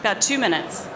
Got 2 minutes.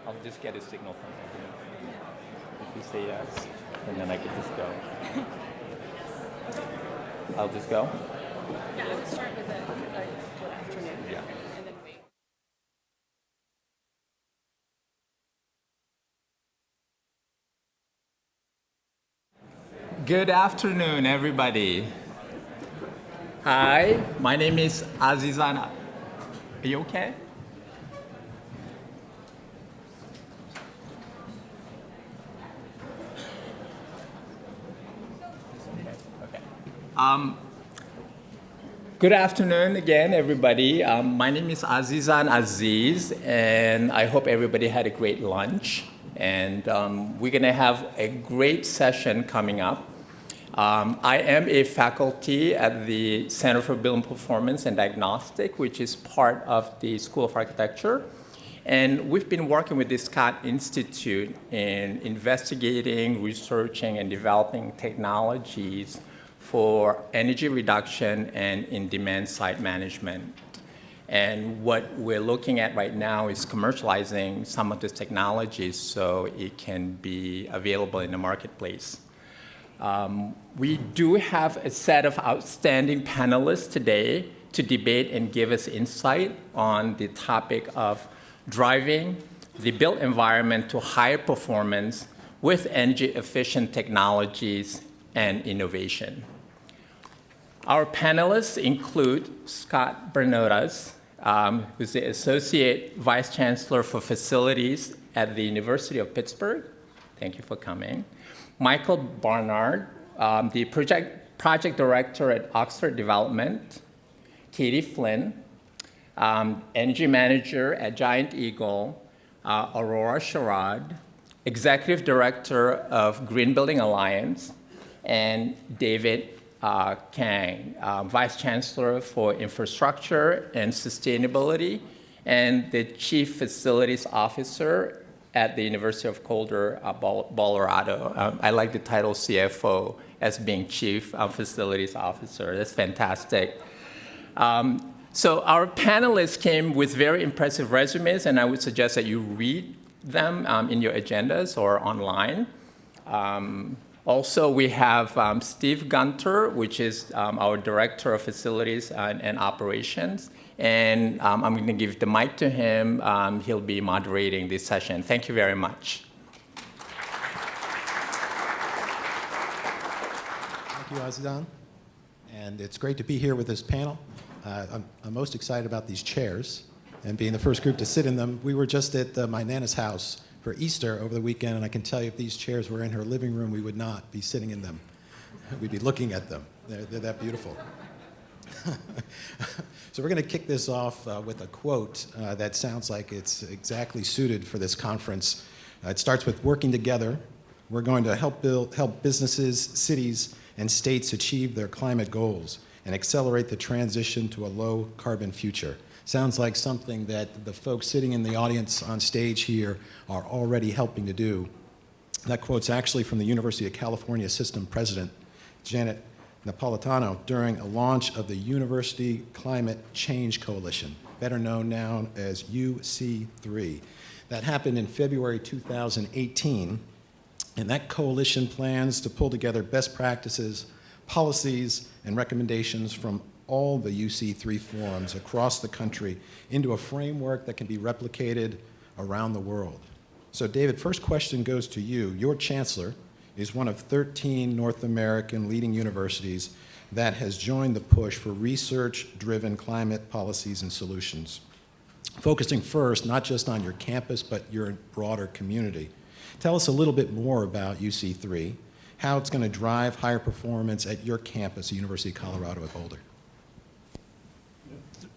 I'll just get a signal from him. If you say yes, and then I can just go. I'll just go? Yeah, I would start with a good afternoon. Yeah. And then wait. Good afternoon, everybody. Hi, my name is Azizan. Are you okay? Good afternoon again, everybody. My name is Azizan Aziz, and I hope everybody had a great lunch. And we're going to have a great session coming up. I am a faculty at the Center for Building Performance and Diagnostic, which is part of the School of Architecture. And we've been working with the Scott Institute in investigating, researching, and developing technologies for energy reduction and in-demand site management. And what we're looking at right now is commercializing some of these technologies so it can be available in the marketplace. We do have a set of outstanding panelists today to debate and give us insight on the topic of driving the built environment to higher performance with energy-efficient technologies and innovation. Our panelists include Scott Bernotas, who's the Associate Vice Chancellor for Facilities at the University of Pittsburgh. Thank you for coming. Michael Barnard, the project director at Oxford Development. Katie Flynn, energy manager at Giant Eagle. Aurora Sherrod, executive director of Green Building Alliance. And David Kang, Vice Chancellor for Infrastructure and Sustainability, and the Chief Facilities Officer at the University of Colorado. I like the title CFO as being Chief Facilities Officer. That's fantastic. So our panelists came with very impressive resumes, and I would suggest that you read them in your agendas or online. Also, we have Steve Gunter, which is our Director of Facilities and Operations. And I'm going to give the mic to him. He'll be moderating this session. Thank you very much. Thank you, Azizan. And it's great to be here with this panel. I'm most excited about these chairs and being the first group to sit in them. We were just at my Nana's house for Easter over the weekend, and I can tell you if these chairs were in her living room, we would not be sitting in them. We'd be looking at them. They're that beautiful. So we're going to kick this off with a quote that sounds like it's exactly suited for this conference. It starts with, "Working together, we're going to help businesses, cities, and states achieve their climate goals and accelerate the transition to a low-carbon future." Sounds like something that the folks sitting in the audience on stage here are already helping to do. That quote's actually from the University of California System President, Janet Napolitano during a launch of the University Climate Change Coalition, better known now as UC3. That happened in February 2018, and that coalition plans to pull together best practices, policies, and recommendations from all the UC3 forums across the country into a framework that can be replicated around the world. So David, first question goes to you. Your chancellor is one of 13 North American leading universities that has joined the push for research-driven climate policies and solutions, focusing first not just on your campus, but your broader community. Tell us a little bit more about UC3, how it's going to drive higher performance at your campus, the University of Colorado at Boulder.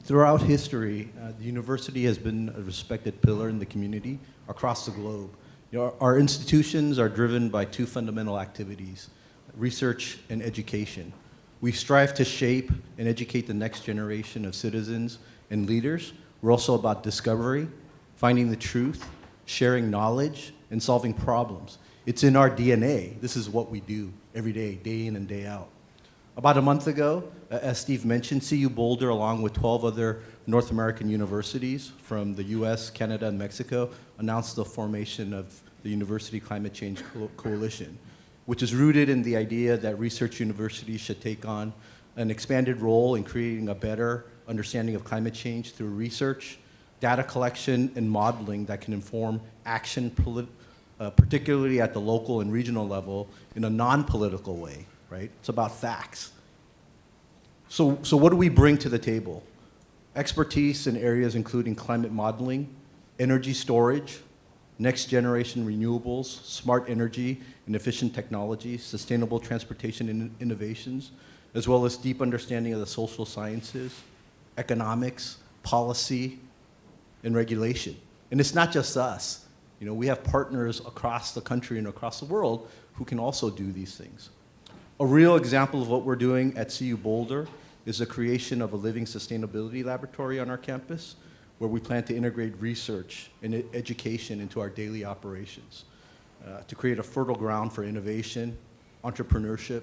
Throughout history, the university has been a respected pillar in the community across the globe. You know, our institutions are driven by two fundamental activities, research and education. We strive to shape and educate the next generation of citizens and leaders. We're also about discovery, finding the truth, sharing knowledge, and solving problems. It's in our DNA. This is what we do every day, day in and day out. About a month ago, as Steve mentioned, CU Boulder, along with 12 other North American universities from the US, Canada, and Mexico, announced the formation of the University Climate Change Coalition, which is rooted in the idea that research universities should take on an expanded role in creating a better understanding of climate change through research, data collection, and modeling that can inform action, particularly at the local and regional level, in a non-political way, right? It's about facts. So what do we bring to the table? Expertise in areas including climate modeling, energy storage, next generation renewables, smart energy and efficient technology, sustainable transportation and innovations, as well as deep understanding of the social sciences, economics, policy, and regulation. And it's not just us. You know, we have partners across the country and across the world who can also do these things. A real example of what we're doing at CU Boulder is the creation of a living sustainability laboratory on our campus, where we plan to integrate research and education into our daily operations to create a fertile ground for innovation, entrepreneurship,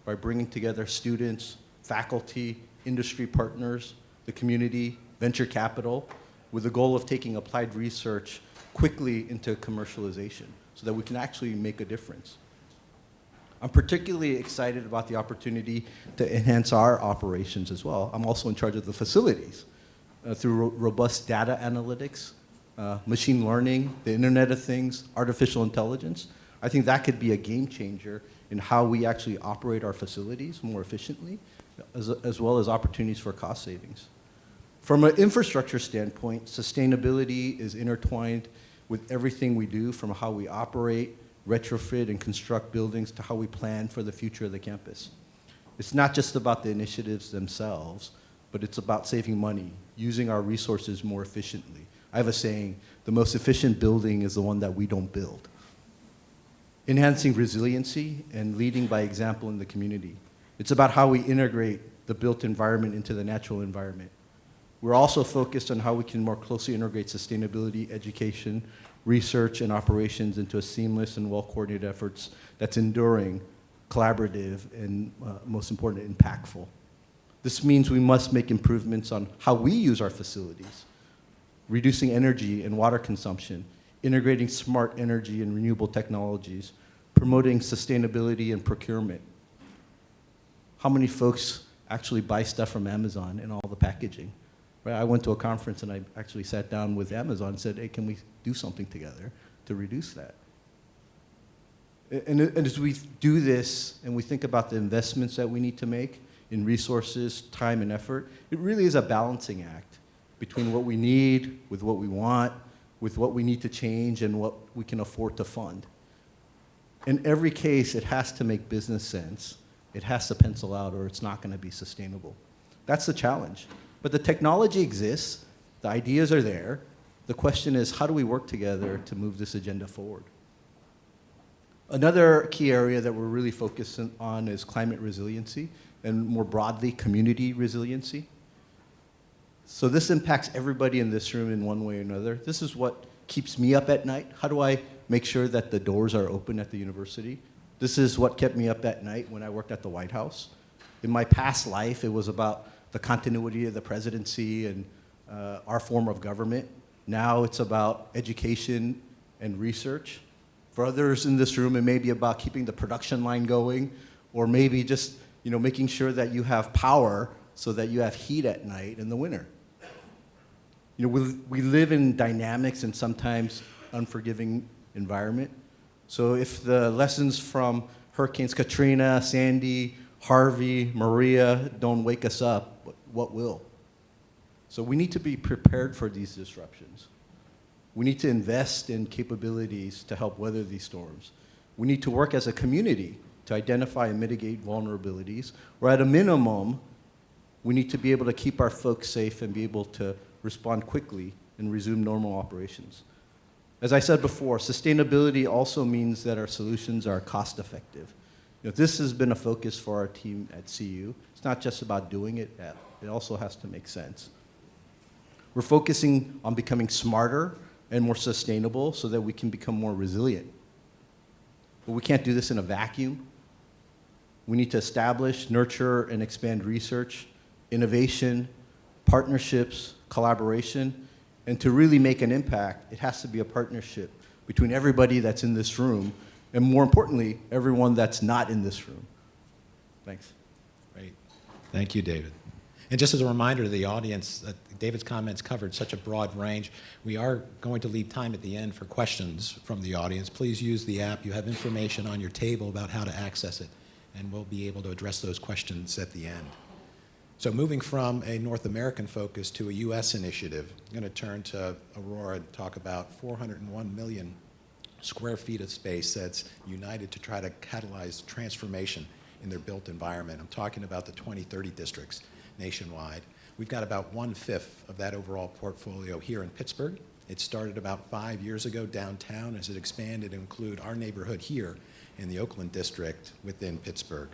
by bringing together students, faculty, industry partners, the community, venture capital, with the goal of taking applied research quickly into commercialization so that we can actually make a difference. I'm particularly excited about the opportunity to enhance our operations as well. I'm also in charge of the facilities through robust data analytics, machine learning, the Internet of Things, artificial intelligence. I think that could be a game changer in how we actually operate our facilities more efficiently, as well as opportunities for cost savings. From an infrastructure standpoint, sustainability is intertwined with everything we do, from how we operate, retrofit, and construct buildings to how we plan for the future of the campus. It's not just about the initiatives themselves, but it's about saving money, using our resources more efficiently. I have a saying, the most efficient building is the one that we don't build. Enhancing resiliency and leading by example in the community. It's about how we integrate the built environment into the natural environment. We're also focused on how we can more closely integrate sustainability, education, research, and operations into a seamless and well-coordinated efforts that's enduring, collaborative, and most important, impactful. This means we must make improvements on how we use our facilities, reducing energy and water consumption, integrating smart energy and renewable technologies, promoting sustainability and procurement. How many folks actually buy stuff from Amazon and all the packaging? Right? I went to a conference and I actually sat down with Amazon and said, hey, can we do something together to reduce that? And as we do this and we think about the investments that we need to make in resources, time, and effort, it really is a balancing act between what we need, with what we want, with what we need to change, and what we can afford to fund. In every case, it has to make business sense. It has to pencil out, or it's not going to be sustainable. That's the challenge. But the technology exists. The ideas are there. The question is, how do we work together to move this agenda forward? Another key area that we're really focusing on is climate resiliency, and more broadly, community resiliency. So this impacts everybody in this room in one way or another. This is what keeps me up at night. How do I make sure that the doors are open at the university? This is what kept me up at night when I worked at the White House. In my past life, it was about the continuity of the presidency and our form of government. Now it's about education and research. For others in this room, it may be about keeping the production line going, or maybe just making sure that you have power so that you have heat at night in the winter. We live in dynamics and sometimes unforgiving environment. So if the lessons from Hurricanes Katrina, Sandy, Harvey, Maria don't wake us up, what will? So we need to be prepared for these disruptions. We need to invest in capabilities to help weather these storms. We need to work as a community to identify and mitigate vulnerabilities, or at a minimum, we need to be able to keep our folks safe and be able to respond quickly and resume normal operations. As I said before, sustainability also means that our solutions are cost effective. This has been a focus for our team at CU. It's not just about doing it, it also has to make sense. We're focusing on becoming smarter and more sustainable so that we can become more resilient. But we can't do this in a vacuum. We need to establish, nurture, and expand research, innovation, partnerships, collaboration, and to really make an impact, it has to be a partnership between everybody that's in this room, and more importantly, everyone that's not in this room. Thanks. Great. Thank you, David. And just as a reminder to the audience, David's comments covered such a broad range. We are going to leave time at the end for questions from the audience. Please use the app. You have information on your table about how to access it, and we'll be able to address those questions at the end. So moving from a North American focus to a U.S. initiative, I'm going to turn to Aurora and talk about 401 million square feet of space that's united to try to catalyze transformation in their built environment. I'm talking about the 2030 districts nationwide. We've got about 1/5 of that overall portfolio here in Pittsburgh. It started about 5 years ago downtown as it expanded to include our neighborhood here in the Oakland district within Pittsburgh.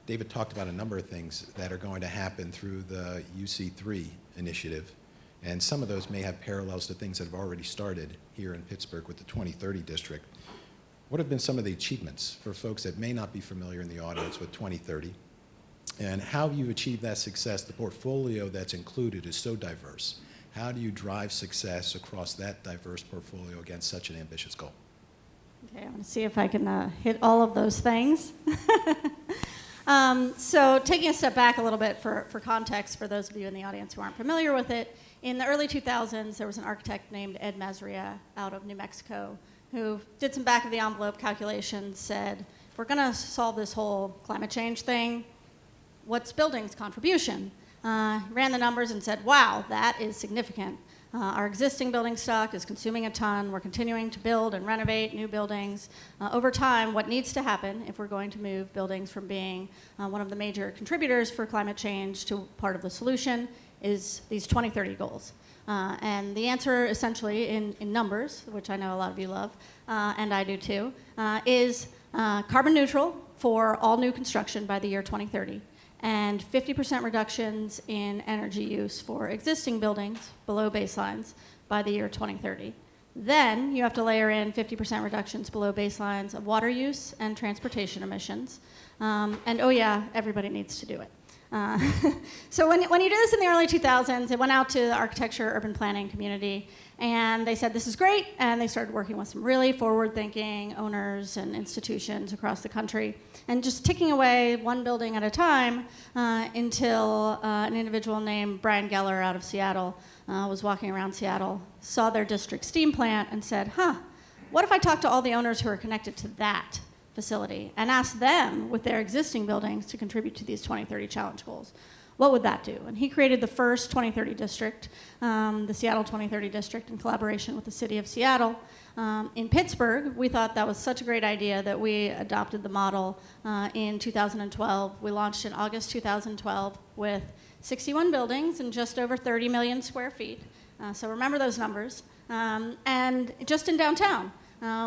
David talked about a number of things that are going to happen through the UC3 initiative, and some of those may have parallels to things that have already started here in Pittsburgh with the 2030 district. What have been some of the achievements for folks that may not be familiar in the audience with 2030? And how have you achieved that success? The portfolio that's included is so diverse. How do you drive success across that diverse portfolio against such an ambitious goal? Okay, I'm going to see if I can hit all of those things. So taking a step back a little bit for context, for those of you in the audience who aren't familiar with it, in the early 2000s, there was an architect named Ed Mazria out of New Mexico who did some back-of-the-envelope calculations, said, if we're going to solve this whole climate change thing, what's building's contribution? Ran the numbers and said, wow, that is significant. Our existing building stock is consuming a ton. We're continuing to build and renovate new buildings. Over time, what needs to happen if we're going to move buildings from being one of the major contributors for climate change to part of the solution is these 2030 goals. And the answer essentially in numbers, which I know a lot of you love, and I do too, is carbon neutral for all new construction by the year 2030. And 50% reductions in energy use for existing buildings below baselines by the year 2030. Then you have to layer in 50% reductions below baselines of water use and transportation emissions. And oh yeah, everybody needs to do it. So when you do this in the early 2000s, it went out to the architecture, urban planning community, and they said, this is great, and they started working with some really forward-thinking owners and institutions across the country, and just ticking away one building at a time until an individual named Brian Geller out of Seattle was walking around Seattle, saw their district steam plant, and said, what if I talk to all the owners who are connected to that facility and ask them with their existing buildings to contribute to these 2030 challenge goals? What would that do? And he created the first 2030 district, the Seattle 2030 district, in collaboration with the city of Seattle. In Pittsburgh, we thought that was such a great idea that we adopted the model in 2012. We launched in August 2012 with 61 buildings and just over 30 million square feet. So remember those numbers. And just in downtown.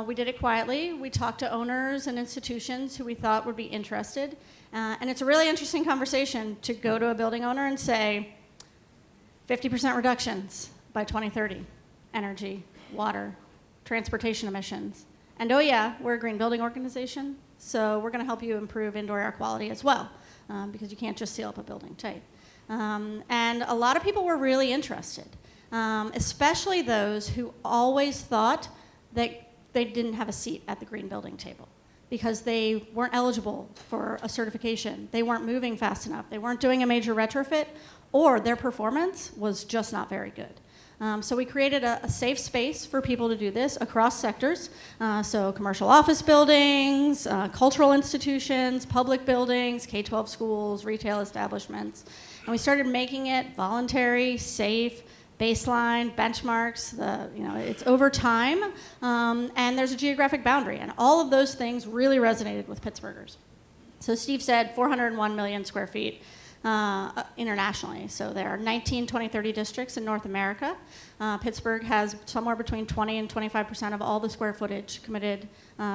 We did it quietly. We talked to owners and institutions who we thought would be interested. And it's a really interesting conversation to go to a building owner and say, 50% reductions by 2030, energy, water, transportation emissions. And oh yeah, we're a green building organization, so we're going to help you improve indoor air quality as well. because you can't just seal up a building tight. And a lot of people were really interested, especially those who always thought that they didn't have a seat at the green building table because they weren't eligible for a certification, they weren't moving fast enough, they weren't doing a major retrofit, or their performance was just not very good. So we created a safe space for people to do this across sectors. So commercial office buildings, cultural institutions, public buildings, K-12 schools, retail establishments. And we started making it voluntary, safe, baseline, benchmarks, it's over time, and there's a geographic boundary. And all of those things really resonated with Pittsburghers. So Steve said 401 million square feet. Internationally. So there are 19 2030 districts in North America. Pittsburgh has somewhere between 20 and 25% of all the square footage committed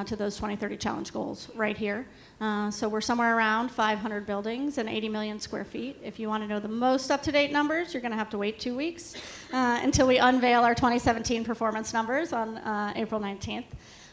to those 2030 challenge goals right here. So we're somewhere around 500 buildings and 80 million square feet. If you want to know the most up-to-date numbers, you're going to have to wait 2 weeks until we unveil our 2017 performance numbers on April 19th.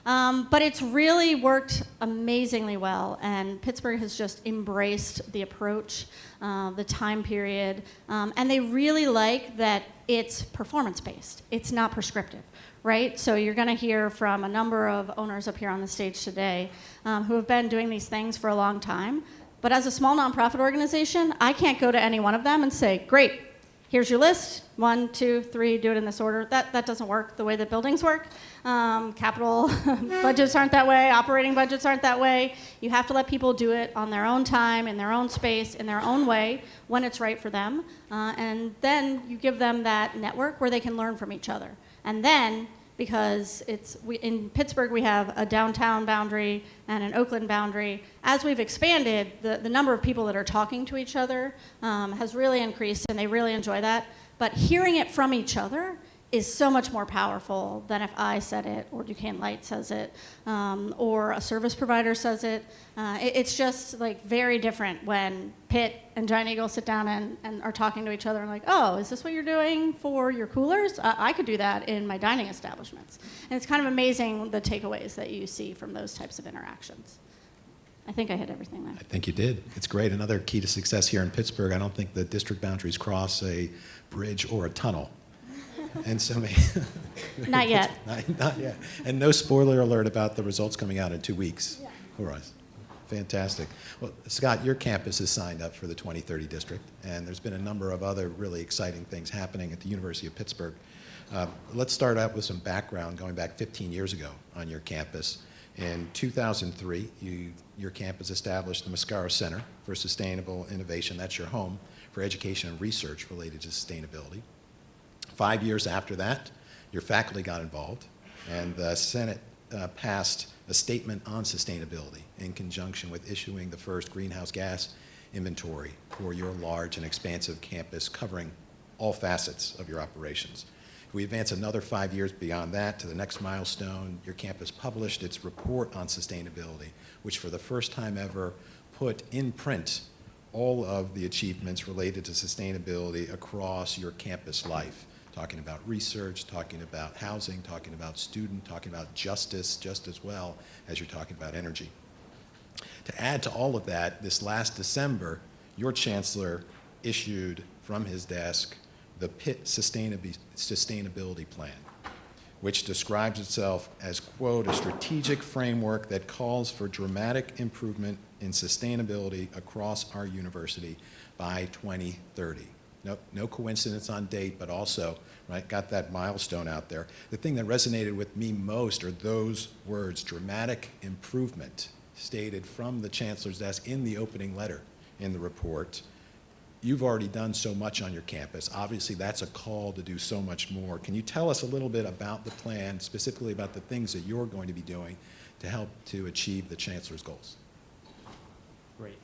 But it's really worked amazingly well, and Pittsburgh has just embraced the approach, the time period, and they really like that it's performance-based. It's not prescriptive, right? So you're going to hear from a number of owners up here on the stage today who have been doing these things for a long time. But as a small nonprofit organization, I can't go to any one of them and say, great, here's your list, 1, 2, 3, do it in this order. That doesn't work the way that buildings work. Capital budgets aren't that way, operating budgets aren't that way. You have to let people do it on their own time, in their own space, in their own way, when it's right for them. And then you give them that network where they can learn from each other. And then, because in Pittsburgh we have a downtown boundary and an Oakland boundary. As we've expanded, the number of people that are talking to each other has really increased, and they really enjoy that. But hearing it from each other is so much more powerful than if I said it, or Duquesne Light says it, or a service provider says it. It's just like very different when Pitt and Giant Eagle sit down and are talking to each other and like, oh, is this what you're doing for your coolers? I could do that in my dining establishments. And it's kind of amazing the takeaways that you see from those types of interactions. I think I hit everything there. I think you did. It's great. Another key to success here in Pittsburgh, I don't think the district boundaries cross a bridge or a tunnel. And so Not yet. Not yet. And no spoiler alert about the results coming out in 2 weeks for us. Fantastic. Well, Scott, your campus is signed up for the 2030 district, and there's been a number of other really exciting things happening at the University of Pittsburgh. Let's start out with some background going back 15 years ago on your campus. In 2003, your campus established the Mascaro Center for Sustainable Innovation. That's your home for education and research related to sustainability. 5 years after that, your faculty got involved, and the Senate passed a statement on sustainability in conjunction with issuing the first greenhouse gas inventory for your large and expansive campus covering all facets of your operations. If we advance another 5 years beyond that to the next milestone, your campus published its report on sustainability, which for the first time ever put in print all of the achievements related to sustainability across your campus life. Talking about research, talking about housing, talking about student, talking about justice, just as well as you're talking about energy. To add to all of that, this last December, your chancellor issued from his desk the Pitt Sustainability Plan, which describes itself as, quote, a strategic framework that calls for dramatic improvement in sustainability across our university by 2030. No coincidence on date, but also, right, got that milestone out there. The thing that resonated with me most are those words, dramatic improvement, stated from the chancellor's desk in the opening letter in the report. You've already done so much on your campus. Obviously, that's a call to do so much more. Can you tell us a little bit about the plan, specifically about the things that you're going to be doing to help to achieve the chancellor's goals? Great.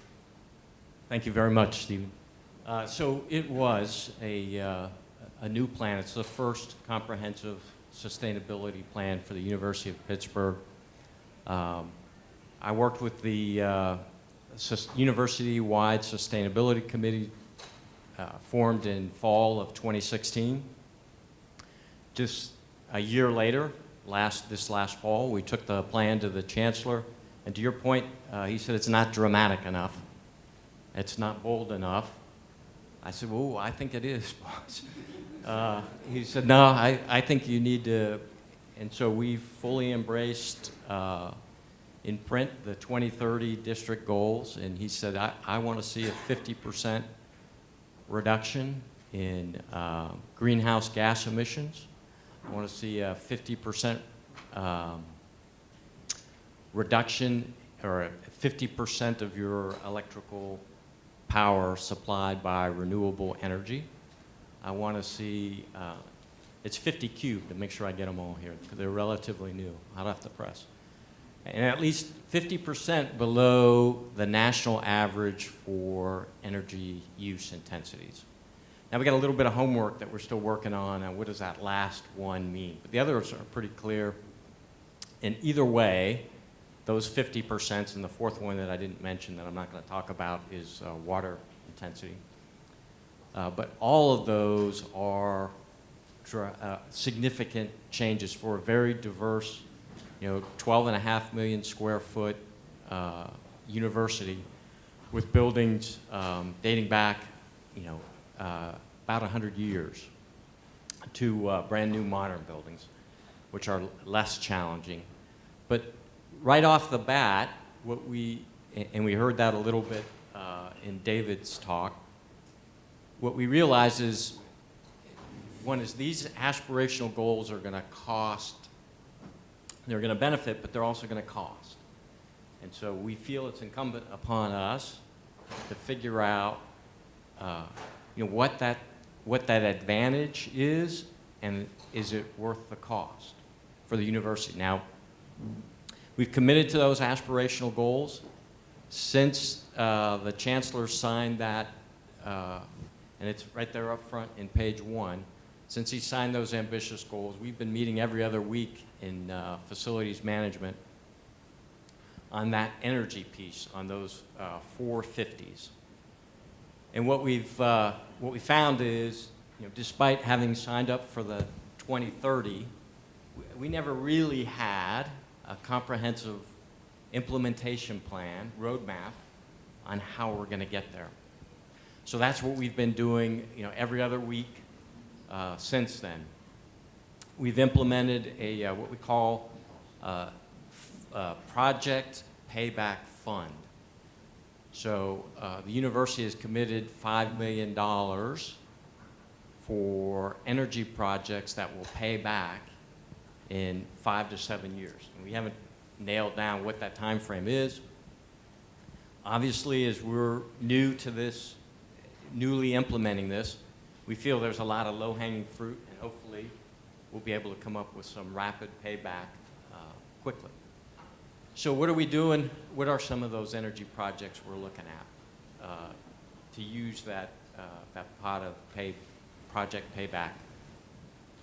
Thank you very much, Stephen. So it was a new plan. It's the first comprehensive sustainability plan for the University of Pittsburgh. I worked with the university-wide sustainability committee formed in fall of 2016. Just a year later, this last fall, we took the plan to the chancellor. And to your point, he said it's not dramatic enough. It's not bold enough. I said, well, I think it is, boss. He said, no, I think you need to, and so we fully embraced in print the 2030 district goals, and he said, I want to see a 50% reduction in greenhouse gas emissions. I want to see a 50% reduction, or 50% of your electrical power supplied by renewable energy. I want to see, it's 50 cubed to make sure I get them all here, because they're relatively new. I'll have to press. And at least 50% below the national average for energy use intensities. Now we got a little bit of homework that we're still working on, and what does that last one mean? But the others are pretty clear. And either way, those 50%, and the fourth one that I didn't mention that I'm not going to talk about is water intensity. But all of those are significant changes for a very diverse, 12.5 million square foot university with buildings dating back, about 100 years to brand new modern buildings, which are less challenging. But right off the bat, we heard that a little bit in David's talk, what we realize is, one is these aspirational goals are going to cost, they're going to benefit, but they're also going to cost. And so we feel it's incumbent upon us to figure out what that advantage is, and is it worth the cost for the university. Now, we've committed to those aspirational goals. Since the chancellor signed that, and it's right there up front in page 1, since he signed those ambitious goals, we've been meeting every other week in facilities management on that energy piece, on those 4 50s. And what we found is, despite having signed up for the 2030, we never really had a comprehensive implementation plan, roadmap, on how we're going to get there. So that's what we've been doing, every other week since then. We've implemented a what we call project payback fund. So the university has committed $5 million for energy projects that will pay back in 5 to 7 years. And we haven't nailed down what that time frame is. Obviously, as we're new to this, newly implementing this, we feel there's a lot of low-hanging fruit, and hopefully we'll be able to come up with some rapid payback quickly. So what are we doing? What are some of those energy projects we're looking at to use that pot of project payback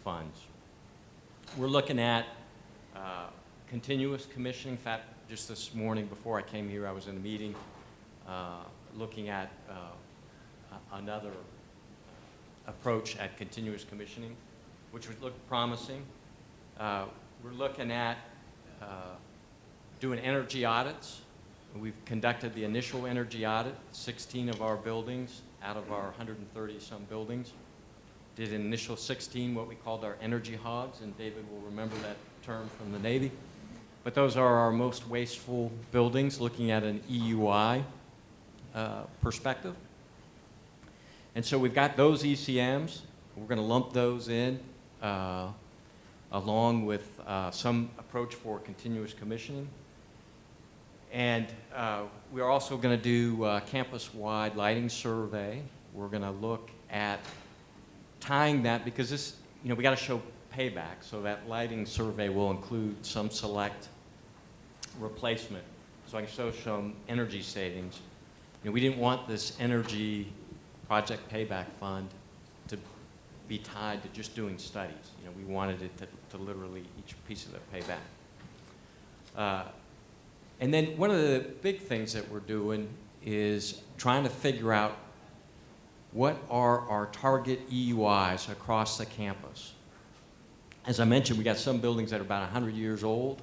funds? We're looking at continuous commissioning. In fact, just this morning before I came here, I was in a meeting looking at another approach at continuous commissioning, which would look promising. We're looking at doing energy audits. We've conducted the initial energy audit, 16 of our buildings out of our 130-some buildings. Did an initial 16, what we called our energy hogs, and David will remember that term from the Navy. But those are our most wasteful buildings, looking at an EUI perspective. And so we've got those ECMs. We're going to lump those in along with some approach for continuous commissioning. And we're also going to do campus-wide lighting survey. We're going to look at tying that, because this, we got to show payback, so that lighting survey will include some select replacement, so I can show some energy savings. We didn't want this energy project payback fund to be tied to just doing studies. We wanted it to literally each piece of it pay back. And then one of the big things that we're doing is trying to figure out what are our target EUIs across the campus. As I mentioned, we got some buildings that are about 100 years old,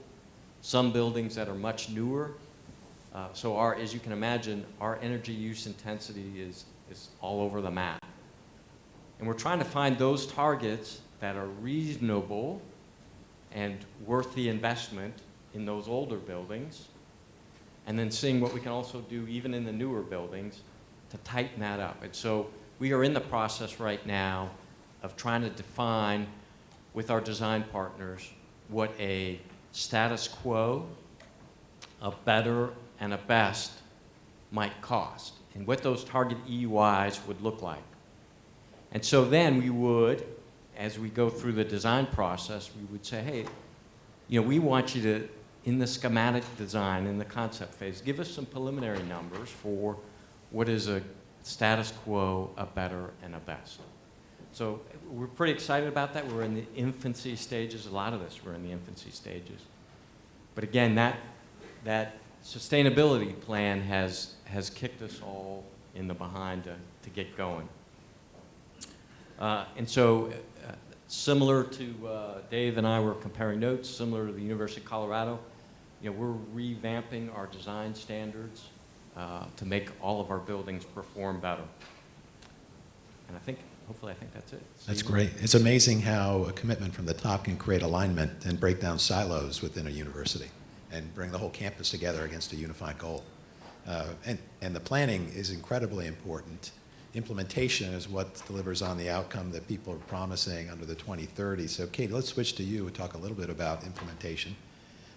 some buildings that are much newer. So as you can imagine, our energy use intensity is all over the map. And we're trying to find those targets that are reasonable and worth the investment in those older buildings, and then seeing what we can also do even in the newer buildings to tighten that up. And so we are in the process right now of trying to define with our design partners what a status quo, a better, and a best might cost, and what those target EUIs would look like. And so then we would, as we go through the design process, we would say, hey, we want you to, in the schematic design, in the concept phase, give us some preliminary numbers for what is a status quo, a better, and a best. So we're pretty excited about that. We're in the infancy stages. A lot of this, we're in the infancy stages. But again, that sustainability plan has kicked us all in the behind to get going. And so similar to Dave and I were comparing notes, similar to the University of Colorado, we're revamping our design standards to make all of our buildings perform better. And hopefully that's it. That's great. It's amazing how a commitment from the top can create alignment and break down silos within a university and bring the whole campus together against a unified goal. And the planning is incredibly important. Implementation is what delivers on the outcome that people are promising under the 2030. So Katie, let's switch to you and talk a little bit about implementation.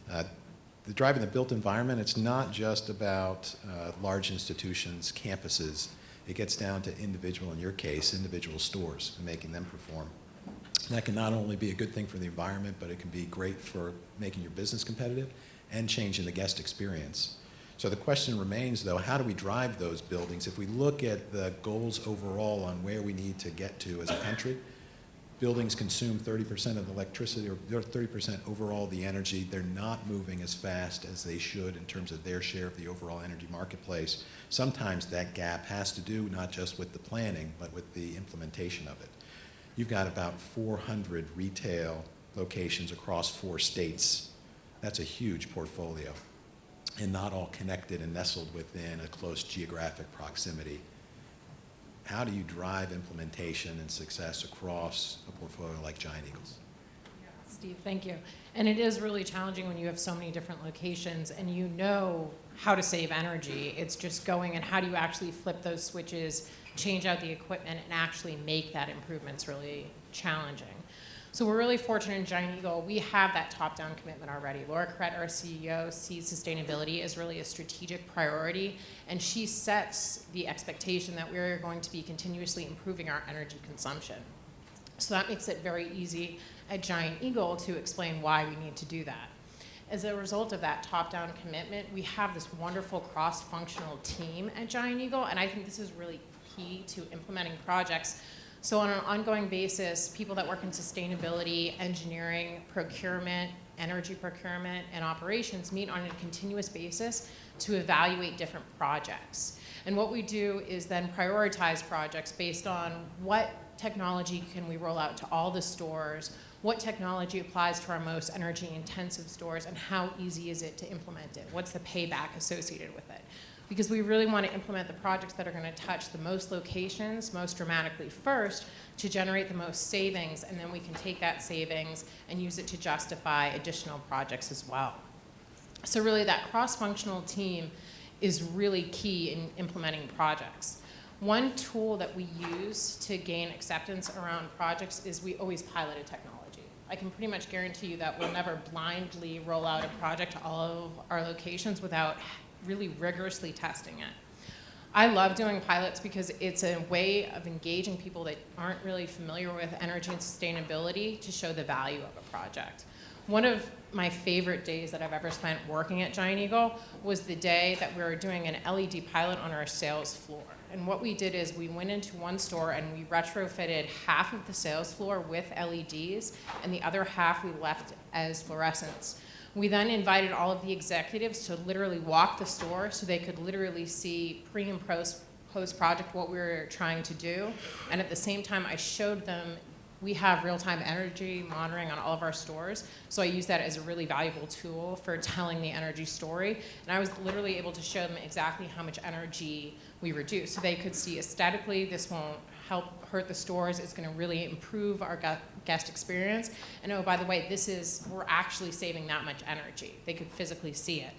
The driving the built environment, it's not just about large institutions, campuses. It gets down to individual, in your case, individual stores and making them perform. And that can not only be a good thing for the environment, but it can be great for making your business competitive and changing the guest experience. So the question remains, though, how do we drive those buildings? If we look at the goals overall on where we need to get to as a country, buildings consume 30% of the electricity, or 30% overall the energy. They're not moving as fast as they should in terms of their share of the overall energy marketplace. Sometimes that gap has to do not just with the planning, but with the implementation of it. You've got about 400 retail locations across 4 states. That's a huge portfolio, and not all connected and nestled within a close geographic proximity. How do you drive implementation and success across a portfolio like Giant Eagle's? Steve, thank you. And it is really challenging when you have so many different locations and you know how to save energy. It's just going and how do you actually flip those switches, change out the equipment, and actually make that improvement's really challenging. So we're really fortunate in Giant Eagle. We have that top-down commitment already. Laura Corrett, our CEO, sees sustainability as really a strategic priority, and she sets the expectation that we're going to be continuously improving our energy consumption. So that makes it very easy at Giant Eagle to explain why we need to do that. As a result of that top-down commitment, we have this wonderful cross-functional team at Giant Eagle, and I think this is really key to implementing projects. So on an ongoing basis, people that work in sustainability, engineering, procurement, energy procurement, and operations meet on a continuous basis to evaluate different projects. And what we do is then prioritize projects based on what technology can we roll out to all the stores, what technology applies to our most energy intensive stores, and how easy is it to implement it? What's the payback associated with it? Because we really want to implement the projects that are going to touch the most locations most dramatically first to generate the most savings, and then we can take that savings and use it to justify additional projects as well. So really that cross-functional team is really key in implementing projects. One tool that we use to gain acceptance around projects is we always pilot a technology. I can pretty much guarantee you that we'll never blindly roll out a project to all of our locations without really rigorously testing it. I love doing pilots because it's a way of engaging people that aren't really familiar with energy and sustainability to show the value of a project. One of my favorite days that I've ever spent working at Giant Eagle was the day that we were doing an LED pilot on our sales floor. And what we did is we went into one store and we retrofitted half of the sales floor with LEDs and the other half we left as fluorescents. We then invited all of the executives to literally walk the store so they could literally see pre and post project what we were trying to do. And at the same time, I showed them we have real-time energy monitoring on all of our stores, so I use that as a really valuable tool for telling the energy story. And I was literally able to show them exactly how much energy we reduce. So they could see aesthetically, this won't hurt the stores, it's gonna really improve our guest experience. And oh, by the way, we're actually saving that much energy. They could physically see it.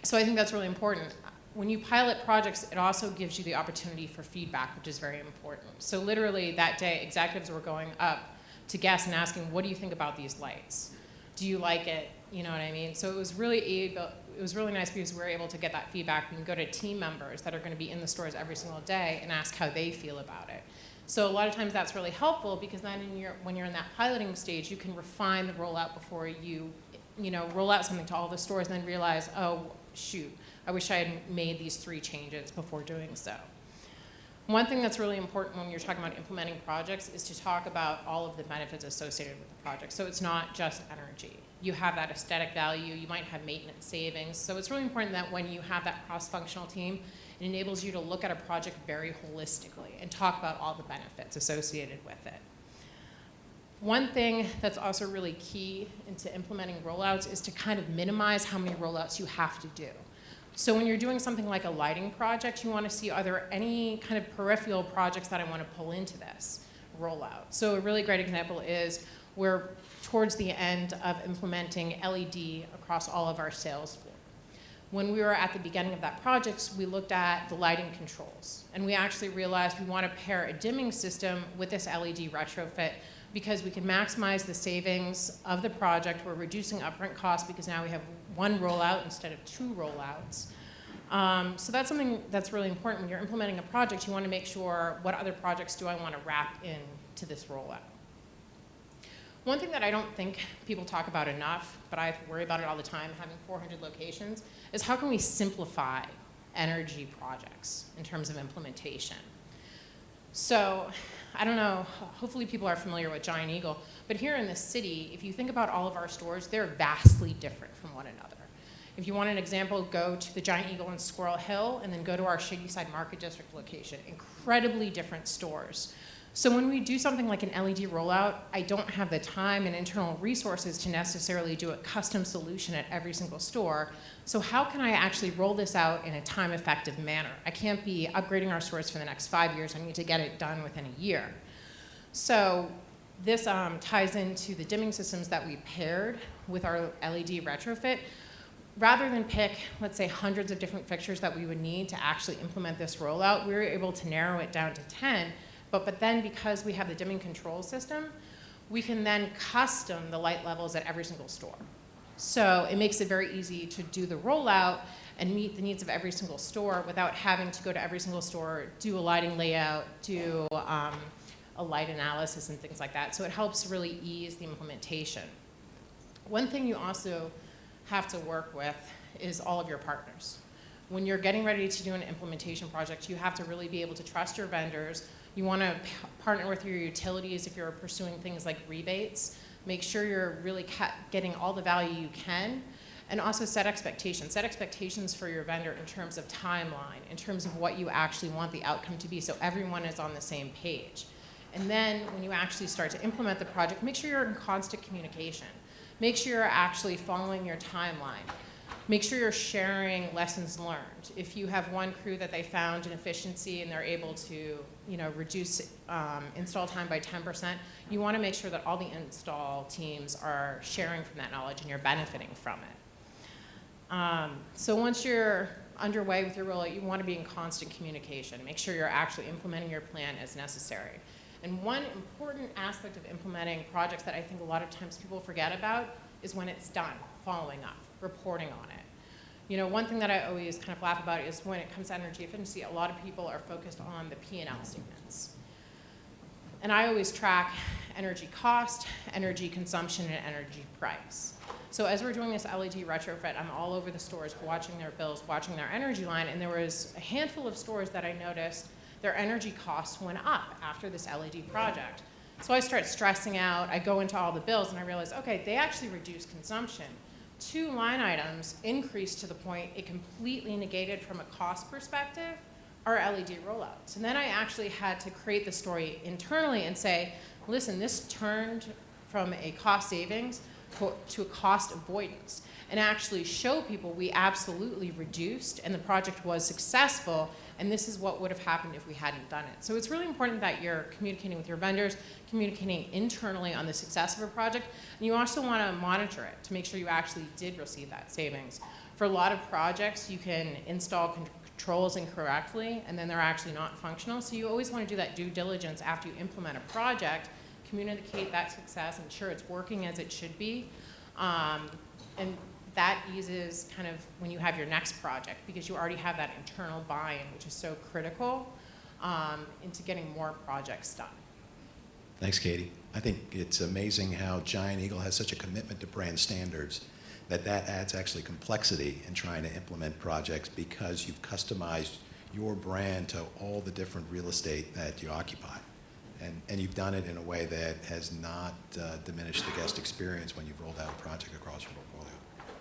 So I think that's really important. When you pilot projects, it also gives you the opportunity for feedback, which is very important. So literally that day, executives were going up to guests and asking, what do you think about these lights? Do you like it? You know what I mean? So it was really nice because we were able to get that feedback. We can go to team members that are going to be in the stores every single day and ask how they feel about it. So a lot of times that's really helpful because then when you're in that piloting stage, you can refine the rollout before you roll out something to all the stores and then realize, oh, shoot, I wish I had made these 3 changes before doing so. One thing that's really important when you're talking about implementing projects is to talk about all of the benefits associated with the project. So it's not just energy. You have that aesthetic value, you might have maintenance savings. So it's really important that when you have that cross-functional team, it enables you to look at a project very holistically and talk about all the benefits associated with it. One thing that's also really key into implementing rollouts is to kind of minimize how many rollouts you have to do. So when you're doing something like a lighting project, you want to see, are there any kind of peripheral projects that I want to pull into this rollout? So a really great example is we're towards the end of implementing LED across all of our sales floor. When we were at the beginning of that project, we looked at the lighting controls. And we actually realized we want to pair a dimming system with this LED retrofit because we can maximize the savings of the project. We're reducing upfront costs because now we have 1 rollout instead of 2 rollouts. So that's something that's really important. When you're implementing a project, you want to make sure what other projects do I want to wrap into this rollout. One thing that I don't think people talk about enough, but I worry about it all the time, having 400 locations, is how can we simplify energy projects in terms of implementation? So, I don't know, hopefully people are familiar with Giant Eagle, but here in the city, if you think about all of our stores, they're vastly different from one another. If you want an example, go to the Giant Eagle in Squirrel Hill and then go to our Shadyside Market District location. Incredibly different stores. So when we do something like an LED rollout, I don't have the time and internal resources to necessarily do a custom solution at every single store. So how can I actually roll this out in a time-effective manner? I can't be upgrading our stores for the next 5 years. I need to get it done within a year. So this ties into the dimming systems that we paired with our LED retrofit. Rather than pick, let's say, hundreds of different fixtures that we would need to actually implement this rollout, we were able to narrow it down to 10. But then because we have the dimming control system, we can then custom the light levels at every single store. So it makes it very easy to do the rollout and meet the needs of every single store without having to go to every single store, do a lighting layout, do a light analysis and things like that. So it helps really ease the implementation. One thing you also have to work with is all of your partners. When you're getting ready to do an implementation project, you have to really be able to trust your vendors. You want to partner with your utilities if you're pursuing things like rebates. Make sure you're really getting all the value you can. And also set expectations. Set expectations for your vendor in terms of timeline, in terms of what you actually want the outcome to be so everyone is on the same page. And then when you actually start to implement the project, make sure you're in constant communication. Make sure you're actually following your timeline. Make sure you're sharing lessons learned. If you have one crew that they found an efficiency and they're able to reduce install time by 10%, you want to make sure that all the install teams are sharing from that knowledge and you're benefiting from it. So once you're underway with your rollout, you want to be in constant communication. Make sure you're actually implementing your plan as necessary. And one important aspect of implementing projects that I think a lot of times people forget about is when it's done, following up, reporting on it. One thing that I always kind of laugh about is when it comes to energy efficiency, a lot of people are focused on the P&L statements. And I always track energy cost, energy consumption, and energy price. So as we're doing this LED retrofit, I'm all over the stores watching their bills, watching their energy line, and there was a handful of stores that I noticed their energy costs went up after this LED project. So I start stressing out, I go into all the bills, and I realize, okay, they actually reduced consumption. 2 line items increased to the point it completely negated from a cost perspective our LED rollouts. And then I actually had to create the story internally and say, listen, this turned from a cost savings to a cost avoidance, and actually show people we absolutely reduced and the project was successful, and this is what would have happened if we hadn't done it. So it's really important that you're communicating with your vendors, communicating internally on the success of a project, and you also want to monitor it to make sure you actually did receive that savings. For a lot of projects, you can install controls incorrectly, and then they're actually not functional, so you always want to do that due diligence after you implement a project, communicate that success, ensure it's working as it should be, and that eases kind of when you have your next project, because you already have that internal buy-in, which is so critical into getting more projects done. Thanks, Katie. I think it's amazing how Giant Eagle has such a commitment to brand standards that adds actually complexity in trying to implement projects, because you've customized your brand to all the different real estate that you occupy. And you've done it in a way that has not diminished the guest experience when you've rolled out a project across your portfolio.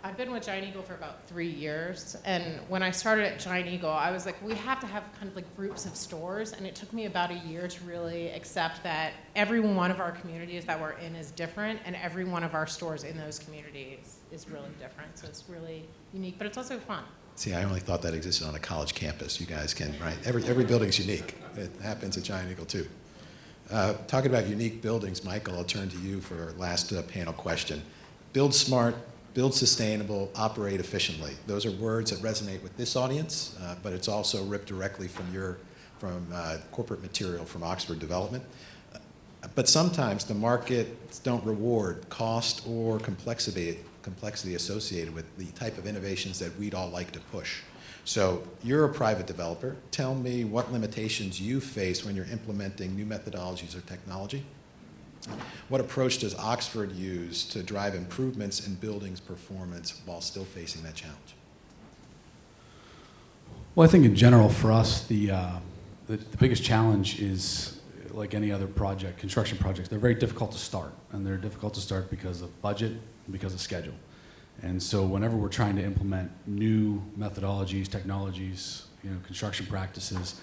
I've been with Giant Eagle for about 3 years, and when I started at Giant Eagle, I was like, we have to have kind of like groups of stores, and it took me about a year to really accept that every one of our communities that we're in is different, and every one of our stores in those communities is really different, so it's really unique, but it's also fun. See, I only thought that existed on a college campus. You guys can, right? Every building's unique. It happens at Giant Eagle too. Talking about unique buildings, Michael, I'll turn to you for our last panel question. Build smart, build sustainable, operate efficiently. Those are words that resonate with this audience, but it's also ripped directly from corporate material from Oxford Development. But sometimes the markets don't reward cost or complexity associated with the type of innovations that we'd all like to push. So you're a private developer. Tell me what limitations you face when you're implementing new methodologies or technology. What approach does Oxford use to drive improvements in buildings' performance while still facing that challenge? Well, I think in general for us, the biggest challenge is, like any other project, construction projects, they're very difficult to start. And they're difficult to start because of budget and because of schedule. And so whenever we're trying to implement new methodologies, technologies, construction practices,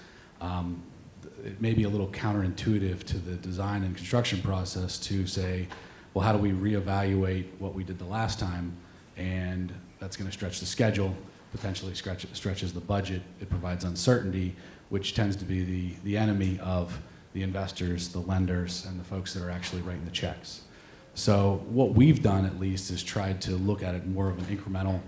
it may be a little counterintuitive to the design and construction process to say, well, how do we reevaluate what we did the last time? And that's going to stretch the schedule, potentially stretches the budget. It provides uncertainty, which tends to be the enemy of the investors, the lenders, and the folks that are actually writing the checks. So what we've done, at least, is tried to look at it more of an incremental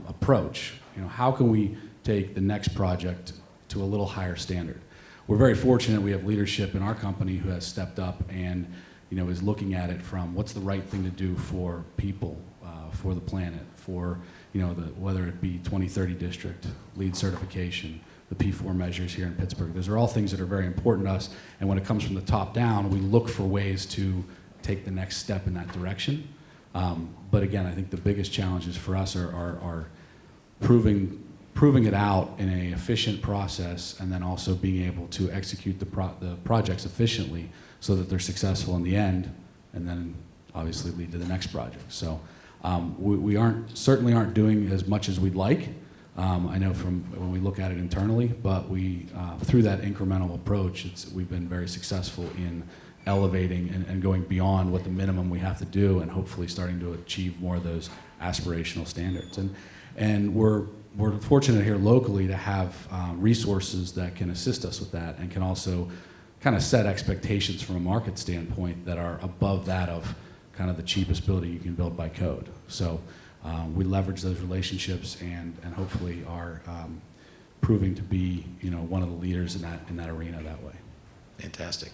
approach. How can we take the next project to a little higher standard? We're very fortunate we have leadership in our company who has stepped up and is looking at it from what's the right thing to do for people, for the planet, for whether it be 2030 district, LEED certification, the P4 measures here in Pittsburgh. Those are all things that are very important to us, and when it comes from the top down, we look for ways to take the next step in that direction. But again, I think the biggest challenges for us are proving it out in an efficient process, and then also being able to execute the projects efficiently so that they're successful in the end, and then obviously lead to the next project. So we certainly aren't doing as much as we'd like. I know from when we look at it internally, but through that incremental approach, we've been very successful in elevating and going beyond what the minimum we have to do, and hopefully starting to achieve more of those aspirational standards. And we're fortunate here locally to have resources that can assist us with that, and can also kind of set expectations from a market standpoint that are above that of kind of the cheapest building you can build by code. So we leverage those relationships and hopefully are proving to be one of the leaders in that arena that way. Fantastic.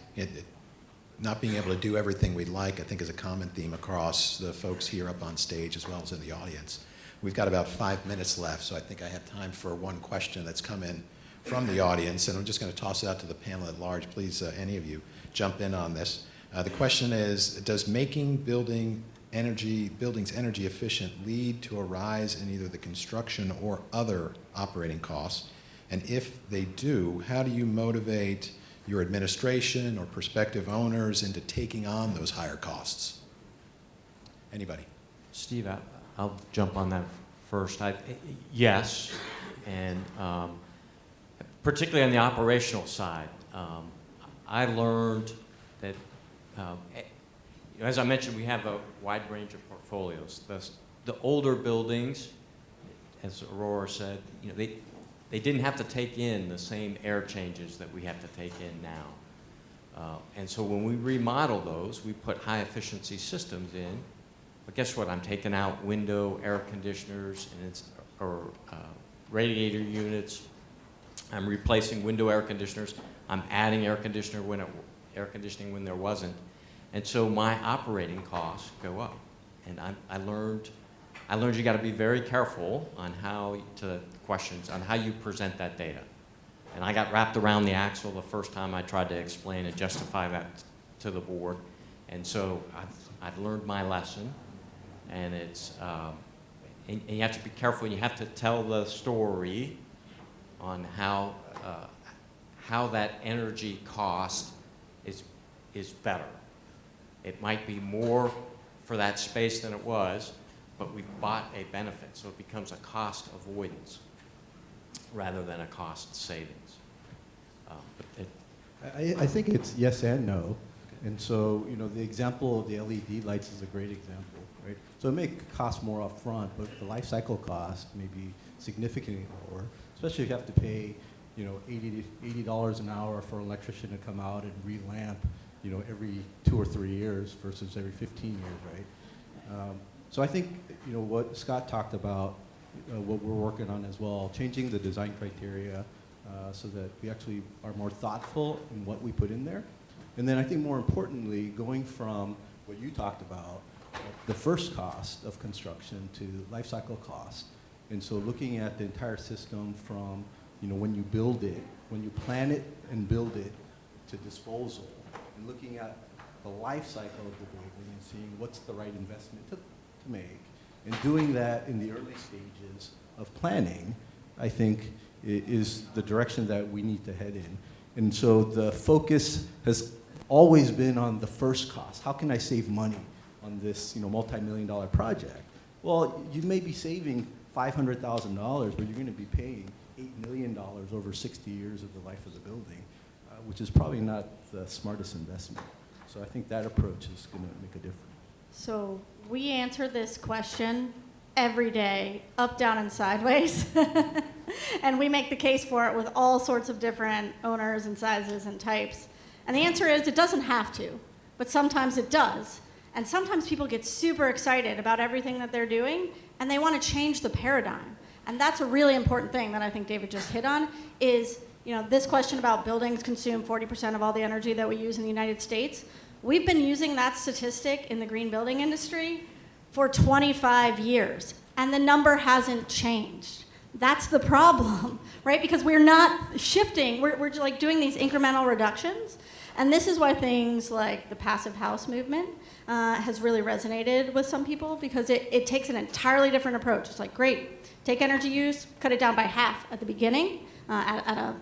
Not being able to do everything we'd like, I think, is a common theme across the folks here up on stage as well as in the audience. We've got about 5 minutes left, so I think I have time for one question that's come in from the audience, and I'm just going to toss it out to the panel at large. Please, any of you, jump in on this. The question is, does making buildings energy efficient lead to a rise in either the construction or other operating costs? And if they do, how do you motivate your administration or prospective owners into taking on those higher costs? Anybody? Steve, I'll jump on that first. Yes, and particularly on the operational side, I learned that, as I mentioned, we have a wide range of portfolios. The older buildings, as Aurora said, they didn't have to take in the same air changes that we have to take in now. And so when we remodel those, we put high efficiency systems in. But guess what? I'm taking out window air conditioners or radiator units. I'm replacing window air conditioners. I'm adding air conditioning when there wasn't. And so my operating costs go up. And I learned you got to be very careful on how you present that data. And I got wrapped around the axle the first time I tried to explain and justify that to the board. And so I've learned my lesson. And and you have to be careful. You have to tell the story on how that energy cost is better. It might be more for that space than it was, but we've bought a benefit, so it becomes a cost avoidance rather than a cost savings. I think it's yes and no. And so, the example of the LED lights is a great example, right? So it may cost more up front, but the life cycle cost may be significantly lower, especially if you have to pay, $80 an hour for an electrician to come out and re-lamp, every 2 or 3 years versus every 15 years, right? So I think, what Scott talked about, what we're working on as well, changing the design criteria so that we actually are more thoughtful in what we put in there. And then I think more importantly, going from what you talked about, the first cost of construction to life cycle cost. And so looking at the entire system from, when you build it, when you plan it and build it to disposal, and looking at the life cycle of the building and seeing what's the right investment to make. And doing that in the early stages of planning, I think, is the direction that we need to head in. And so the focus has always been on the first cost. How can I save money on this, multi-million-dollar project? Well, you may be saving $500,000, but you're going to be paying $8 million over 60 years of the life of the building, which is probably not the smartest investment. So I think that approach is going to make a difference. So we answer this question every day, up, down, and sideways. And we make the case for it with all sorts of different owners and sizes and types. And the answer is it doesn't have to, but sometimes it does. And sometimes people get super excited about everything that they're doing, and they want to change the paradigm. And that's a really important thing that I think David just hit on is, this question about buildings consume 40% of all the energy that we use in the United States. We've been using that statistic in the green building industry for 25 years, and the number hasn't changed. That's the problem, right? Because we're not shifting. We're like doing these incremental reductions. And this is why things like the passive house movement has really resonated with some people, because it takes an entirely different approach. It's like, great, take energy use, cut it down by half at the beginning, at a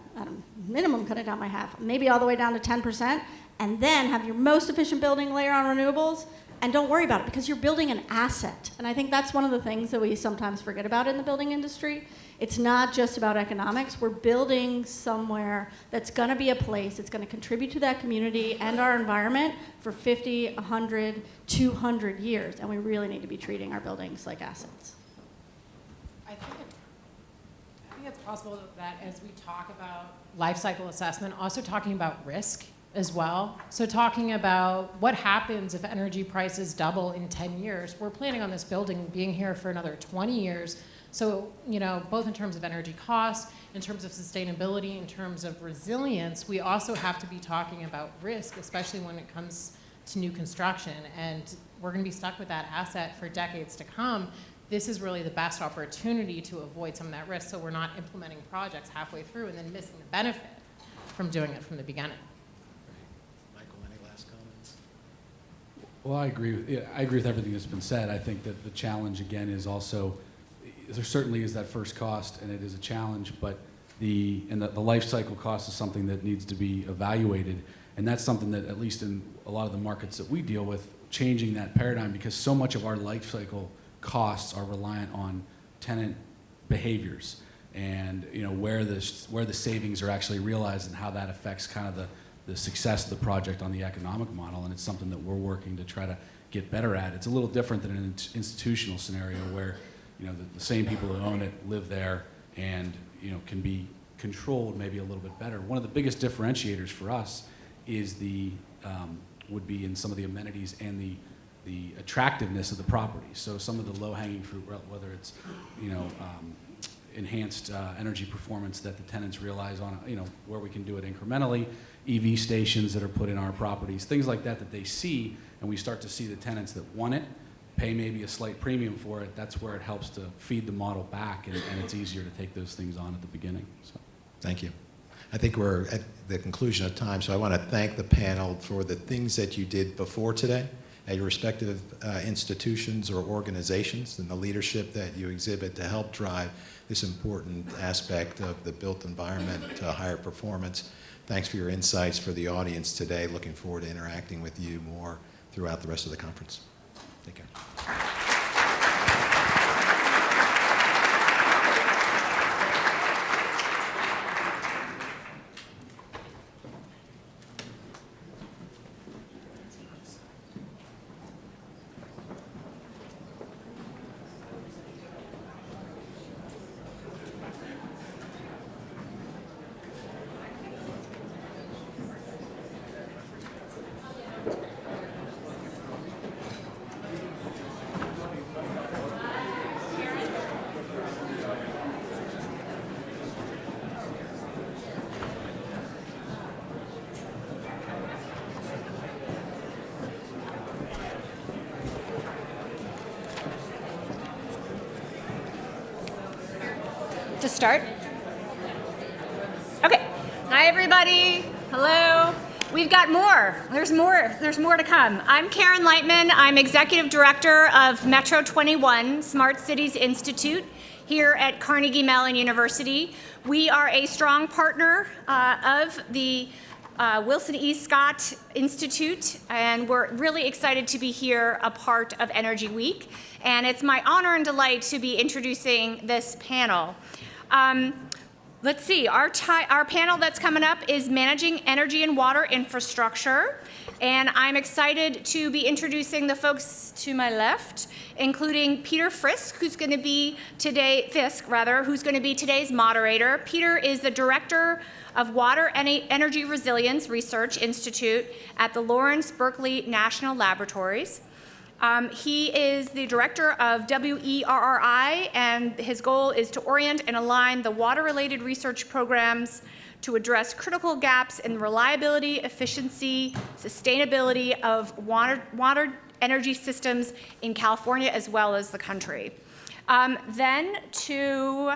minimum cut it down by half, maybe all the way down to 10%, and then have your most efficient building layer on renewables, and don't worry about it because you're building an asset. And I think that's one of the things that we sometimes forget about in the building industry. It's not just about economics. We're building somewhere that's going to be a place that's going to contribute to that community and our environment for 50, 100, 200 years. And we really need to be treating our buildings like assets. I think it's possible that as we talk about life cycle assessment, also talking about risk as well. So talking about what happens if energy prices double in 10 years. We're planning on this building being here for another 20 years. So, both in terms of energy costs, in terms of sustainability, in terms of resilience, we also have to be talking about risk, especially when it comes to new construction. And we're going to be stuck with that asset for decades to come. This is really the best opportunity to avoid some of that risk so we're not implementing projects halfway through and then missing the benefit from doing it from the beginning. Michael, any last comments? Well, I agree with everything that's been said. I think that the challenge, again, is also, there certainly is that first cost, and it is a challenge, but the life cycle cost is something that needs to be evaluated, and that's something that, at least in a lot of the markets that we deal with, changing that paradigm, because so much of our life cycle costs are reliant on tenant behaviors. and where the savings are actually realized and how that affects kind of the success of the project on the economic model. And it's something that we're working to try to get better at. It's a little different than an institutional scenario where the same people who own it live there and can be controlled maybe a little bit better. One of the biggest differentiators for us is would be in some of the amenities and the attractiveness of the property. So some of the low-hanging fruit, whether it's enhanced energy performance that the tenants realize on where we can do it incrementally, EV stations that are put in our properties, things like that they see, and we start to see the tenants that want it pay maybe a slight premium for it. That's where it helps to feed the model back, and it's easier to take those things on at the beginning. So. Thank you. I think we're at the conclusion of time, so I want to thank the panel for the things that you did before today at your respective institutions or organizations, and the leadership that you exhibit to help drive this important aspect of the built environment to higher performance. Thanks for your insights for the audience today. Looking forward to interacting with you more throughout the rest of the conference. Take care. To start? Okay. Hi, everybody. Hello. We've got more. There's more to come. I'm Karen Lightman. I'm Executive Director of Metro 21 Smart Cities Institute here at Carnegie Mellon University. We are a strong partner of the Wilson E. Scott Institute, and we're really excited to be here, a part of Energy Week. And it's my honor and delight to be introducing this panel. Let's see, our panel that's coming up is Managing Energy and Water Infrastructure. And I'm excited to be introducing the folks to my left, including Peter Fisk, who's going to be today's moderator. Peter is the Director of Water and Energy Resilience Research Institute at the Lawrence Berkeley National Laboratories. He is the director of WERRI, and his goal is to orient and align the water-related research programs to address critical gaps in reliability, efficiency, sustainability of water energy systems in California as well as the country. Then to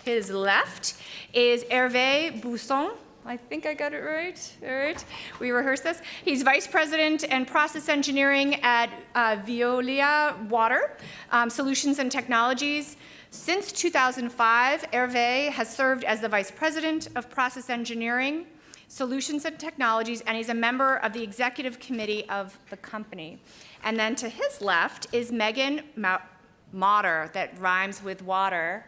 his left is Hervé Bousson. I think I got it right. All right. We rehearsed this. He's Vice President and Process Engineering at Veolia Water Solutions and Technologies. Since 2005, Hervé has served as the Vice President of Process Engineering, Solutions and Technologies, and he's a member of the Executive Committee of the company. And then to his left is Megan Motter, that rhymes with water.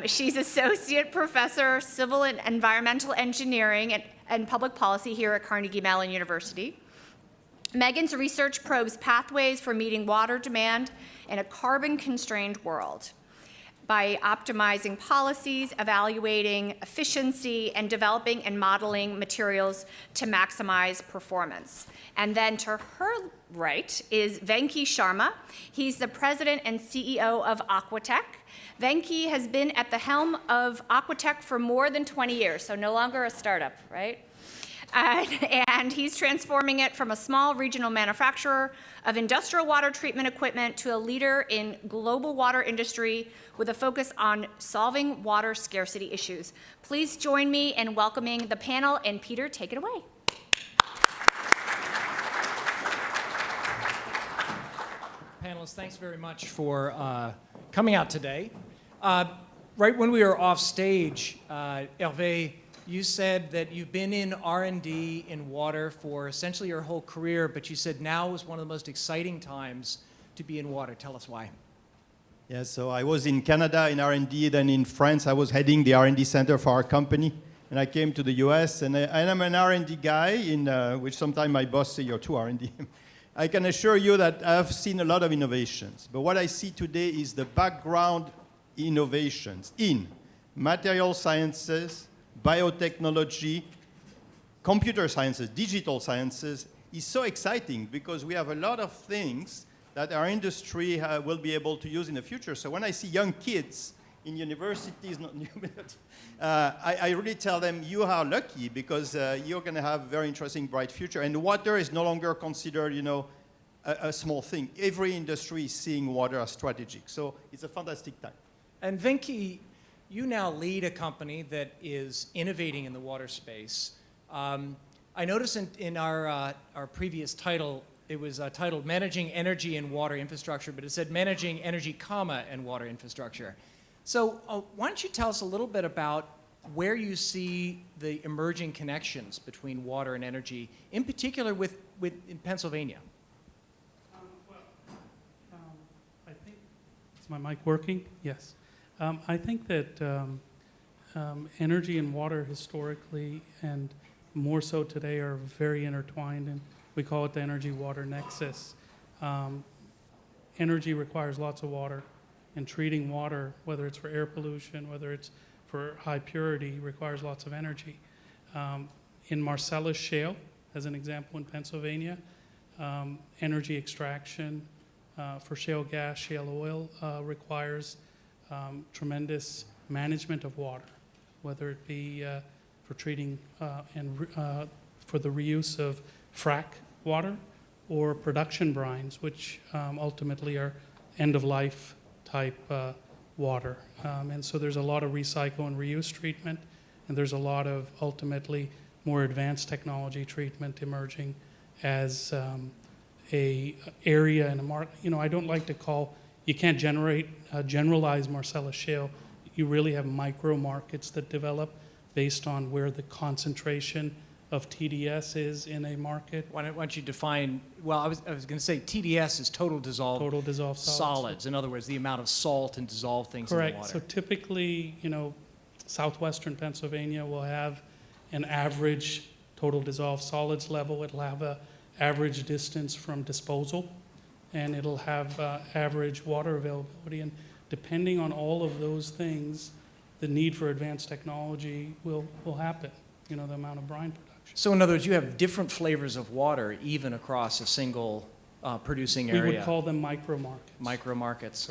She's Associate Professor, Civil and Environmental Engineering and Public Policy here at Carnegie Mellon University. Megan's research probes pathways for meeting water demand in a carbon-constrained world by optimizing policies, evaluating efficiency, and developing and modeling materials to maximize performance. And then to her right is Venki Sharma. He's the president and CEO of Aquatech. Venki has been at the helm of Aquatech for more than 20 years, so no longer a startup, right? And he's transforming it from a small regional manufacturer of industrial water treatment equipment to a leader in global water industry with a focus on solving water scarcity issues. Please join me in welcoming the panel, and Peter, take it away. Panelists, thanks very much for coming out today. Right when we were off stage, Hervé, you said that you've been in R&D in water for essentially your whole career, but you said now is one of the most exciting times to be in water. Tell us why. Yeah, so I was in Canada in R&D, then in France I was heading the R&D center for our company, and I came to the US, and I'm an R&D guy, in which sometimes my boss say you're too R&D. I can assure you that I've seen a lot of innovations, but what I see today is the background innovations in material sciences, biotechnology, computer sciences, digital sciences is so exciting because we have a lot of things that our industry will be able to use in the future. So when I see young kids in universities, not new, but I really tell them you are lucky because you're going to have a very interesting, bright future. And water is no longer considered, you know, a small thing. Every industry is seeing water as strategic. So it's a fantastic time. And Venki, you now lead a company that is innovating in the water space. I noticed in our previous title, it was titled Managing Energy and Water Infrastructure, but it said Managing Energy, comma, and Water Infrastructure. So why don't you tell us a little bit about where you see the emerging connections between water and energy, in particular in Pennsylvania? I think, is my mic working? Yes. I think that energy and water historically, and more so today, are very intertwined, and we call it the energy-water nexus. Energy requires lots of water, and treating water, whether it's for air pollution, whether it's for high purity, requires lots of energy. In Marcellus Shale, as an example in Pennsylvania, energy extraction for shale gas, shale oil requires tremendous management of water, whether it be for treating and for the reuse of frack water or production brines, which ultimately are end-of-life type water. And so there's a lot of recycle and reuse treatment, and there's a lot of ultimately more advanced technology treatment emerging as a area and a market. You know, I don't like to call, you can't generalize Marcellus Shale. You really have micro markets that develop based on where the concentration of TDS is in a market. Why don't you define, well, I was going to say TDS is total dissolved solids. In other words, the amount of salt and dissolved things in the water. Correct. So typically, you know, southwestern Pennsylvania will have an average total dissolved solids level. It'll have an average distance from disposal, and it'll have average water availability. And depending on all of those things, the need for advanced technology will happen, you know, the amount of brine production. So in other words, you have different flavors of water even across a single producing area. We would call them micro markets. Micro markets,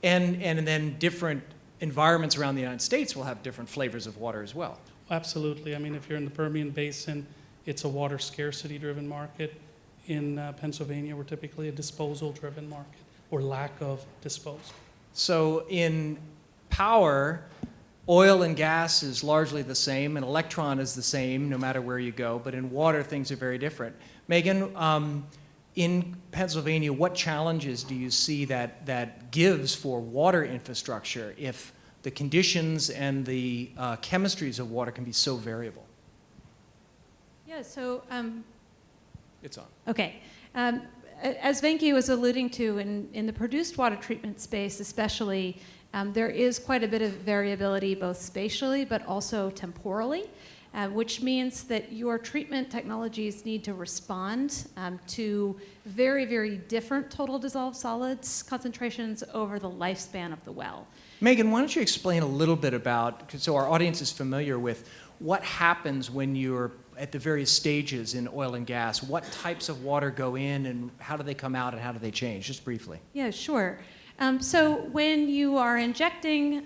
and then different environments around the United States will have different flavors of water as well. Absolutely. I mean, if you're in the Permian Basin, it's a water scarcity-driven market. In Pennsylvania, we're typically a disposal-driven market, or lack of disposal. So in power, oil and gas is largely the same, and electron is the same no matter where you go, but in water, things are very different. Megan, in Pennsylvania, what challenges do you see that gives for water infrastructure if the conditions and the chemistries of water can be so variable? Yeah, so... It's on. Okay. As Venki was alluding to, in the produced water treatment space especially, there is quite a bit of variability both spatially but also temporally, which means that your treatment technologies need to respond to very, very different total dissolved solids concentrations over the lifespan of the well. Megan, why don't you explain a little bit about, so our audience is familiar with what happens when you're at the various stages in oil and gas. What types of water go in and how do they come out and how do they change? Just briefly. Yeah, sure. So when you are injecting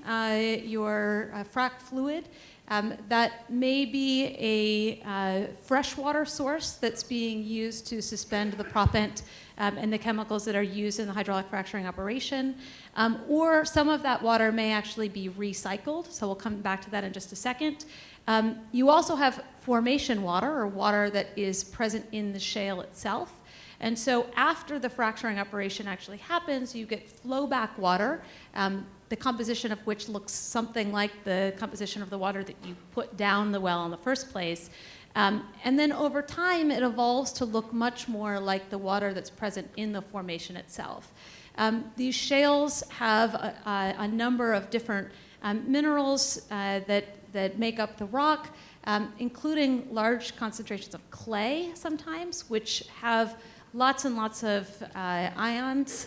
your frac fluid, that may be a freshwater source that's being used to suspend the proppant and the chemicals that are used in the hydraulic fracturing operation. Or some of that water may actually be recycled, so we'll come back to that in just a second. You also have formation water, or water that is present in the shale itself. And so after the fracturing operation actually happens, you get flowback water, the composition of which looks something like the composition of the water that you put down the well in the first place. And then over time, it evolves to look much more like the water that's present in the formation itself. These shales have a number of different minerals that make up the rock, including large concentrations of clay sometimes, which have lots and lots of ions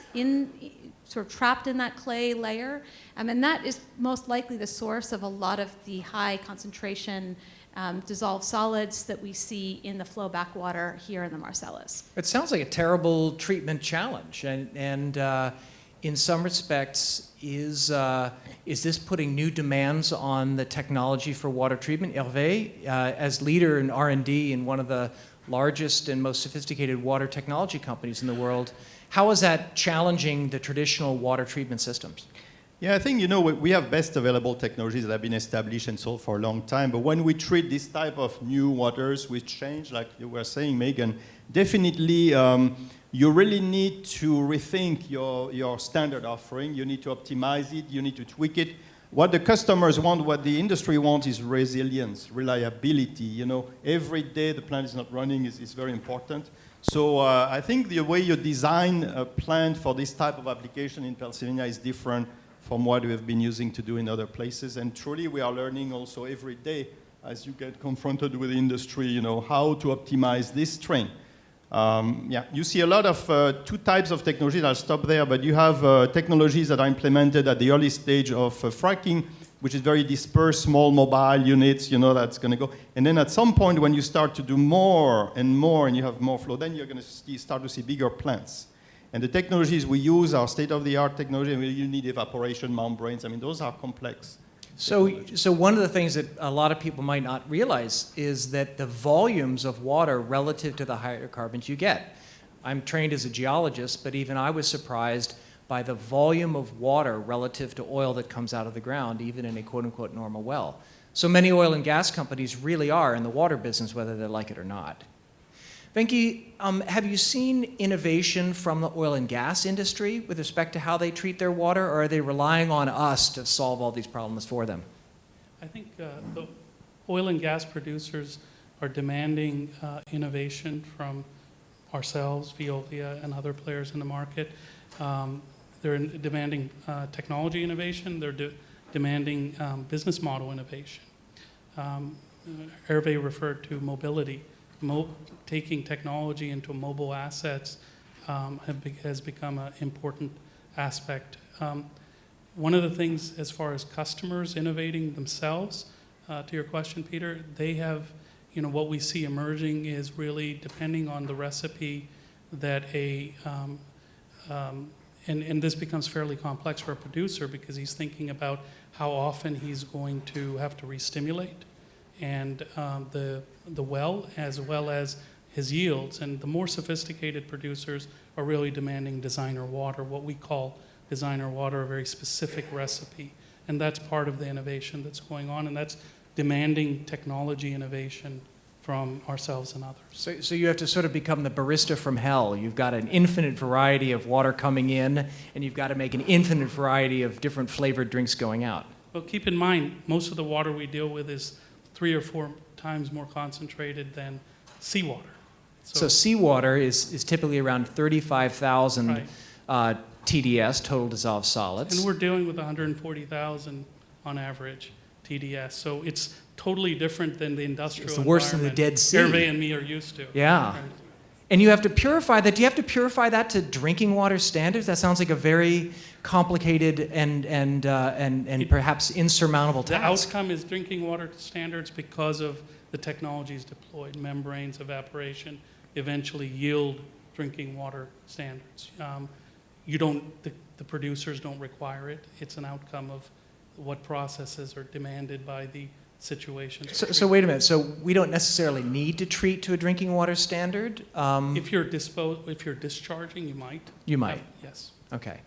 sort of trapped in that clay layer. And that is most likely the source of a lot of the high concentration dissolved solids that we see in the flowback water here in the Marcellus. It sounds like a terrible treatment challenge, and in some respects, is this putting new demands on the technology for water treatment? Hervé, as leader in R&D in one of the largest and most sophisticated water technology companies in the world, how is that challenging the traditional water treatment systems? Yeah, I think, we have best available technologies that have been established and sold for a long time. But when we treat this type of new waters with change, like you were saying, Megan, definitely you really need to rethink your standard offering. You need to optimize it. You need to tweak it. What the customers want, what the industry wants is resilience, reliability. Every day the plant is not running is very important. So I think the way you design a plant for this type of application in Pennsylvania is different from what we have been using to do in other places. And truly we are learning also every day as you get confronted with the industry, how to optimize this train. You see a lot of two types of technologies. I'll stop there, but you have technologies that are implemented at the early stage of fracking, which is very dispersed, small mobile units, that's going to go. And then at some point when you start to do more and more and you have more flow, then you're going to start to see bigger plants. And the technologies we use are state-of-the-art technology. You need evaporation membranes. Those are complex. So one of the things that a lot of people might not realize is that the volumes of water relative to the hydrocarbons you get. I'm trained as a geologist, but even I was surprised by the volume of water relative to oil that comes out of the ground, even in a quote-unquote normal well. So many oil and gas companies really are in the water business, whether they like it or not. Venki, have you seen innovation from the oil and gas industry with respect to how they treat their water, or are they relying on us to solve all these problems for them? I think the oil and gas producers are demanding innovation from ourselves, Veolia, and other players in the market. They're demanding technology innovation. They're demanding business model innovation. Hervé referred to mobility. Taking technology into mobile assets has become an important aspect. One of the things as far as customers innovating themselves, to your question, Peter, they have, what we see emerging is really depending on the recipe that and this becomes fairly complex for a producer because he's thinking about how often he's going to have to re-stimulate and the well as as his yields. And the more sophisticated producers are really demanding designer water, what we call designer water, a very specific recipe. And that's part of the innovation that's going on, and that's demanding technology innovation from ourselves and others. So you have to sort of become the barista from hell. You've got an infinite variety of water coming in, and you've got to make an infinite variety of different flavored drinks going out. Well, keep in mind, most of the water we deal with is 3 or 4 times more concentrated than seawater. So seawater is typically around 35,000 right. TDS, total dissolved solids. And we're dealing with 140,000 on average TDS. So it's totally different than the industrial It's the worst in the Dead Sea. Hervé and me are used to. Yeah. Right. And you have to purify that. Do you have to purify that to drinking water standards? That sounds like a very complicated and perhaps insurmountable task. The outcome is drinking water standards because of the technologies deployed. Membranes, evaporation, eventually yield drinking water standards. The producers don't require it. It's an outcome of what processes are demanded by the situation. So wait a minute. So we don't necessarily need to treat to a drinking water standard? If you're discharging, you might. You might. Yes. Okay.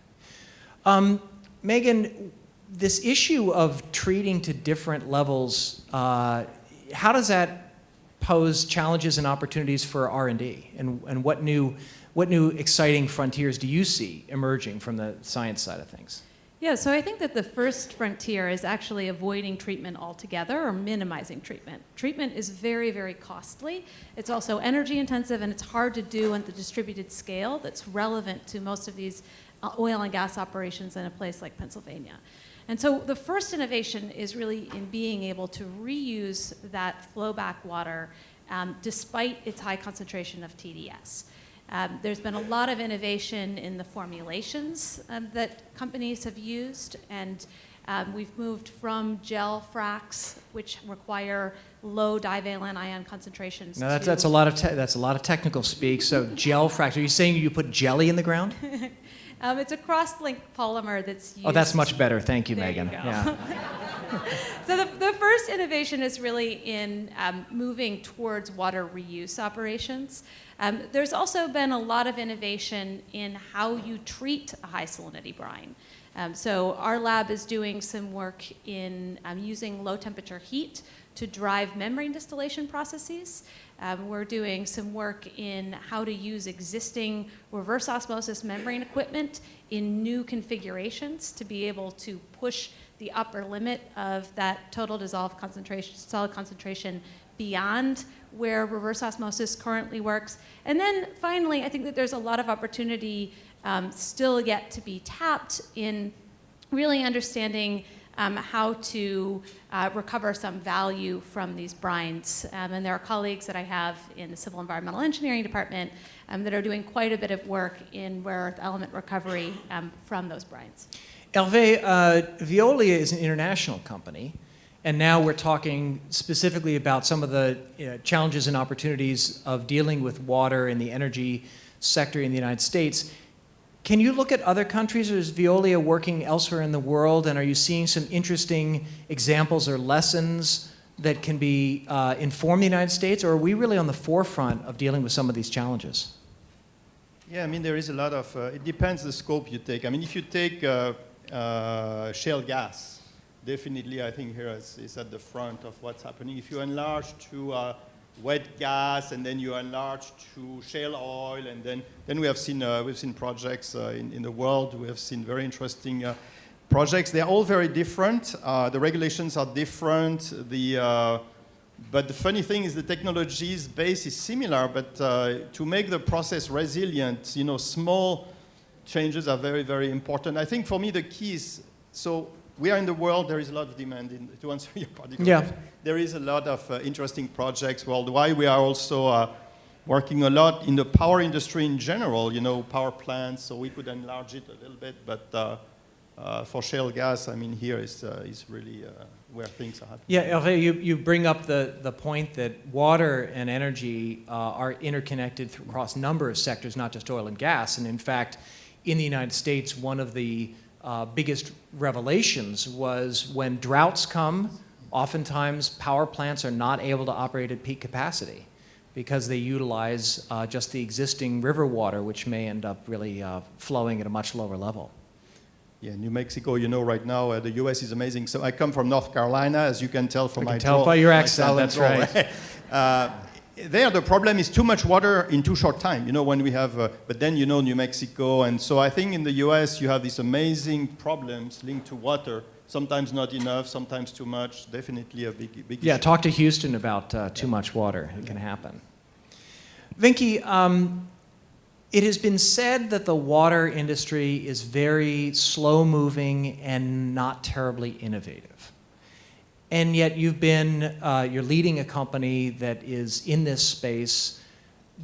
Megan, this issue of treating to different levels, how does that pose challenges and opportunities for R&D? And what new exciting frontiers do you see emerging from the science side of things? Yeah, so I think that the first frontier is actually avoiding treatment altogether or minimizing treatment. Treatment is very, very costly. It's also energy intensive, and it's hard to do at the distributed scale that's relevant to most of these oil and gas operations in a place like Pennsylvania. And so the first innovation is really in being able to reuse that flowback water despite its high concentration of TDS. There's been a lot of innovation in the formulations that companies have used, and we've moved from gel fracs, which require low divalent ion concentrations. Now that's a lot of technical speak. So gel frac. Are you saying you put jelly in the ground? It's a cross-linked polymer that's used. Oh, that's much better. Thank you, There Megan. you go. Yeah. So the first innovation is really in moving towards water reuse operations. There's also been a lot of innovation in how you treat a high salinity brine. So our lab is doing some work in using low temperature heat to drive membrane distillation processes. We're doing some work in how to use existing reverse osmosis membrane equipment in new configurations to be able to push the upper limit of that total dissolved concentration, solid concentration, beyond where reverse osmosis currently works. And then finally, I think that there's a lot of opportunity still yet to be tapped in really understanding how to recover some value from these brines. And there are colleagues that I have in the Civil Environmental Engineering Department that are doing quite a bit of work in rare earth element recovery from those brines. Hervé, Veolia is an international company, and now we're talking specifically about some of the challenges and opportunities of dealing with water in the energy sector in the United States. Can you look at other countries, or is Veolia working elsewhere in the world, and are you seeing some interesting examples or lessons that can be inform the United States, or are we really on the forefront of dealing with some of these challenges? Yeah, I mean, there is a lot of, it depends the scope you take. I mean, if you take shale gas, definitely I think here is at the front of what's happening. If you enlarge to wet gas, and then you enlarge to shale oil, and then we have seen we've seen projects in the world. We have seen very interesting projects. They're all very different. The regulations are different. But the funny thing is the technology's base is similar, but to make the process resilient, small changes are very, very important. I think for me the key is, so we are in the world, there is a lot of demand, to answer your particular question. There is a lot of interesting projects worldwide. We are also working a lot in the power industry in general, power plants, so we could enlarge it a little bit, but for shale gas, I mean, here is really where things are happening. Yeah, Hervé, you bring up the point that water and energy are interconnected across a number of sectors, not just oil and gas, and in fact, in the United States, one of the biggest revelations was when droughts come, oftentimes power plants are not able to operate at peak capacity because they utilize just the existing river water, which may end up really flowing at a much lower level. Yeah, New Mexico, right now, the U.S. is amazing. So I come from North Carolina, as you can tell from my tell by your accent, that's right. There, the problem is too much water in too short time, when we have, but then, New Mexico. And so I think in the US, you have these amazing problems linked to water. Sometimes not enough, sometimes too much. Definitely a big Yeah, issue. talk to Houston about too much water. It can happen. Venki, it has been said that the water industry is very slow-moving and not terribly innovative. And yet you've been, you're leading a company that is in this space.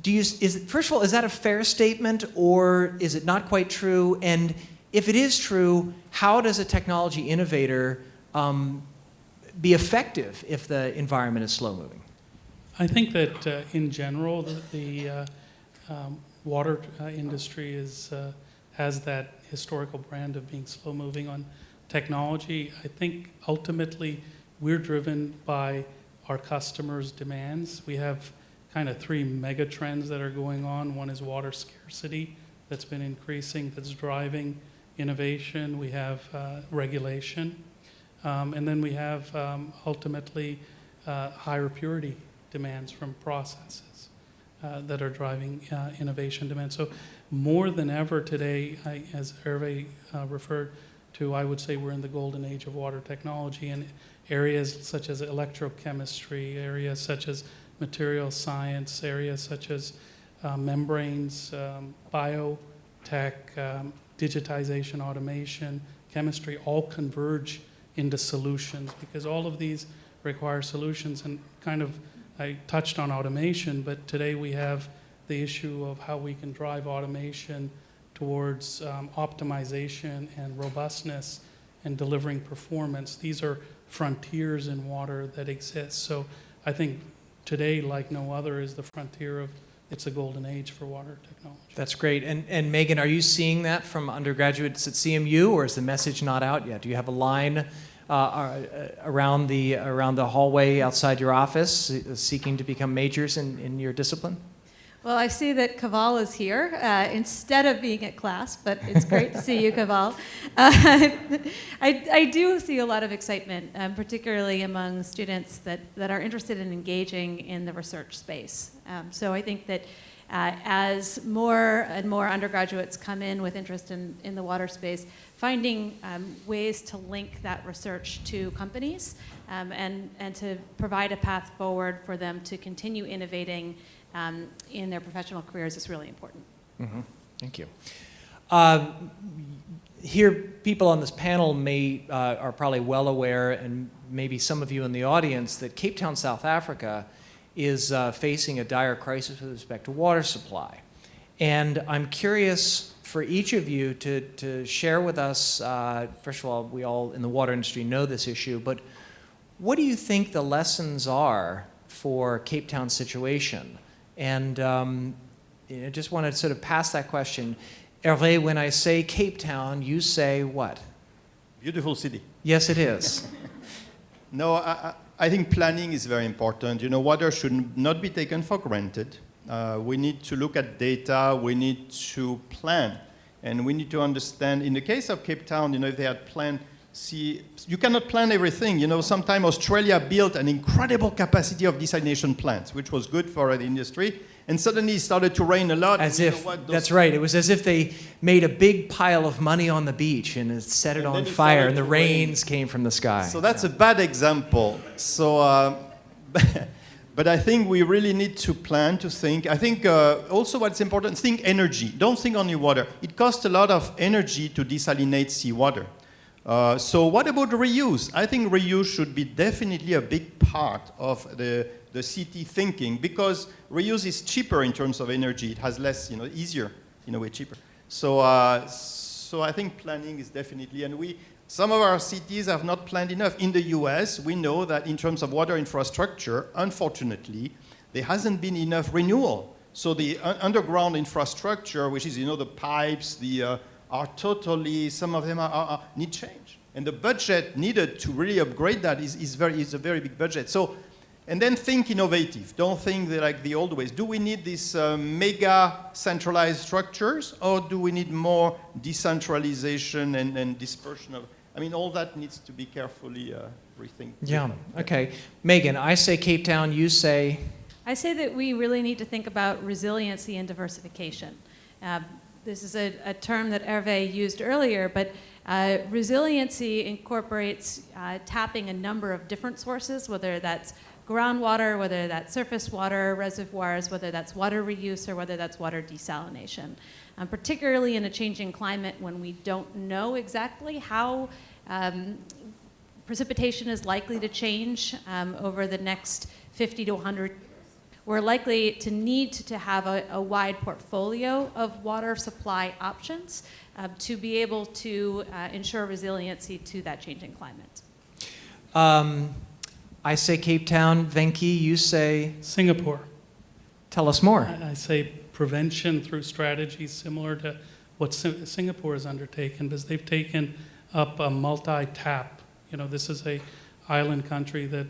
First of all, is that a fair statement, or is it not quite true? And if it is true, how does a technology innovator be effective if the environment is slow-moving? I think that in general, the water industry has that historical brand of being slow-moving on technology. I think ultimately we're driven by our customers' demands. We have kind of three mega trends that are going on. One is water scarcity that's been increasing, that's driving innovation. We have regulation. And then we have ultimately higher purity demands from processes that are driving innovation demands. So more than ever today, as Hervé referred to, I would say we're in the golden age of water technology, and areas such as electrochemistry, areas such as material science, areas such as membranes, biotech, digitization, automation, chemistry, all converge into solutions, because all of these require solutions. And kind of, I touched on automation, but today we have the issue of how we can drive automation towards optimization and robustness and delivering performance. These are frontiers in water that exist. So I think today, like no other, is the frontier of, it's a golden age for water technology. That's great. And Megan, are you seeing that from undergraduates at CMU, or is the message not out yet? Do you have a line around the hallway outside your office seeking to become majors in your discipline? Well, I see that Kaval is here instead of being at class, but it's great to see you, Kaval. I do see a lot of excitement, particularly among students that are interested in engaging in the research space. So I think that as more and more undergraduates come in with interest in the water space, finding ways to link that research to companies and to provide a path forward for them to continue innovating in their professional careers is really important. Mm-hmm. Thank you. Here, people on this panel are probably well aware, and maybe some of you in the audience, that Cape Town, South Africa is facing a dire crisis with respect to water supply. And I'm curious for each of you to share with us, first of all, we all in the water industry know this issue, but what do you think the lessons are for Cape Town's situation? And I just want to sort of pass that question. Hervé, when I say Cape Town, you say what? Beautiful city. Yes, it is. No, I think planning is very important. You know, water should not be taken for granted. We need to look at data, we need to plan, and we need to understand, in the case of Cape Town, you know, if they had planned, you cannot plan everything. You know, sometimes Australia built an incredible capacity of desalination plants, which was good for the industry, and suddenly it started to rain a lot. That's right. It was as if they made a big pile of money on the beach and set it on fire, and the rains came from the sky. So that's a bad example. So, but I think we really need to plan, to think. I think also what's important, think energy. Don't think only water. It costs a lot of energy to desalinate seawater. So what about reuse? I think reuse should be definitely a big part of the city thinking, because reuse is cheaper in terms of energy. It has less, you know, easier, in a way, cheaper. So, so I think planning is definitely, and some of our cities have not planned enough. In the US, we know that in terms of water infrastructure, unfortunately, there hasn't been enough renewal. So the underground infrastructure, which is, you know, the pipes, are totally, some of them need change. And the budget needed to really upgrade that is a very big budget. So, and then think innovative. Don't think like the old ways. Do we need these mega centralized structures, or do we need more decentralization and dispersion of, I mean, all that needs to be carefully rethink. Yeah, okay. Megan, I say Cape Town, you say? I say that we really need to think about resiliency and diversification. This is a term that Hervé used earlier, but resiliency incorporates tapping a number of different sources, whether that's groundwater, whether that's surface water, reservoirs, whether that's water reuse, or whether that's water desalination. Particularly in a changing climate when we don't know exactly how precipitation is likely to change over the next 50 to 100 years. We're likely to need to have a wide portfolio of water supply options to be able to ensure resiliency to that changing climate. I say Cape Town. Venki, you say? Singapore. Tell us more. I say prevention through strategies similar to what Singapore has undertaken, because they've taken up a multi-tap. You know, this is a island country that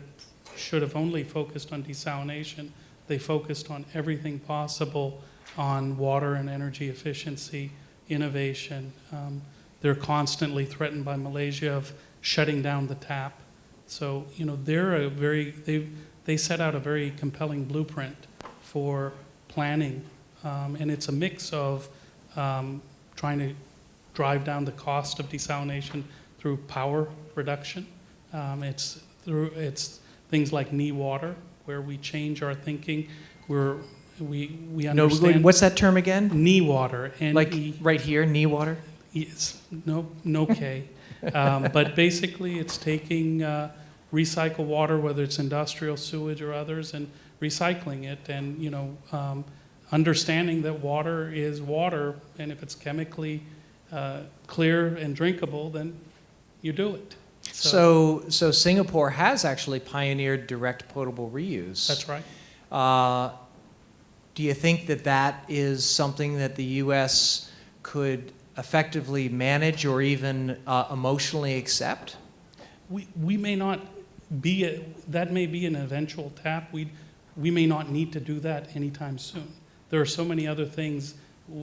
should have only focused on desalination. They focused on everything possible on water and energy efficiency, innovation. They're constantly threatened by Malaysia of shutting down the tap. So, you know, they set out a very compelling blueprint for planning. And it's a mix of trying to drive down the cost of desalination through power reduction. It's things like knee water, where we change our thinking. We understand. What's that term again? Knee water. Like right here, knee water? Yes, no K. But basically, it's taking recycled water, whether it's industrial sewage or others, and recycling it, and understanding that water is water, and if it's chemically clear and drinkable, then you do it. So Singapore has actually pioneered direct potable reuse. That's right. Do you think that that is something that the U.S. could effectively manage or even emotionally accept? We may not be, that may be an eventual tap. We may not need to do that anytime soon. There are so many other things,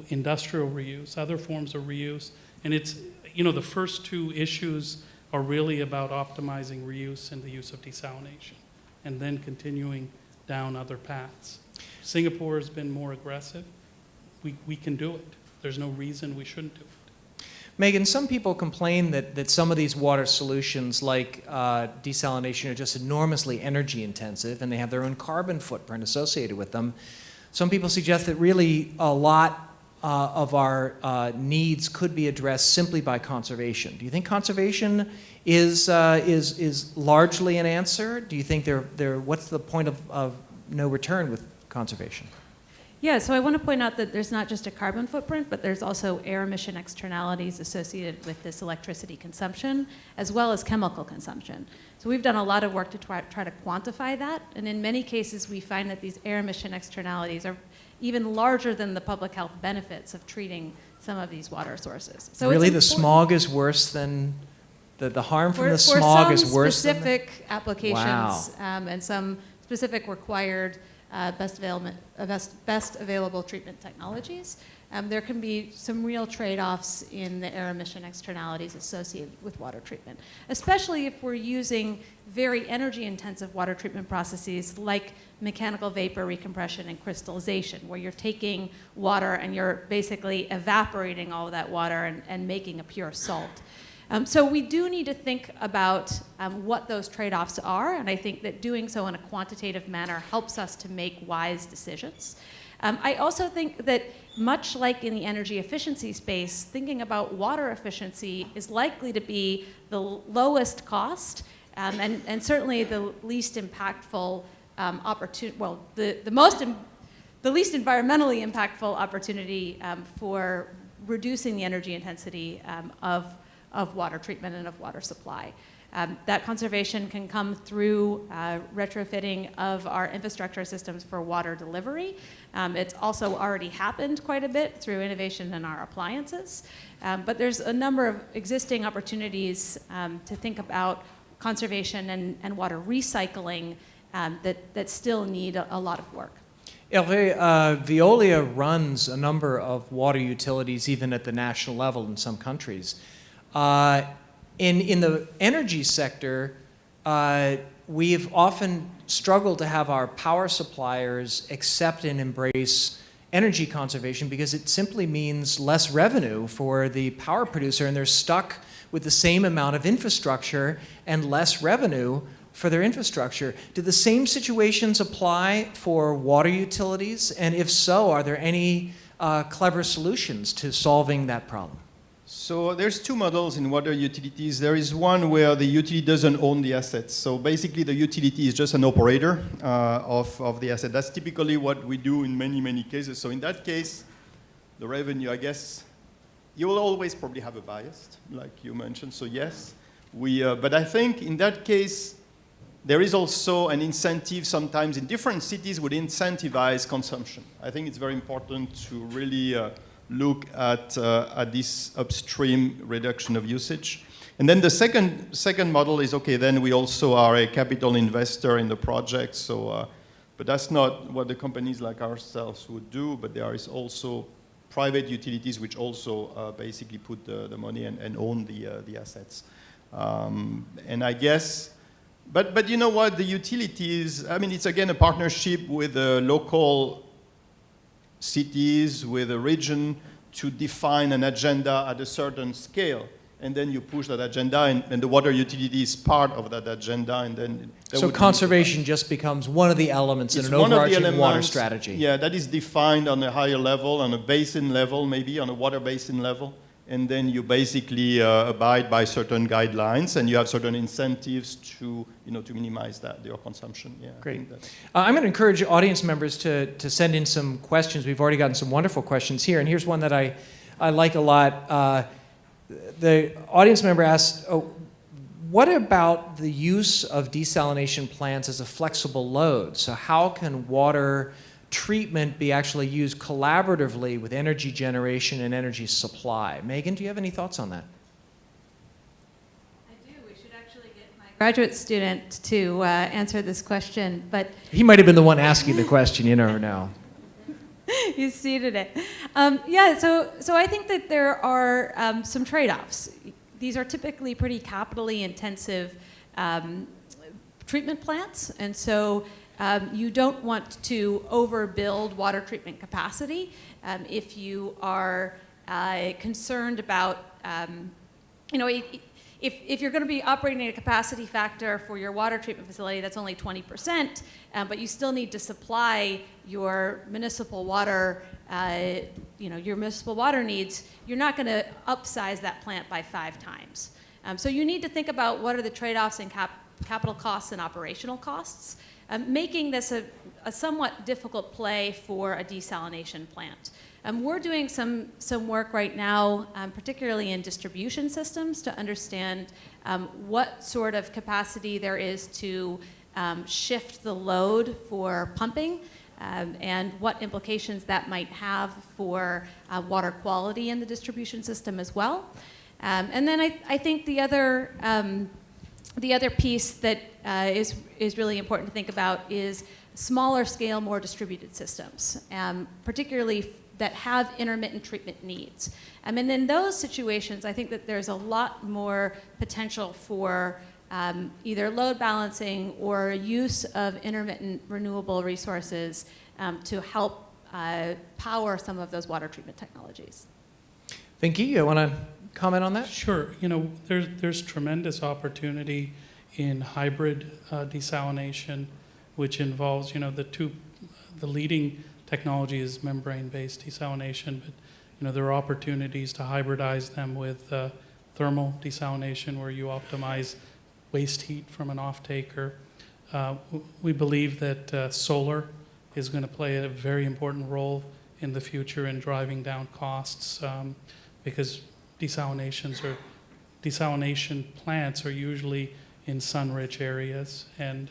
industrial reuse, other forms of reuse, and it's, the first two issues are really about optimizing reuse and the use of desalination, and then continuing down other paths. Singapore has been more aggressive. We can do it. There's no reason we shouldn't do it. Megan, some people complain that some of these water solutions like desalination are just enormously energy intensive and they have their own carbon footprint associated with them. Some people suggest that really a lot of our needs could be addressed simply by conservation. Do you think conservation is largely an answer? Do you think what's the point of no return with conservation? Yeah, so I want to point out that there's not just a carbon footprint, but there's also air emission externalities associated with this electricity consumption, as well as chemical consumption. So we've done a lot of work to try to quantify that, and in many cases we find that these air emission externalities are even larger than the public health benefits of treating some of these water sources. So really, the smog is worse than, the harm from the smog is worse than? For some specific applications, wow. And some specific required best available treatment technologies. There can be some real trade-offs in the air emission externalities associated with water treatment, especially if we're using very energy-intensive water treatment processes like mechanical vapor recompression and crystallization, where you're taking water and you're basically evaporating all of that water and making a pure salt. So we do need to think about what those trade-offs are, and I think that doing so in a quantitative manner helps us to make wise decisions. I also think that much like in the energy efficiency space, thinking about water efficiency is likely to be the lowest cost and certainly the least impactful opportunity, well, the least environmentally impactful opportunity for reducing the energy intensity of water treatment and of water supply. That conservation can come through retrofitting of our infrastructure systems for water delivery. It's also already happened quite a bit through innovation in our appliances. But there's a number of existing opportunities to think about conservation and water recycling that still need a lot of work. Hervé, Veolia runs a number of water utilities even at the national level in some countries. In the energy sector, we've often struggled to have our power suppliers accept and embrace energy conservation because it simply means less revenue for the power producer, and they're stuck with the same amount of infrastructure and less revenue for their infrastructure. Do the same situations apply for water utilities? And if so, are there any clever solutions to solving that problem? So there's two models in water utilities. There is one where the utility doesn't own the assets. So basically the utility is just an operator of the asset. That's typically what we do in many, many cases. So in that case, the revenue, I guess, you will always probably have a bias, like you mentioned. So yes, but I think in that case, there is also an incentive sometimes in different cities would incentivize consumption. I think it's very important to really look at this upstream reduction of usage. And then the second model is, okay, then we also are a capital investor in the project. So, but that's not what the companies like ourselves would do, but there is also private utilities which also basically put the money and own the assets. And I guess, but you know what, the utilities, I mean, it's again a partnership with the local cities, with a region, to define an agenda at a certain scale. And then you push that agenda, and the water utility is part of that agenda. And then so conservation just becomes one of the elements in an overarching water strategy. Yeah, that is defined on a higher level, on a basin level, maybe on a water basin level. And then you basically abide by certain guidelines, and you have certain incentives to, to minimize your consumption. Yeah, great. I'm going to encourage audience members to send in some questions. We've already gotten some wonderful questions here, and here's one that I like a lot. The audience member asked, what about the use of desalination plants as a flexible load? So how can water treatment be actually used collaboratively with energy generation and energy supply? Megan, do you have any thoughts on that? I do. We should actually get my graduate student to answer this question, but he might have been the one asking the question. You never know. You seeded it. Yeah, so I think that there are some trade-offs. These are typically pretty capitally intensive treatment plants, and so you don't want to overbuild water treatment capacity. If you are concerned about, if you're going to be operating at a capacity factor for your water treatment facility that's only 20%, but you still need to supply your municipal water, your municipal water needs, you're not going to upsize that plant by 5 times. So you need to think about what are the trade-offs in capital costs and operational costs, making this a somewhat difficult play for a desalination plant. We're doing some work right now, particularly in distribution systems, to understand what sort of capacity there is to shift the load for pumping and what implications that might have for water quality in the distribution system as well. And then I think the other piece that is really important to think about is smaller scale, more distributed systems, particularly that have intermittent treatment needs. And in those situations, I think that there's a lot more potential for either load balancing or use of intermittent renewable resources to help power some of those water treatment technologies. Venki, you want to comment on that? Sure. There's tremendous opportunity in hybrid desalination, which involves, the leading technology is membrane-based desalination, but there are opportunities to hybridize them with thermal desalination, where you optimize waste heat from an off-taker. We believe that solar is going to play a very important role in the future in driving down costs, because desalination plants are usually in sun-rich areas, and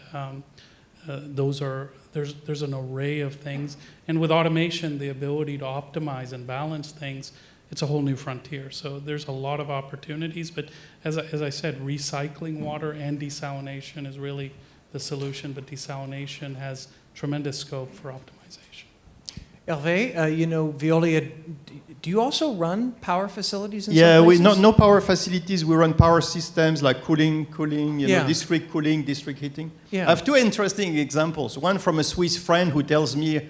there's an array of things. And with automation, the ability to optimize and balance things, it's a whole new frontier. So there's a lot of opportunities, but as I said, recycling water and desalination is really the solution, but desalination has tremendous scope for optimization. Hervé, Veolia, do you also run power facilities in some places? Yeah, no power facilities. We run power systems like cooling, district cooling, district heating. Yeah. I have 2 interesting examples. One from a Swiss friend who tells me,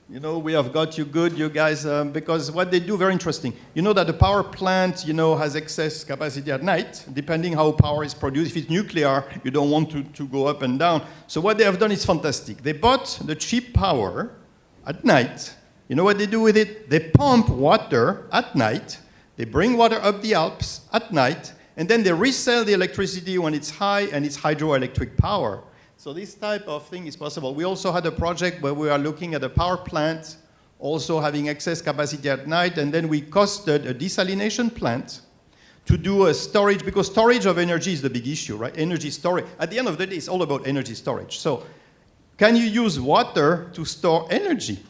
we have got you good, you guys, because what they do, very interesting. You know that the power plant, has excess capacity at night, depending how power is produced. If it's nuclear, you don't want to go up and down. So what they have done is fantastic. They bought the cheap power at night. You know what they do with it? They pump water at night. They bring water up the Alps at night, and then they resell the electricity when it's high, and it's hydroelectric power. So this type of thing is possible. We also had a project where we are looking at a power plant also having excess capacity at night, and then we costed a desalination plant to do a storage, because storage of energy is the big issue, right? Energy storage. At the end of the day, it's all about energy storage. So can you use water to store energy?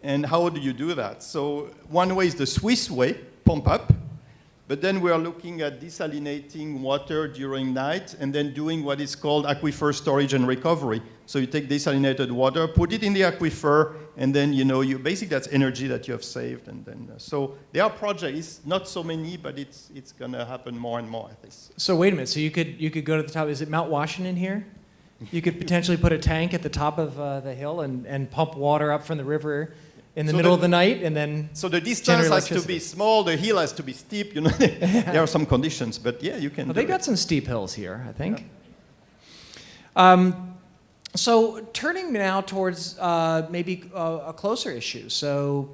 And how do you do that? So one way is the Swiss way, pump up. But then we are looking at desalinating water during night and then doing what is called aquifer storage and recovery. So you take desalinated water, put it in the aquifer, and then you basically that's energy that you have saved. And then so there are projects, not so many, but it's going to happen more and more, I think. So wait a minute. So you could go to the top. Is it Mount Washington here? You could potentially put a tank at the top of the hill and pump water up from the river in the So middle the- of the night and then So the generate distance has to electricity. be small, the hill has to be steep, you know. There are some conditions, but yeah, you can Well, do they it. got some steep hills here, I think. So turning now towards maybe a closer issue. So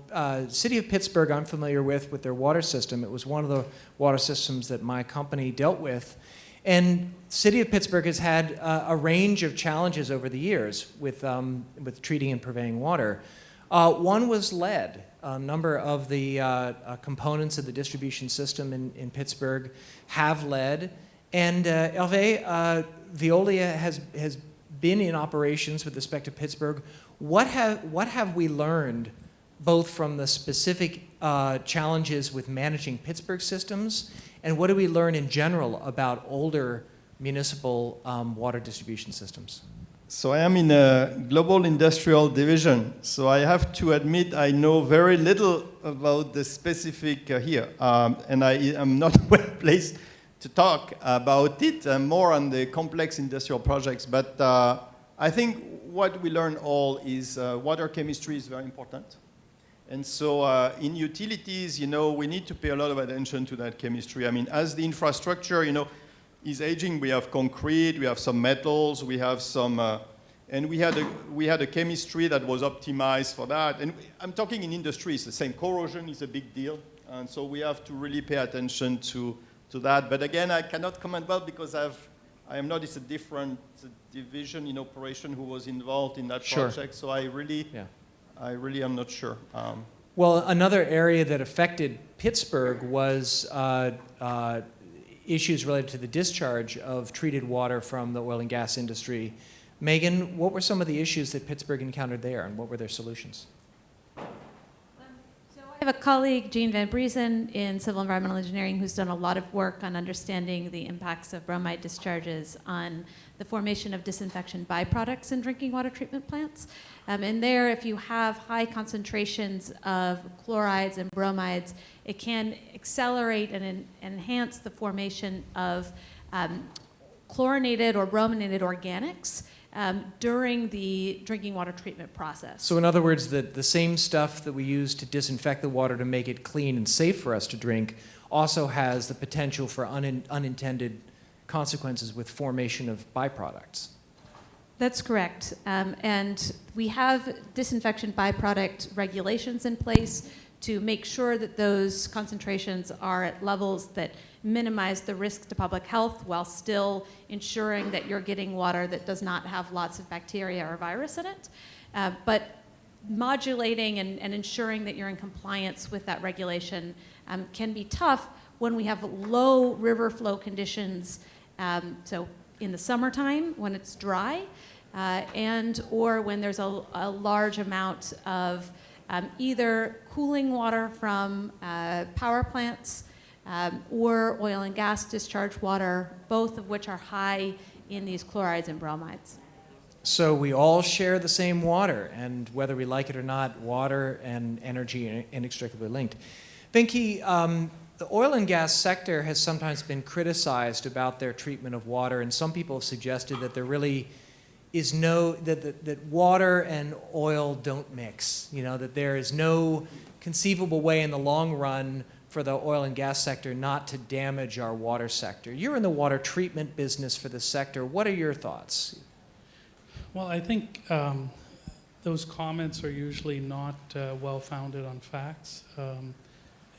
City of Pittsburgh, I'm familiar with their water system. It was one of the water systems that my company dealt with. And City of Pittsburgh has had a range of challenges over the years with treating and purveying water. One was lead. A number of the components of the distribution system in Pittsburgh have lead. And Hervé, Veolia has been in operations with respect to Pittsburgh. What have we learned both from the specific challenges with managing Pittsburgh systems, and what do we learn in general about older municipal water distribution systems? So I am in a global industrial division, so I have to admit I know very little about the specific here, and I am not well placed to talk about it, more on the complex industrial projects. But I think what we learn all is water chemistry is very important. And so in utilities, you know, we need to pay a lot of attention to that chemistry. I mean, as the infrastructure, you know, is aging, we have concrete, we have some metals, we have some, and we had a chemistry that was optimized for that. And I'm talking in industry, it's the same. Corrosion is a big deal. And so we have to really pay attention to that. But again, I cannot comment well because I am not, it's a different division in operation who was involved in that Sure. project. So I really am not sure. Well, another area that affected Pittsburgh was issues related to the discharge of treated water from the oil and gas industry. Megan, what were some of the issues that Pittsburgh encountered there, and what were their solutions? I have a colleague, Jean Van Briesen, in civil environmental engineering, who's done a lot of work on understanding the impacts of bromide discharges on the formation of disinfection byproducts in drinking water treatment plants. And there, if you have high concentrations of chlorides and bromides, it can accelerate and enhance the formation of chlorinated or brominated organics during the drinking water treatment process. So in other words, the same stuff that we use to disinfect the water to make it clean and safe for us to drink also has the potential for unintended consequences with formation of byproducts. That's correct. And we have disinfection byproduct regulations in place to make sure that those concentrations are at levels that minimize the risk to public health while still ensuring that you're getting water that does not have lots of bacteria or virus in it. But modulating and ensuring that you're in compliance with that regulation can be tough when we have low river flow conditions, so in the summertime when it's dry, and or when there's a large amount of either cooling water from power plants or oil and gas discharge water, both of which are high in these chlorides and bromides. So we all share the same water, and whether we like it or not, water and energy are inextricably linked. Venki, the oil and gas sector has sometimes been criticized about their treatment of water, and some people have suggested that there really is that water and oil don't mix, you know, that there is no conceivable way in the long run for the oil and gas sector not to damage our water sector. You're in the water treatment business for the sector. What are your thoughts? Well, I think those comments are usually not well-founded on facts.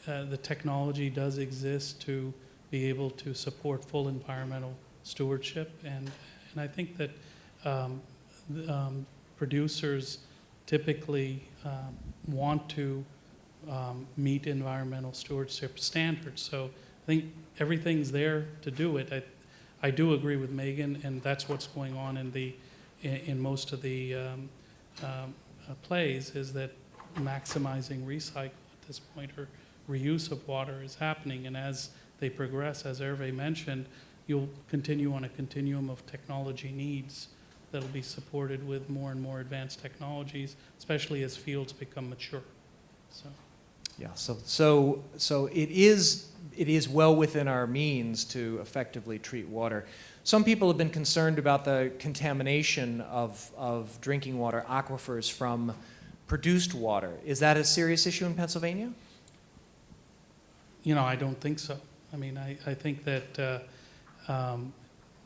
The technology does exist to be able to support full environmental stewardship, and I think that producers typically want to meet environmental stewardship standards. So I think everything's there to do it. I do agree with Megan, and that's what's going on in most of the plays, is that maximizing recycle at this point, or reuse of water, is happening. And as they progress, as Hervé mentioned, you'll continue on a continuum of technology needs that'll be supported with more and more advanced technologies, especially as fields become mature. So. Yeah, so it is well within our means to effectively treat water. Some people have been concerned about the contamination of drinking water aquifers from produced water. Is that a serious issue in Pennsylvania? You know, I don't think so. I mean, I think that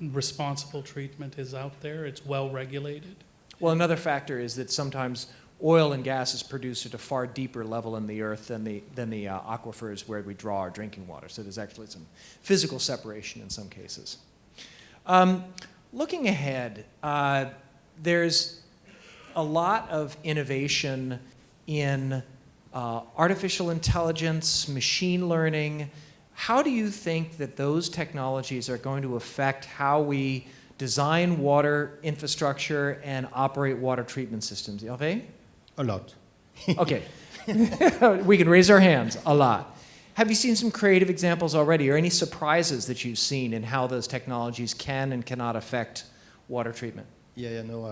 responsible treatment is out there. It's well regulated. Well, another factor is that sometimes oil and gas is produced at a far deeper level in the earth than the aquifers where we draw our drinking water. So there's actually some physical separation in some cases. Looking ahead, there's a lot of innovation in artificial intelligence, machine learning. How do you think that those technologies are going to affect how we design water infrastructure and operate water treatment systems? Hervé? A lot. Okay. We can raise our hands, a lot. Have you seen some creative examples already, or any surprises that you've seen in how those technologies can and cannot affect water treatment? Yeah, no,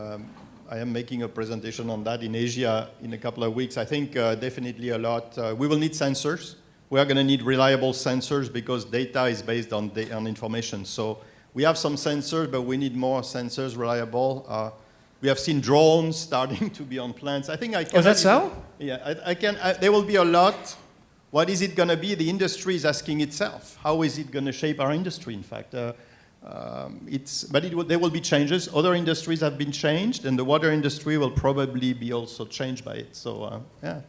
I am making a presentation on that in Asia in a couple of weeks. I think definitely a lot. We will need sensors. We are going to need reliable sensors because data is based on information. So we have some sensors, but we need more sensors, reliable. We have seen drones starting to be on plants. I think I can. Oh, that's so? Yeah, I can. There will be a lot. What is it going to be? The industry is asking itself. How is it going to shape our industry? In fact, there will be changes. Other industries have been changed, and the water industry will probably be also changed by it. So, yeah.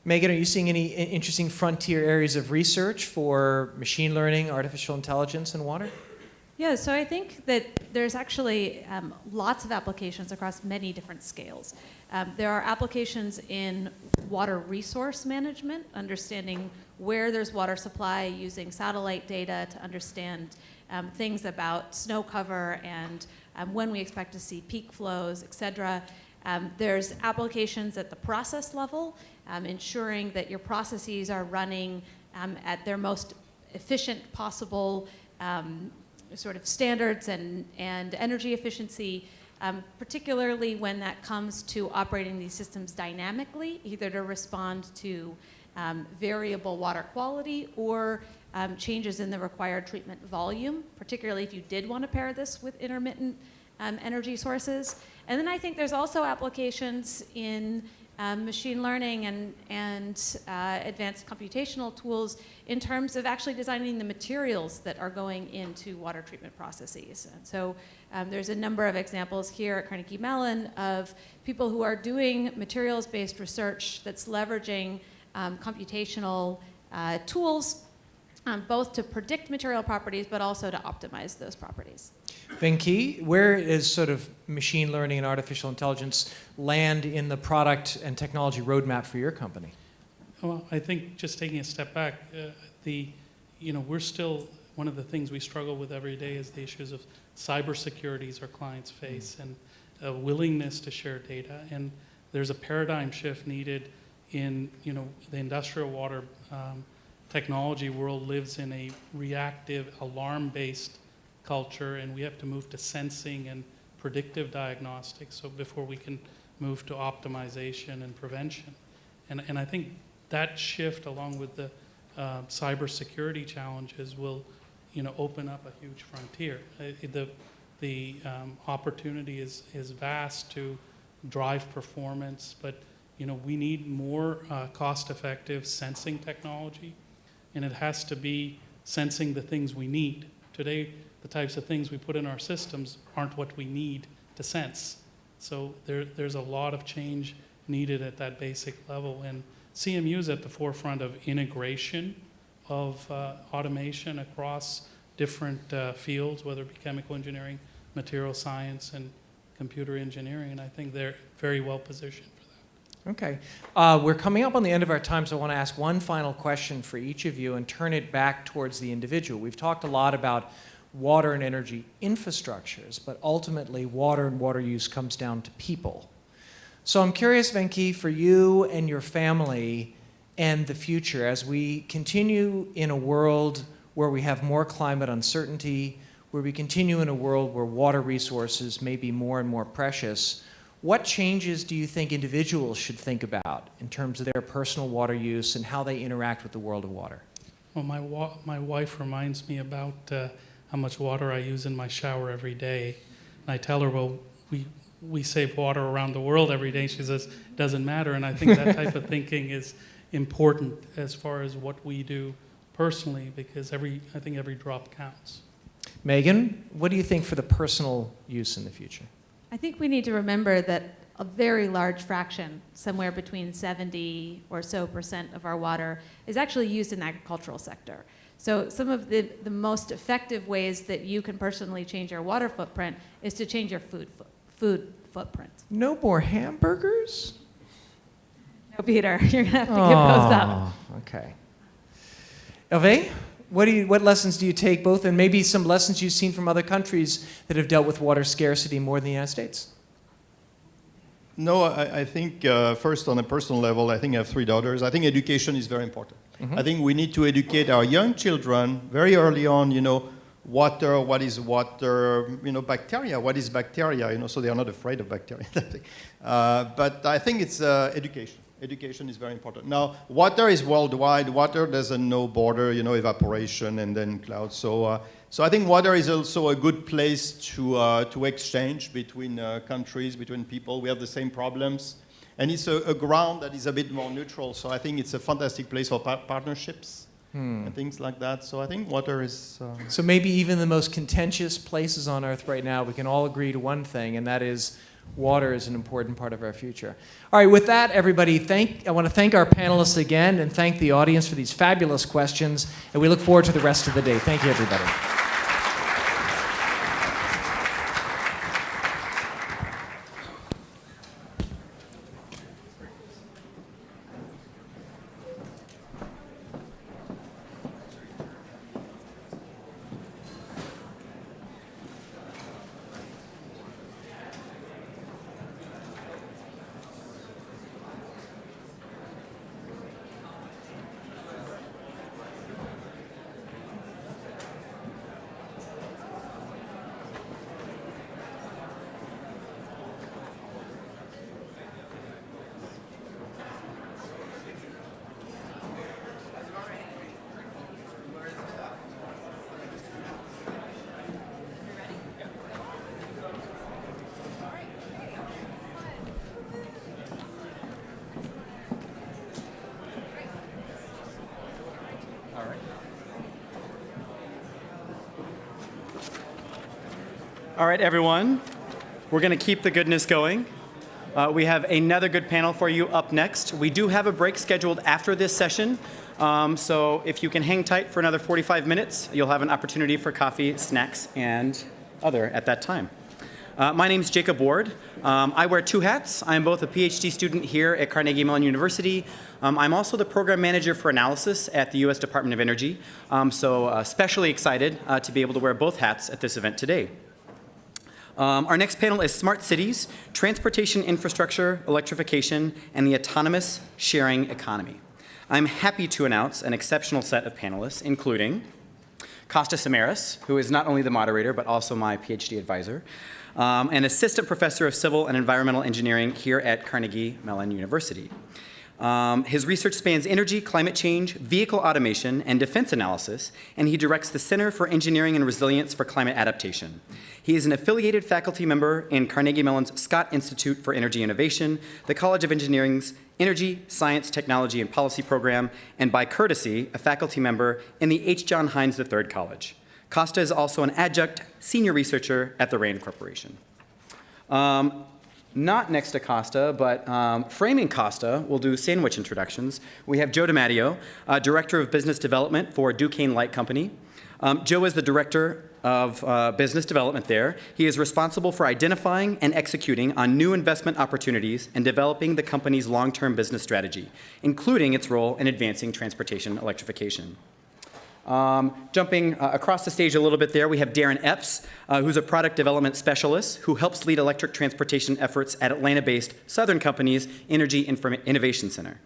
Megan, are you seeing any interesting frontier areas of research for machine learning, artificial intelligence, and water? Yeah, so I think that there's actually lots of applications across many different scales. There are applications in water resource management, understanding where there's water supply, using satellite data to understand things about snow cover and when we expect to see peak flows, et cetera. There's applications at the process level, ensuring that your processes are running at their most efficient possible sort of standards and energy efficiency, particularly when that comes to operating these systems dynamically, either to respond to variable water quality or changes in the required treatment volume, particularly if you did want to pair this with intermittent energy sources. And then I think there's also applications in machine learning and advanced computational tools in terms of actually designing the materials that are going into water treatment processes. And so there's a number of examples here at Carnegie Mellon of people who are doing materials-based research that's leveraging computational tools both to predict material properties but also to optimize those properties. Venki, where is sort of machine learning and artificial intelligence land in the product and technology roadmap for your company? Well, I think just taking a step back, we're still, one of the things we struggle with every day is the issues of cybersecurity our clients face and a willingness to share data. And there's a paradigm shift needed in, the industrial water technology world lives in a reactive, alarm-based culture, and we have to move to sensing and predictive diagnostics so before we can move to optimization and prevention. And I think that shift, along with the cybersecurity challenges, will open up a huge frontier. The opportunity is vast to drive performance, but we need more cost-effective sensing technology, and it has to be sensing the things we need. Today, the types of things we put in our systems aren't what we need to sense. So there's a lot of change needed at that basic level, and CMU is at the forefront of integration of automation across different fields, whether it be chemical engineering, material science, and computer engineering, and I think they're very well positioned for that. Okay. We're coming up on the end of our time, so I want to ask one final question for each of you and turn it back towards the individual. We've talked a lot about water and energy infrastructures, but ultimately water and water use comes down to people. So I'm curious, Venki, for you and your family and the future, as we continue in a world where we have more climate uncertainty, where we continue in a world where water resources may be more and more precious, what changes do you think individuals should think about in terms of their personal water use and how they interact with the world of water? Well, my wife reminds me about how much water I use in my shower every day. And I tell her, well, we save water around the world every day. She says, doesn't matter. And I think that type of thinking is important as far as what we do personally, because I think every drop counts. Megan, what do you think for the personal use in the future? I think we need to remember that a very large fraction, somewhere between 70 or so % of our water, is actually used in the agricultural sector. So some of the most effective ways that you can personally change your water footprint is to change your food footprint. No more hamburgers? No, Peter, you're going to have to give those up. Okay. Hervé, what lessons do you take, both, and maybe some lessons you've seen from other countries that have dealt with water scarcity more than the United States? No, I think first on a personal level, I think I have 3 daughters. I think education is very important. Mm-hmm. I think we need to educate our young children very early on, water, what is water, bacteria, what is bacteria, so they are not afraid of bacteria. But I think it's education. Education is very important. Now, water is worldwide. Water doesn't know border, evaporation and then clouds. So I think water is also a good place to exchange between countries, between people. We have the same problems. And it's a ground that is a bit more neutral. So I think it's a fantastic place for partnerships and things like that. So I think water is... So maybe even the most contentious places on Earth right now, we can all agree to one thing, and that is water is an important part of our future. All right, with that, everybody, I want to thank our panelists again and thank the audience for these fabulous questions. And we look forward to the rest of the day. Thank you, everybody. All right, everyone, we're going to keep the goodness going. We have another good panel for you up next. We do have a break scheduled after this session, so if you can hang tight for another 45 minutes, you'll have an opportunity for coffee, snacks, and other at that time. My name is Jacob Ward. I wear 2 hats. I am both a PhD student here at Carnegie Mellon University. I'm also the program manager for analysis at the U.S. Department of Energy, so especially excited to be able to wear both hats at this event today. Our next panel is Smart Cities, Transportation Infrastructure, Electrification, and the Autonomous Sharing Economy. I'm happy to announce an exceptional set of panelists, including Costa Samaras, who is not only the moderator, but also my PhD advisor, an assistant professor of civil and environmental engineering here at Carnegie Mellon University. His research spans energy, climate change, vehicle automation, and defense analysis, and he directs the Center for Engineering and Resilience for Climate Adaptation. He is an affiliated faculty member in Carnegie Mellon's Scott Institute for Energy Innovation, the College of Engineering's Energy, Science, Technology, and Policy program, and by courtesy, a faculty member in the H. John Heinz III College. Costa is also an adjunct senior researcher at the RAND Corporation. Not next to Costa, but framing Costa, we'll do sandwich introductions. We have Joe Dimaggio, Director of Business Development for Duquesne Light Company. Joe is the Director of Business Development there. He is responsible for identifying and executing on new investment opportunities and developing the company's long-term business strategy, including its role in advancing transportation electrification. Jumping across the stage a little bit there, we have Darren Epps, who's a product development specialist who helps lead electric transportation efforts at Atlanta-based Southern Company's Energy Innovation Center.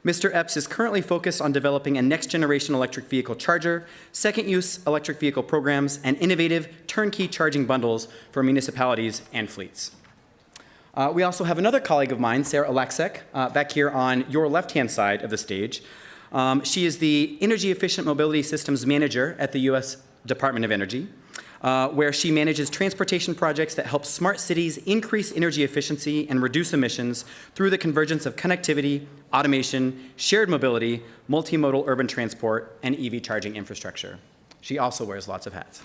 Mr. Epps is currently focused on developing a next-generation electric vehicle charger, second-use electric vehicle programs, and innovative turnkey charging bundles for municipalities and fleets. We also have another colleague of mine, Sarah Alaksek, back here on your left-hand side of the stage. She is the Energy Efficient Mobility Systems Manager at the U.S. Department of Energy. where she manages transportation projects that help smart cities increase energy efficiency and reduce emissions through the convergence of connectivity, automation, shared mobility, multimodal urban transport, and EV charging infrastructure. She also wears lots of hats.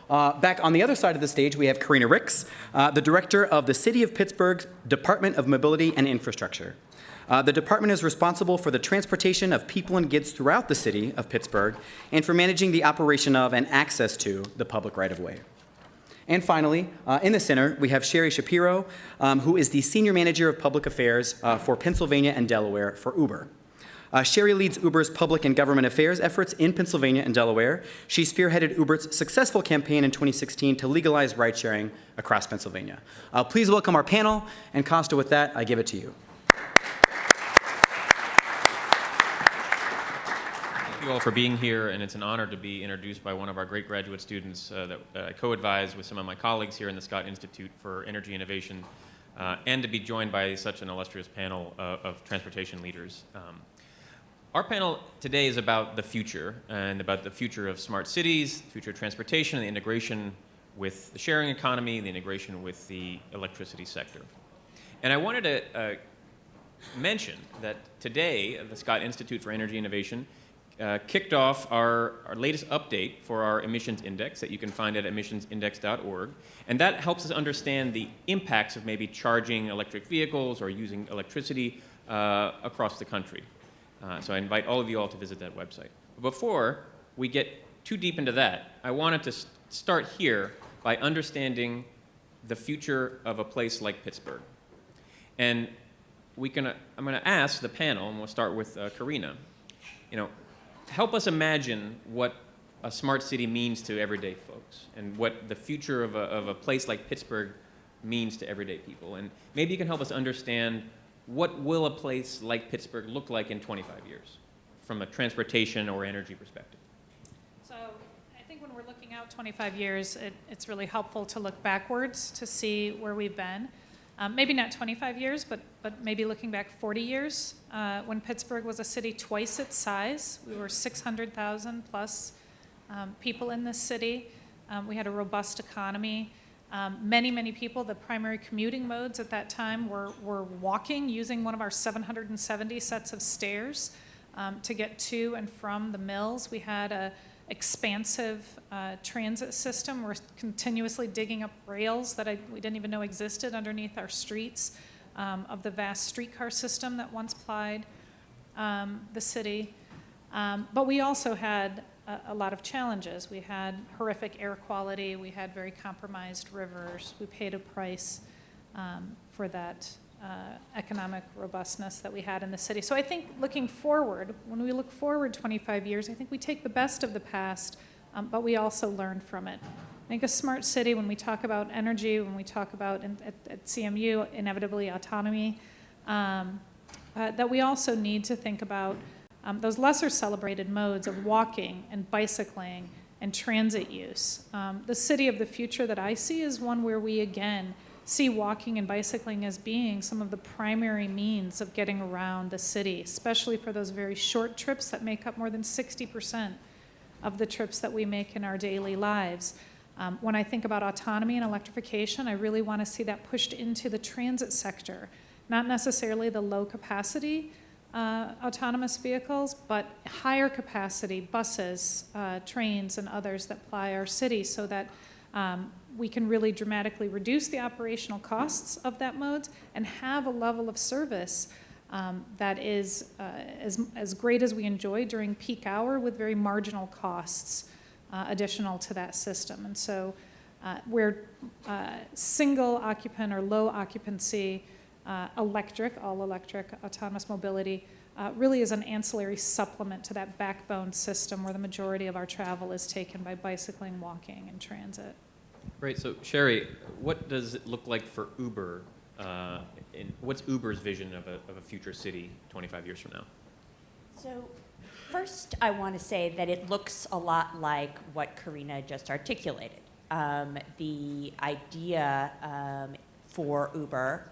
Back on the other side of the stage, we have Karina Ricks, the director of the City of Pittsburgh's Department of Mobility and Infrastructure. The department is responsible for the transportation of people and goods throughout the city of Pittsburgh and for managing the operation of and access to the public right-of-way. And finally, in the center, we have Sherry Shapiro, who is the Senior Manager of Public Affairs for Pennsylvania and Delaware for Uber. Sherry leads Uber's public and government affairs efforts in Pennsylvania and Delaware. She spearheaded Uber's successful campaign in 2016 to legalize ride-sharing across Pennsylvania. Please welcome our panel, and Costa, with that, I give it to you. Thank you all for being here, and it's an honor to be introduced by one of our great graduate students that I co-advise with some of my colleagues here in the Scott Institute for Energy Innovation, and to be joined by such an illustrious panel of transportation leaders. Our panel today is about the future, and about the future of smart cities, the future of transportation, and the integration with the sharing economy, the integration with the electricity sector. And I wanted to mention that today, the Scott Institute for Energy Innovation kicked off our latest update for our emissions index that you can find at emissionsindex.org. And that helps us understand the impacts of maybe charging electric vehicles or using electricity across the country. So I invite all of you all to visit that website. Before we get too deep into that, I wanted to start here by understanding the future of a place like Pittsburgh. And I'm going to ask the panel, and we'll start with Karina, help us imagine what a smart city means to everyday folks, and what the future of a place like Pittsburgh means to everyday people. And maybe you can help us understand, what will a place like Pittsburgh look like in 25 years from a transportation or energy perspective? So I think when we're looking out 25 years, it's really helpful to look backwards to see where we've been. Maybe not 25 years, but maybe looking back 40 years, when Pittsburgh was a city twice its size. We were 600,000 plus people in this city. We had a robust economy. Many people, the primary commuting modes at that time were walking, using one of our 770 sets of stairs to get to and from the mills. We had a expansive transit system. We're continuously digging up rails that we didn't even know existed underneath our streets, of the vast streetcar system that once plied the city. But we also had a lot of challenges. We had horrific air quality. We had very compromised rivers. We paid a price for that economic robustness that we had in the city. So I think looking forward, when we look forward 25 years, I think we take the best of the past, but we also learn from it. I think a smart city, when we talk about energy, when we talk about at CMU, inevitably autonomy, that we also need to think about those lesser celebrated modes of walking and bicycling and transit use. The city of the future that I see is one where we, again, see walking and bicycling as being some of the primary means of getting around the city, especially for those very short trips that make up more than 60% of the trips that we make in our daily lives. When I think about autonomy and electrification, I really want to see that pushed into the transit sector, not necessarily the low capacity autonomous vehicles, but higher capacity buses, trains, and others that ply our city, so that we can really dramatically reduce the operational costs of that mode and have a level of service that is as great as we enjoy during peak hour, with very marginal costs additional to that system. And so where single occupant or low occupancy all electric autonomous mobility really is an ancillary supplement to that backbone system where the majority of our travel is taken by bicycling, walking, and transit. Great. So Sherry, what does it look like for Uber? What's Uber's vision of a future city 25 years from now? So first, I want to say that it looks a lot like what Karina just articulated. The idea for Uber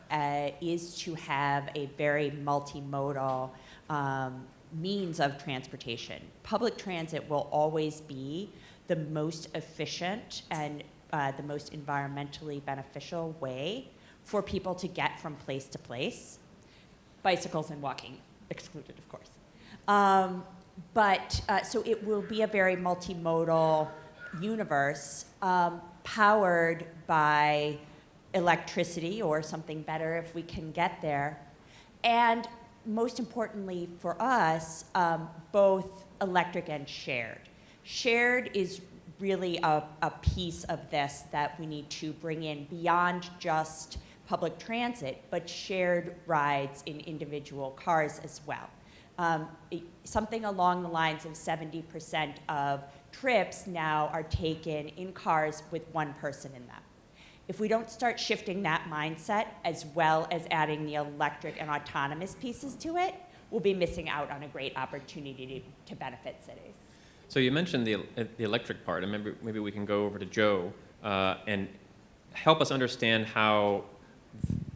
is to have a very multimodal means of transportation. Public transit will always be the most efficient and the most environmentally beneficial way for people to get from place to place. Bicycles and walking excluded, of course. So it will be a very multimodal universe powered by electricity or something better if we can get there. And most importantly for us, both electric and shared. Shared is really a piece of this that we need to bring in beyond just public transit, but shared rides in individual cars as well. Something along the lines of 70% of trips now are taken in cars with one person in them. If we don't start shifting that mindset as well as adding the electric and autonomous pieces to it, we'll be missing out on a great opportunity to benefit cities. So you mentioned the electric part, and maybe we can go over to Joe and help us understand how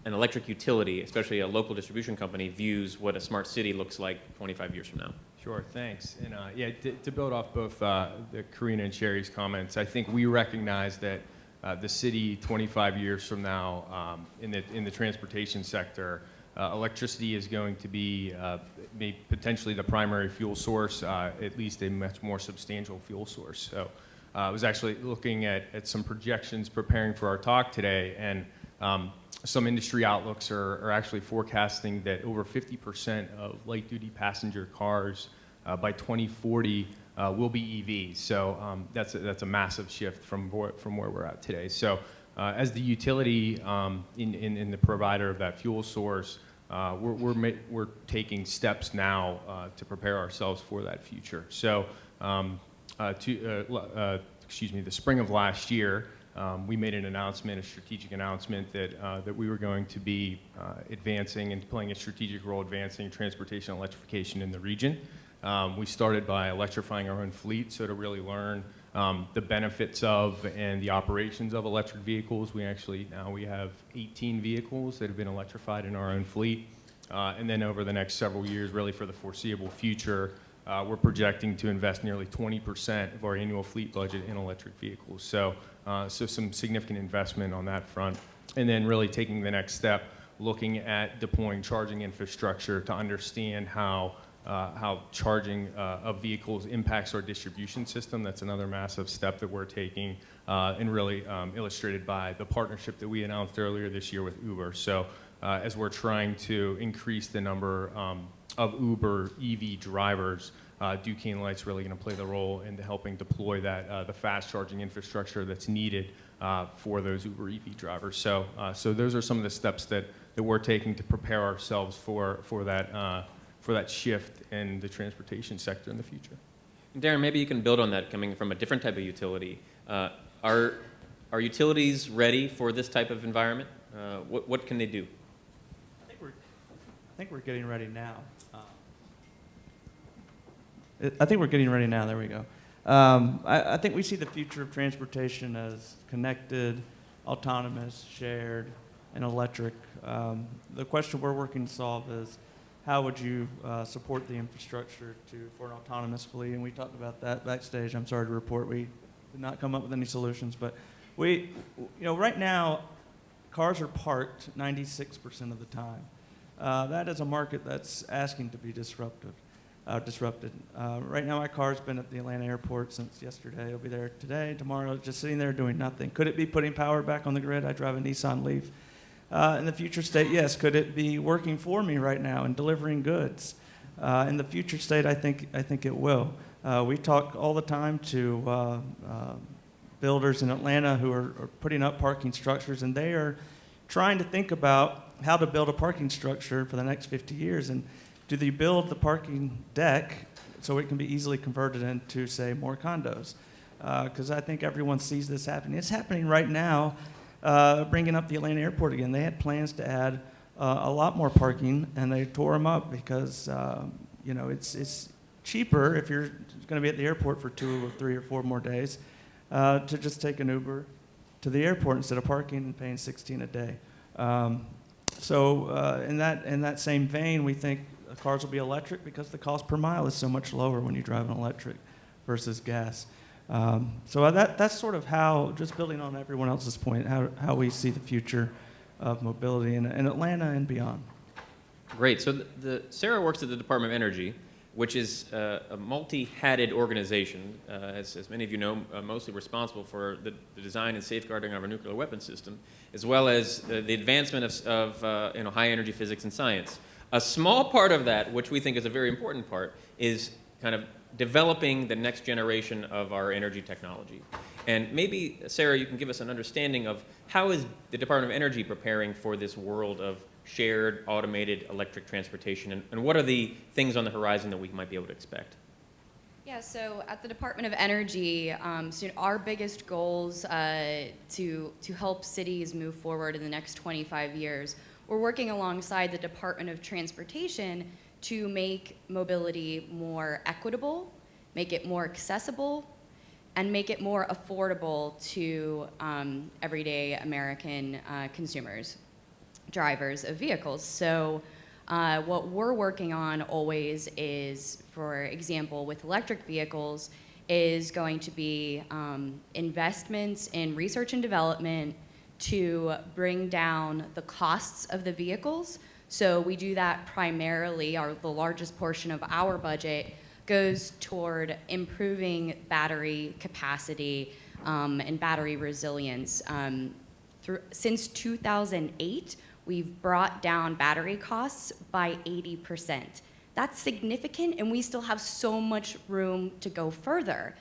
an electric utility, especially a local distribution company, views what a smart city looks like 25 years from now. Sure, thanks. And yeah, to build off both the Karina and Sherry's comments, I think we recognize that the city 25 years from now in the transportation sector, electricity is going to be potentially the primary fuel source, at least a much more substantial fuel source. So I was actually looking at some projections preparing for our talk today, and some industry outlooks are actually forecasting that over 50% of light-duty passenger cars by 2040 will be EVs. So that's a massive shift from where we're at today. So as the utility in the provider of that fuel source, we're taking steps now to prepare ourselves for that future. So the spring of last year, we made an announcement, a strategic announcement that we were going to be advancing and playing a strategic role advancing transportation electrification in the region. We started by electrifying our own fleet, so to really learn the benefits of and the operations of electric vehicles. We have 18 vehicles that have been electrified in our own fleet. And then over the next several years, really for the foreseeable future, we're projecting to invest nearly 20% of our annual fleet budget in electric vehicles. So some significant investment on that front. And then really taking the next step, looking at deploying charging infrastructure to understand how charging of vehicles impacts our distribution system. That's another massive step that we're taking, and really illustrated by the partnership that we announced earlier this year with Uber. So as we're trying to increase the number of Uber EV drivers, Duquesne Light's really going to play the role in helping deploy that the fast charging infrastructure that's needed for those Uber EV drivers. So those are some of the steps that we're taking to prepare ourselves for that shift in the transportation sector in the future. Darren, maybe you can build on that coming from a different type of utility. Are utilities ready for this type of environment? What can they do? I think we're getting ready now. I think we're getting ready now. There we go. I think we see the future of transportation as connected, autonomous, shared, and electric. The question we're working to solve is how would you support the infrastructure for an autonomous fleet? And we talked about that backstage. I'm sorry to report we did not come up with any solutions, but right now, cars are parked 96% of the time. That is a market that's asking to be disrupted. Right now, my car's been at the Atlanta airport since yesterday. It'll be there today, tomorrow, just sitting there doing nothing. Could it be putting power back on the grid? I drive a Nissan Leaf. In the future state, yes. Could it be working for me right now and delivering goods? In the future state, I think it will. We talk all the time to builders in Atlanta who are putting up parking structures, and they are trying to think about how to build a parking structure for the next 50 years. And do they build the parking deck so it can be easily converted into, say, more condos? Because I think everyone sees this happening. It's happening right now, bringing up the Atlanta airport again. They had plans to add a lot more parking, and they tore them up because it's cheaper if you're going to be at the airport for 2 or 3 or 4 more days to just take an Uber to the airport instead of parking and paying $16 a day. In that same vein, we think cars will be electric because the cost per mile is so much lower when you drive an electric versus gas. So that's sort of how, just building on everyone else's point, how we see the future of mobility in Atlanta and beyond. Great. So Sarah works at the Department of Energy, which is a multi-hatted organization, as many of you know, mostly responsible for the design and safeguarding of our nuclear weapons system, as well as the advancement of high-energy physics and science. A small part of that, which we think is a very important part, is kind of developing the next generation of our energy technology. And maybe, Sarah, you can give us an understanding of how is the Department of Energy preparing for this world of shared, automated electric transportation, and what are the things on the horizon that we might be able to expect? Yeah, so at the Department of Energy, so our biggest goals to help cities move forward in the next 25 years, we're working alongside the Department of Transportation to make mobility more equitable, make it more accessible, and make it more affordable to everyday American consumers, drivers of vehicles. So what we're working on always is, for example, with electric vehicles, is going to be investments in research and development to bring down the costs of the vehicles. So we do that primarily, the largest portion of our budget goes toward improving battery capacity and battery resilience. Since 2008, we've brought down battery costs by 80%. That's significant, and we still have so much room to go further.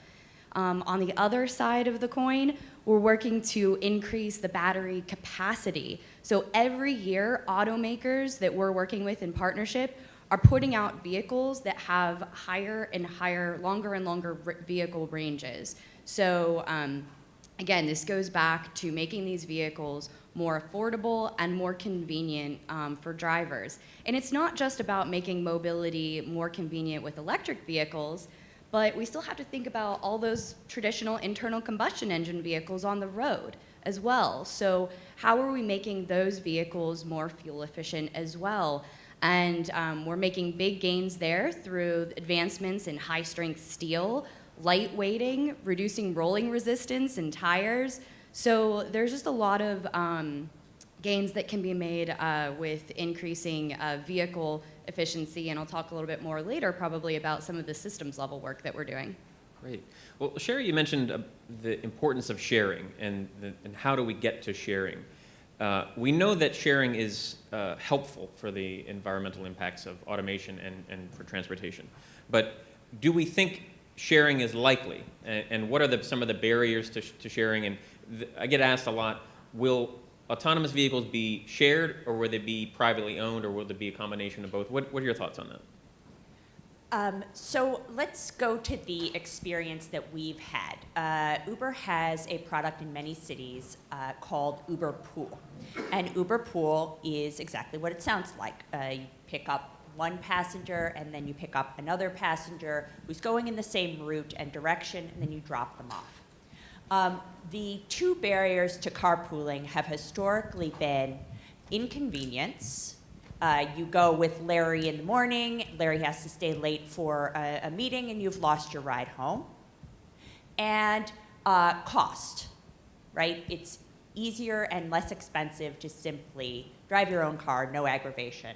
On the other side of the coin, we're working to increase the battery capacity. So every year, automakers that we're working with in partnership are putting out vehicles that have higher and higher, longer and longer vehicle ranges. So again, this goes back to making these vehicles more affordable and more convenient for drivers. And it's not just about making mobility more convenient with electric vehicles, but we still have to think about all those traditional internal combustion engine vehicles on the road as well. So how are we making those vehicles more fuel efficient as well? And we're making big gains there through advancements in high-strength steel, lightweighting, reducing rolling resistance in tires. So there's just a lot of gains that can be made with increasing vehicle efficiency, and I'll talk a little bit more later probably about some of the systems level work that we're doing. Great. Well, Sherry, you mentioned the importance of sharing and how do we get to sharing. We know that sharing is helpful for the environmental impacts of automation and for transportation, but do we think sharing is likely? And what are some of the barriers to sharing? And I get asked a lot, will autonomous vehicles be shared, or will they be privately owned, or will there be a combination of both? What are your thoughts on that? So let's go to the experience that we've had. Uber has a product in many cities called Uber Pool. And Uber Pool is exactly what it sounds like. You pick up one passenger, and then you pick up another passenger who's going in the same route and direction, and then you drop them off. The two barriers to carpooling have historically been inconvenience. You go with Larry in the morning, Larry has to stay late for a meeting, and you've lost your ride home. And cost, right? It's easier and less expensive to simply drive your own car, no aggravation.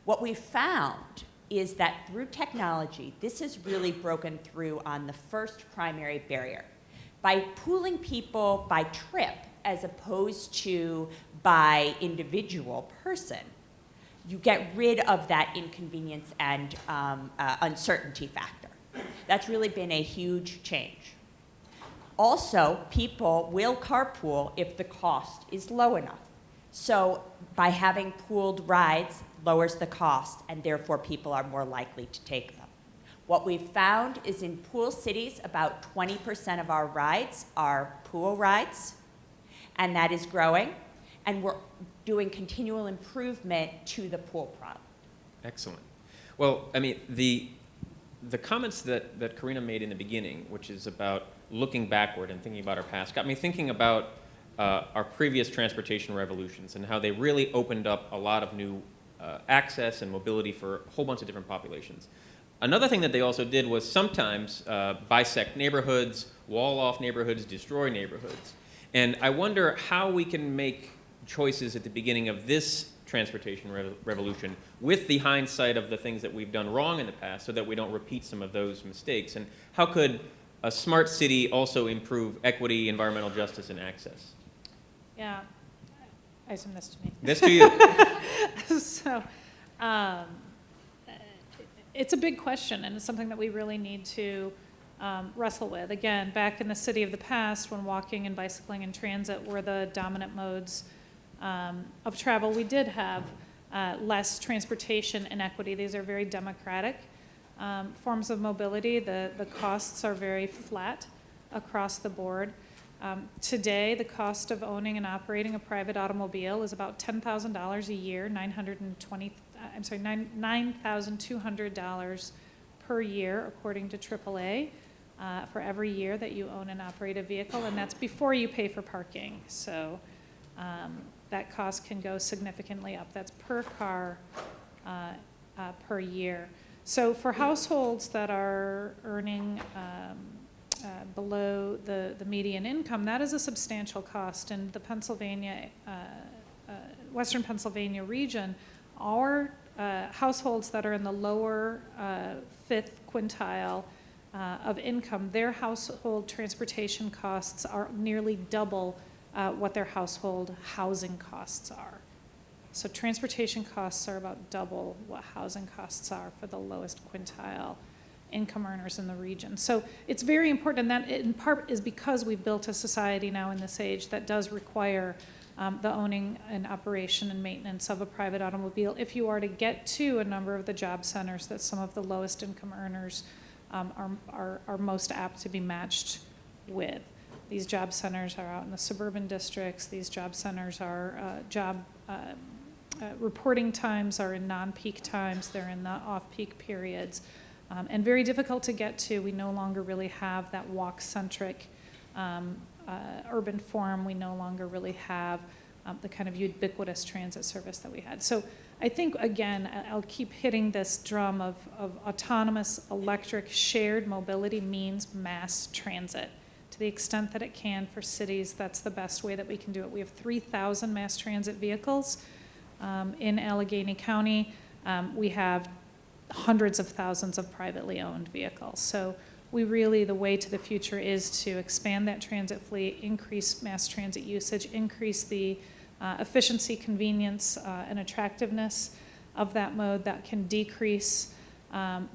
What we've found is that through technology, this has really broken through on the first primary barrier. By pooling people by trip as opposed to by individual person, you get rid of that inconvenience and uncertainty factor. That's really been a huge change. Also, people will carpool if the cost is low enough. So by having pooled rides lowers the cost, and therefore people are more likely to take them. What we've found is in pool cities, about 20% of our rides are pool rides, and that is growing. And we're doing continual improvement to the pool product. Excellent. Well, I mean, the comments that Karina made in the beginning, which is about looking backward and thinking about our past, got me thinking about our previous transportation revolutions and how they really opened up a lot of new access and mobility for a whole bunch of different populations. Another thing that they also did was sometimes bisect neighborhoods, wall off neighborhoods, destroy neighborhoods. And I wonder how we can make choices at the beginning of this transportation revolution with the hindsight of the things that we've done wrong in the past so that we don't repeat some of those mistakes. And how could a smart city also improve equity, environmental justice, and access? Yeah, I assume this to me. This to you. So, it's a big question, and it's something that we really need to wrestle with. Again, back in the city of the past, when walking and bicycling and transit were the dominant modes of travel, we did have less transportation inequity. These are very democratic forms of mobility. The costs are very flat across the board. Today, the cost of owning and operating a private automobile is about $10,000 a year, $9,200 per year, according to AAA, for every year that you own and operate a vehicle, and that's before you pay for parking. So that cost can go significantly up. That's per car per year. So for households that are earning below the median income, that is a substantial cost. In the Pennsylvania, Western Pennsylvania region, our households that are in the lower fifth quintile of income, their household transportation costs are nearly double what their household housing costs are. So transportation costs are about double what housing costs are for the lowest quintile income earners in the region. So it's very important, and that in part is because we've built a society now in this age that does require the owning and operation and maintenance of a private automobile if you are to get to a number of the job centers that some of the lowest income earners are most apt to be matched with. These job centers are out in the suburban districts. These job centers are reporting times are in non-peak times. They're in the off-peak periods. And very difficult to get to. We no longer really have that walk-centric urban form. We no longer really have the kind of ubiquitous transit service that we had. So I think, again, I'll keep hitting this drum of autonomous, electric, shared mobility means mass transit. To the extent that it can for cities, that's the best way that we can do it. We have 3,000 mass transit vehicles in Allegheny County. We have hundreds of thousands of privately owned vehicles. So we really, the way to the future is to expand that transit fleet, increase mass transit usage, increase the efficiency, convenience, and attractiveness of that mode that can decrease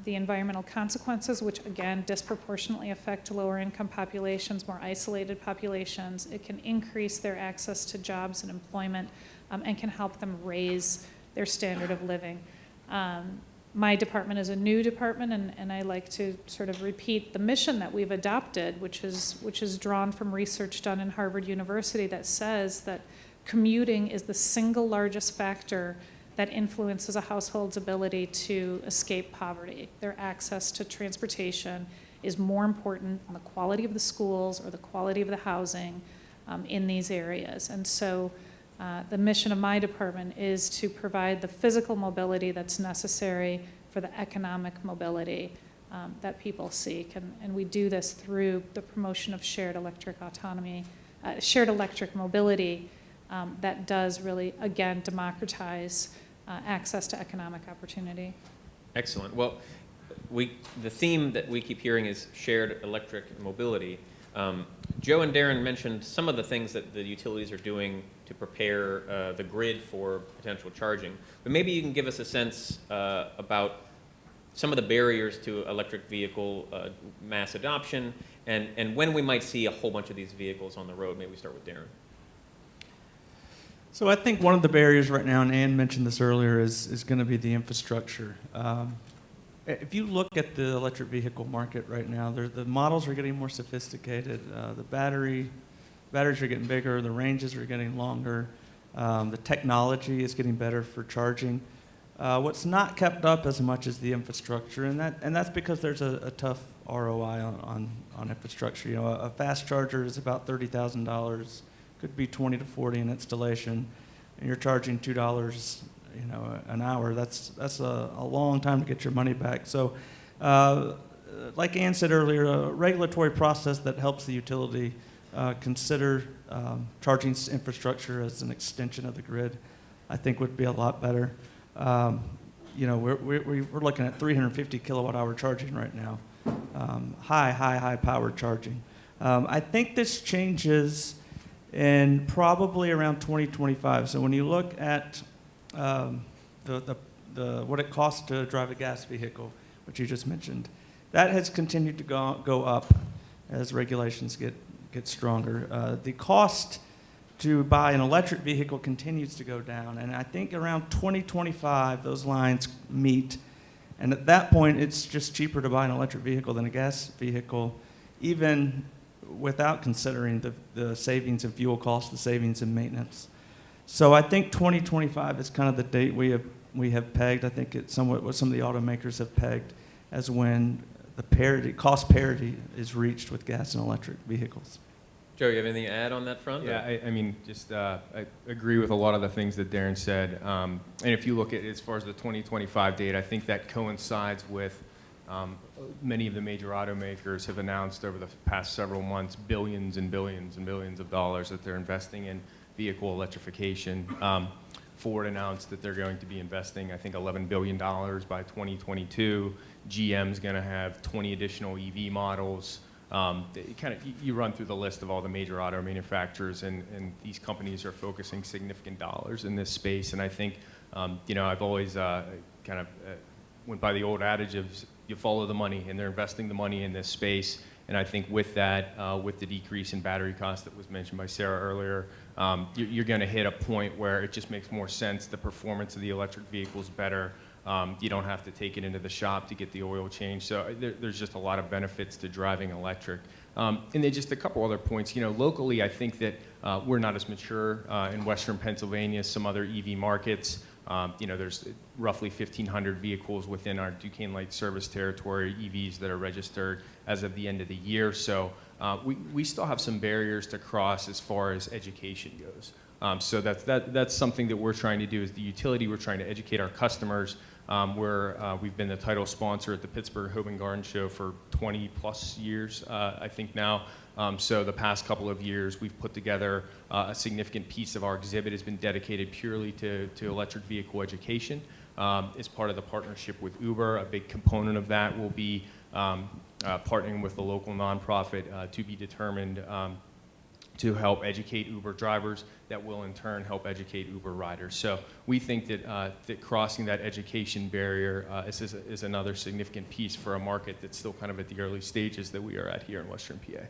the environmental consequences, which again disproportionately affect lower income populations, more isolated populations. It can increase their access to jobs and employment and can help them raise their standard of living. My department is a new department, and I like to sort of repeat the mission that we've adopted, which is drawn from research done in Harvard University that says that commuting is the single largest factor that influences a household's ability to escape poverty. Their access to transportation is more important than the quality of the schools or the quality of the housing in these areas. And so the mission of my department is to provide the physical mobility that's necessary for the economic mobility that people seek. And we do this through the promotion of shared electric autonomy, shared electric mobility that does really, again, democratize access to economic opportunity. Excellent. Well, the theme that we keep hearing is shared electric mobility. Joe and Darren mentioned some of the things that the utilities are doing to prepare the grid for potential charging. But maybe you can give us a sense about some of the barriers to electric vehicle mass adoption and when we might see a whole bunch of these vehicles on the road. Maybe we start with Darren. So I think one of the barriers right now, and Ann mentioned this earlier, is going to be the infrastructure. If you look at the electric vehicle market right now, the models are getting more sophisticated. The batteries are getting bigger. The ranges are getting longer. The technology is getting better for charging. What's not kept up as much is the infrastructure, and that's because there's a tough ROI on infrastructure. You know, a fast charger is about $30,000. Could be 20 to 40 in installation, and you're charging $2, an hour. That's a long time to get your money back. So Like Ann said earlier, a regulatory process that helps the utility consider charging infrastructure as an extension of the grid, I think would be a lot better. You know, we're looking at 350 kilowatt hour charging right now. High power charging. I think this changes in probably around 2025. So when you look at what it costs to drive a gas vehicle, which you just mentioned, that has continued to go up as regulations get stronger. The cost to buy an electric vehicle continues to go down, and I think around 2025 those lines meet, and at that point it's just cheaper to buy an electric vehicle than a gas vehicle, even without considering the savings in fuel costs, the savings in maintenance. So I think 2025 is kind of the date we have pegged. I think it's somewhat what some of the automakers have pegged as when the cost parity is reached with gas and electric vehicles. Joe, you have anything to add on that front? Yeah, I mean, just I agree with a lot of the things that Darren said. And if you look at as far as the 2025 date, I think that coincides with many of the major automakers have announced over the past several months billions and billions and billions of dollars that they're investing in vehicle electrification. Ford announced that they're going to be investing, I think, $11 billion by 2022. GM's going to have 20 additional EV models. You run through the list of all the major auto manufacturers, and these companies are focusing significant dollars in this space. And I think, I've always went by the old adage of you follow the money, and they're investing the money in this space. And I think with that, with the decrease in battery cost that was mentioned by Sarah earlier, you're going to hit a point where it just makes more sense. The performance of the electric vehicle is better. You don't have to take it into the shop to get the oil change. So there's just a lot of benefits to driving electric. And then just a couple other points. Locally, I think that we're not as mature in Western Pennsylvania as some other EV markets. There's roughly 1,500 vehicles within our Duquesne Light Service territory, EVs that are registered as of the end of the year. So we still have some barriers to cross as far as education goes. So that's something that we're trying to do as the utility. We're trying to educate our customers. We've been the title sponsor at the Pittsburgh Home and Garden Show for 20 plus years, I think now. So the past couple of years, we've put together a significant piece of our exhibit has been dedicated purely to electric vehicle education. As part of the partnership with Uber, a big component of that will be partnering with the local nonprofit to be determined to help educate Uber drivers that will in turn help educate Uber riders. So we think that, that crossing that education barrier is another significant piece for a market that's still kind of at the early stages that we are at here in Western PA.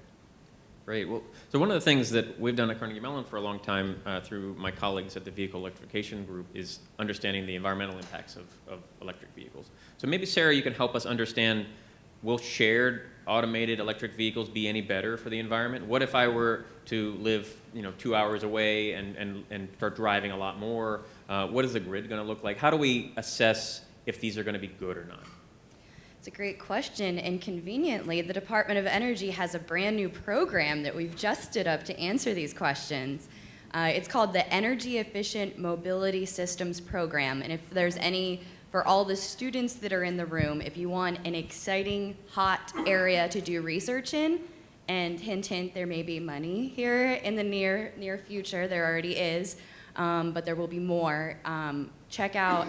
Great. Well, so one of the things that we've done at Carnegie Mellon for a long time through my colleagues at the Vehicle Electrification Group is understanding the environmental impacts of electric vehicles. So maybe, Sarah, you can help us understand, will shared automated electric vehicles be any better for the environment? What if I were to live 2 hours away and start driving a lot more? What is the grid going to look like? How do we assess if these are going to be good or not? It's a great question, and conveniently, the Department of Energy has a brand new program that we've just stood up to answer these questions. It's called the Energy Efficient Mobility Systems Program, and if there's any, for all the students that are in the room, if you want an exciting, hot area to do research in, and hint, hint, there may be money here in the near future, there already is, but there will be more. Check out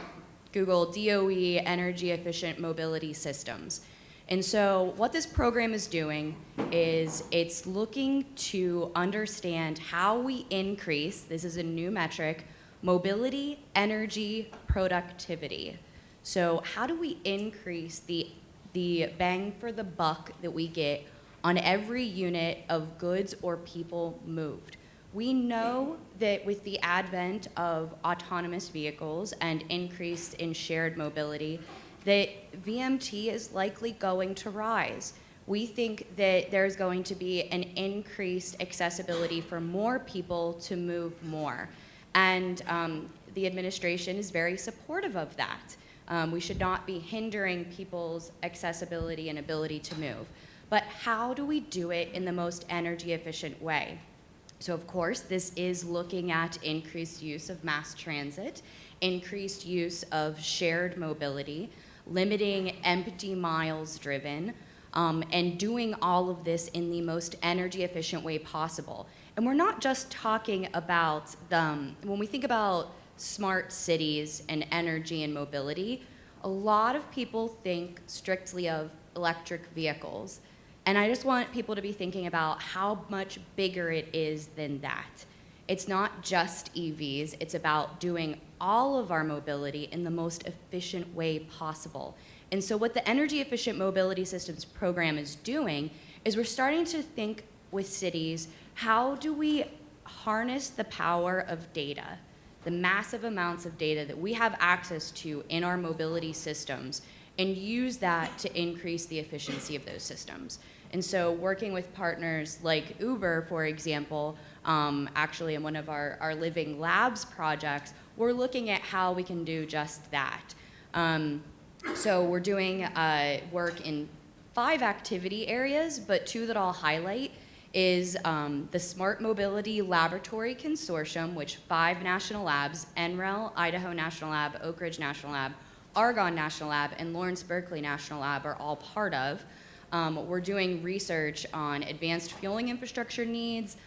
Google DOE Energy Efficient Mobility Systems. And so what this program is doing is it's looking to understand how we increase, this is a new metric, mobility, energy, productivity. So how do we increase the bang for the buck that we get on every unit of goods or people moved? We know that with the advent of autonomous vehicles and increase in shared mobility, that VMT is likely going to rise. We think that there's going to be an increased accessibility for more people to move more. And the administration is very supportive of that. We should not be hindering people's accessibility and ability to move. But how do we do it in the most energy efficient way? So of course, this is looking at increased use of mass transit, increased use of shared mobility, limiting empty miles driven, and doing all of this in the most energy efficient way possible. And we're not just talking about when we think about smart cities and energy and mobility, a lot of people think strictly of electric vehicles. And I just want people to be thinking about how much bigger it is than that. It's not just EVs, it's about doing all of our mobility in the most efficient way possible. And so what the Energy Efficient Mobility Systems program is doing is we're starting to think with cities, how do we harness the power of data, the massive amounts of data that we have access to in our mobility systems, and use that to increase the efficiency of those systems. And so working with partners like Uber, for example, actually in one of our Living Labs projects, we're looking at how we can do just that. So we're doing work in 5 activity areas, but 2 that I'll highlight is the Smart Mobility Laboratory Consortium, which 5 national labs, NREL, Idaho National Lab, Oak Ridge National Lab, Argonne National Lab, and Lawrence Berkeley National Lab are all part of. We're doing research on advanced fueling infrastructure needs,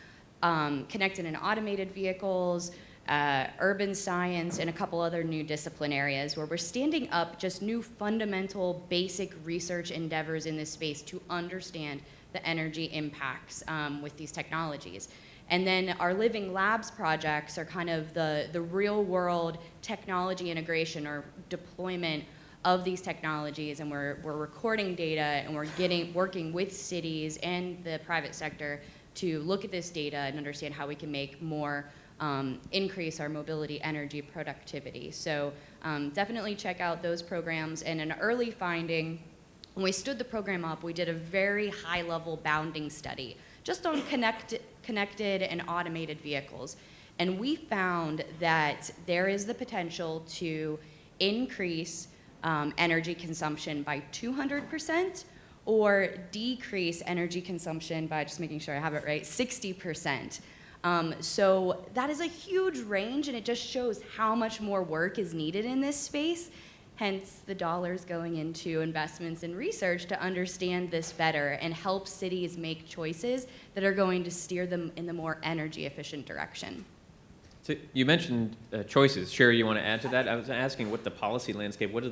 connected and automated vehicles, urban science, and a couple other new discipline areas where we're standing up just new fundamental basic research endeavors in this space to understand the energy impacts with these technologies. And then our Living Labs projects are kind of the real world technology integration or deployment of these technologies, and we're recording data, and we're working with cities and the private sector to look at this data and understand how we can make more, increase our mobility energy productivity. So definitely check out those programs. And an early finding, when we stood the program up, we did a very high level bounding study just on connected and automated vehicles. And we found that there is the potential to increase energy consumption by 200% or decrease energy consumption by, just making sure I have it right, 60%. So that is a huge range, and it just shows how much more work is needed in this space, hence the dollars going into investments in research to understand this better and help cities make choices that are going to steer them in the more energy efficient direction. So you mentioned choices. Sherry, you want to add to that? I was asking what the policy landscape, what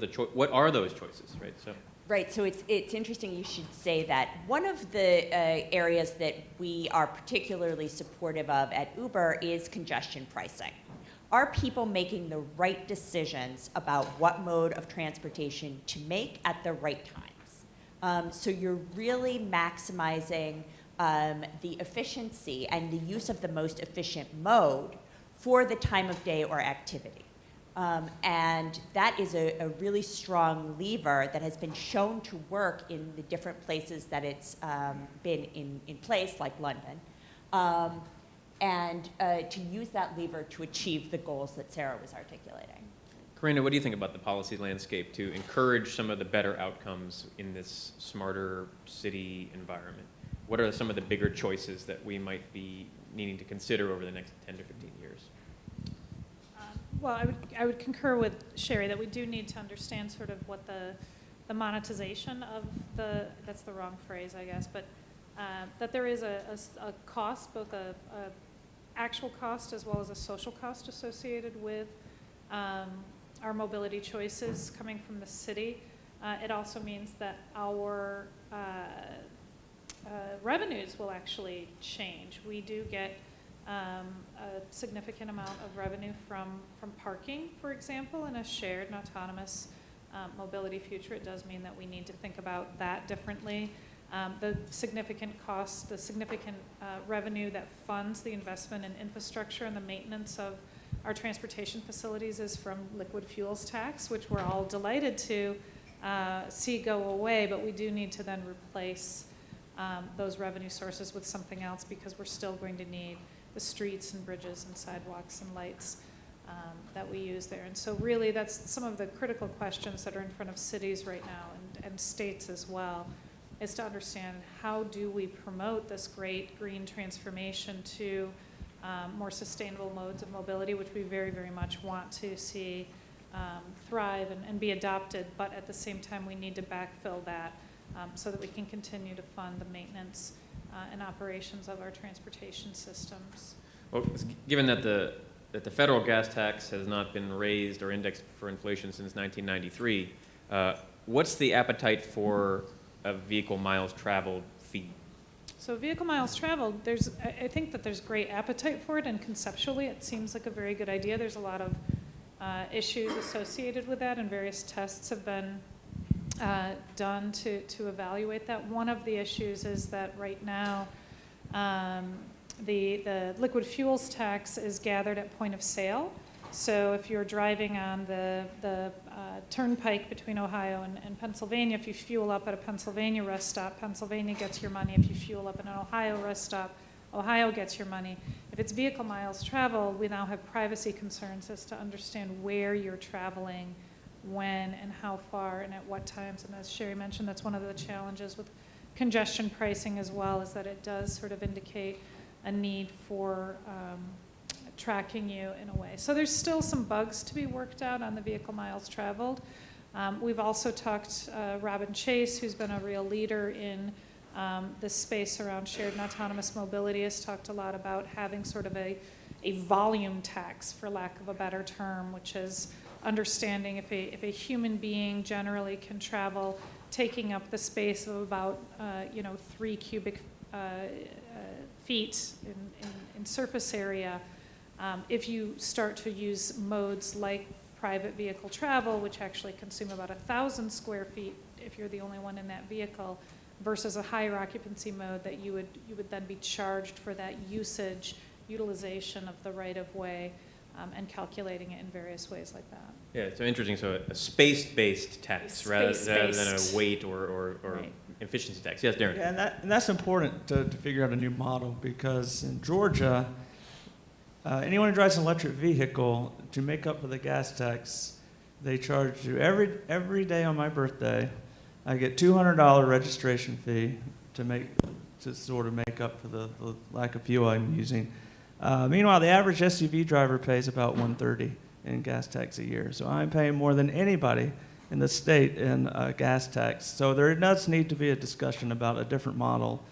are those choices, right? So. Right, so it's interesting you should say that. One of the areas that we are particularly supportive of at Uber is congestion pricing. Are people making the right decisions about what mode of transportation to make at the right times? So you're really maximizing the efficiency and the use of the most efficient mode for the time of day or activity. And that is a really strong lever that has been shown to work in the different places that it's been in place, like London, and to use that lever to achieve the goals that Sarah was articulating. Karina, what do you think about the policy landscape to encourage some of the better outcomes in this smarter city environment? What are some of the bigger choices that we might be needing to consider over the next 10 to 15 years? Well, I would concur with Sherry that we do need to understand sort of what the monetization of that's the wrong phrase, I guess, but that there is a cost, both a actual cost as well as a social cost associated with our mobility choices coming from the city. It also means that our revenues will actually change. We do get a significant amount of revenue from parking, for example, in a shared and autonomous mobility future. It does mean that we need to think about that differently. The significant cost, the significant revenue that funds the investment in infrastructure and the maintenance of our transportation facilities is from liquid fuels tax, which we're all delighted to see go away, but we do need to then replace those revenue sources with something else, because we're still going to need the streets and bridges and sidewalks and lights that we use there. And so really that's some of the critical questions that are in front of cities right now, and states as well, is to understand how do we promote this great green transformation to more sustainable modes of mobility, which we very, very much want to see thrive and be adopted, but at the same time, we need to backfill that so that we can continue to fund the maintenance and operations of our transportation systems. Well, given that the federal gas tax has not been raised or indexed for inflation since 1993, what's the appetite for a vehicle miles traveled fee? So vehicle miles traveled, I think that there's great appetite for it, and conceptually it seems like a very good idea. There's a lot of issues associated with that, and various tests have been done to evaluate that. One of the issues is that right now the liquid fuels tax is gathered at point of sale. So if you're driving on the turnpike between Ohio and Pennsylvania, if you fuel up at a Pennsylvania rest stop, Pennsylvania gets your money. If you fuel up at an Ohio rest stop, Ohio gets your money. If it's vehicle miles traveled, we now have privacy concerns as to understand where you're traveling, when and how far and at what times. And as Sherry mentioned, that's one of the challenges with congestion pricing as well, is that it does sort of indicate a need for tracking you in a way. So there's still some bugs to be worked out on the vehicle miles traveled. We've also talked, Robin Chase, who's been a real leader in this space around shared and autonomous mobility, has talked a lot about having sort of a volume tax, for lack of a better term, which is understanding if a human being generally can travel, taking up the space of about 3 cubic feet in surface area. If you start to use modes like private vehicle travel, which actually consume about 1,000 square feet if you're the only one in that vehicle, versus a higher occupancy mode, that you would then be charged for that utilization of the right-of-way, and calculating it in various ways like that. Yeah, so interesting. So a space-based tax rather than a weight or right. efficiency tax. Yes, Darren. Yeah, and that's important to figure out a new model, because in Georgia, anyone who drives an electric vehicle, to make up for the gas tax, they charge you every day on my birthday. I get $200 registration fee to sort of make up for the lack of fuel I'm using. Meanwhile, the average SUV driver pays about $130 in gas tax a year. So I'm paying more than anybody in the state in gas tax. So there does need to be a discussion about a different model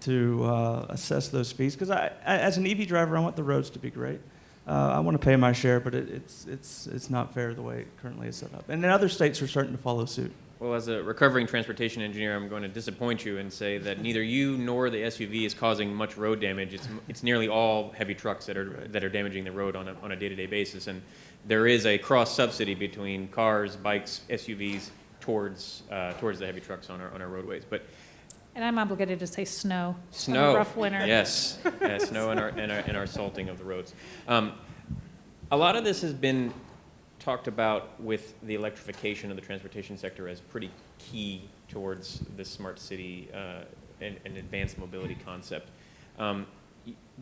to assess those fees. Because as an EV driver, I want the roads to be great. I want to pay my share, but it's not fair the way it currently is set up. And other states are starting to follow suit. Well, as a recovering transportation engineer, I'm going to disappoint you and say that neither you nor the SUV is causing much road damage. It's nearly all heavy trucks that are damaging the road on a day-to-day basis, and there is a cross subsidy between cars, bikes, SUVs towards the heavy trucks on our roadways. But And I'm obligated to say snow. snow, On a rough winter. yes, snow and our salting of the roads. A lot of this has been talked about with the electrification of the transportation sector as pretty key towards the smart city and advanced mobility concept.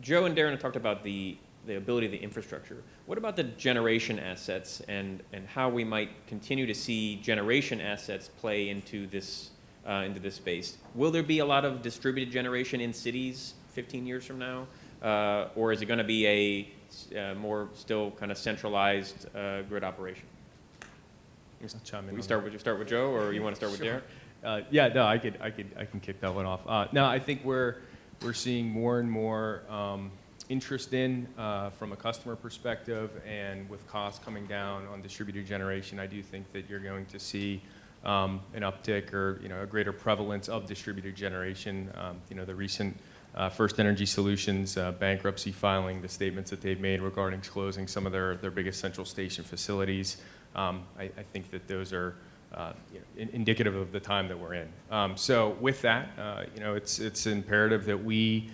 Joe and Darren have talked about the ability of the infrastructure. What about the generation assets and how we might continue to see generation assets play into this space? Will there be a lot of distributed generation in cities 15 years from now? Or is it going to be a more still kind of centralized grid operation? We start with Joe, or you want to start with Darren? Yeah, no, I can kick that one off. No, I think we're seeing more and more interest in from a customer perspective, and with costs coming down on distributed generation, I do think that you're going to see an uptick or a greater prevalence of distributed generation. The recent First Energy Solutions bankruptcy filing, the statements that they've made regarding closing some of their biggest central station facilities, I think that those are indicative of the time that we're in. So with that, it's imperative that we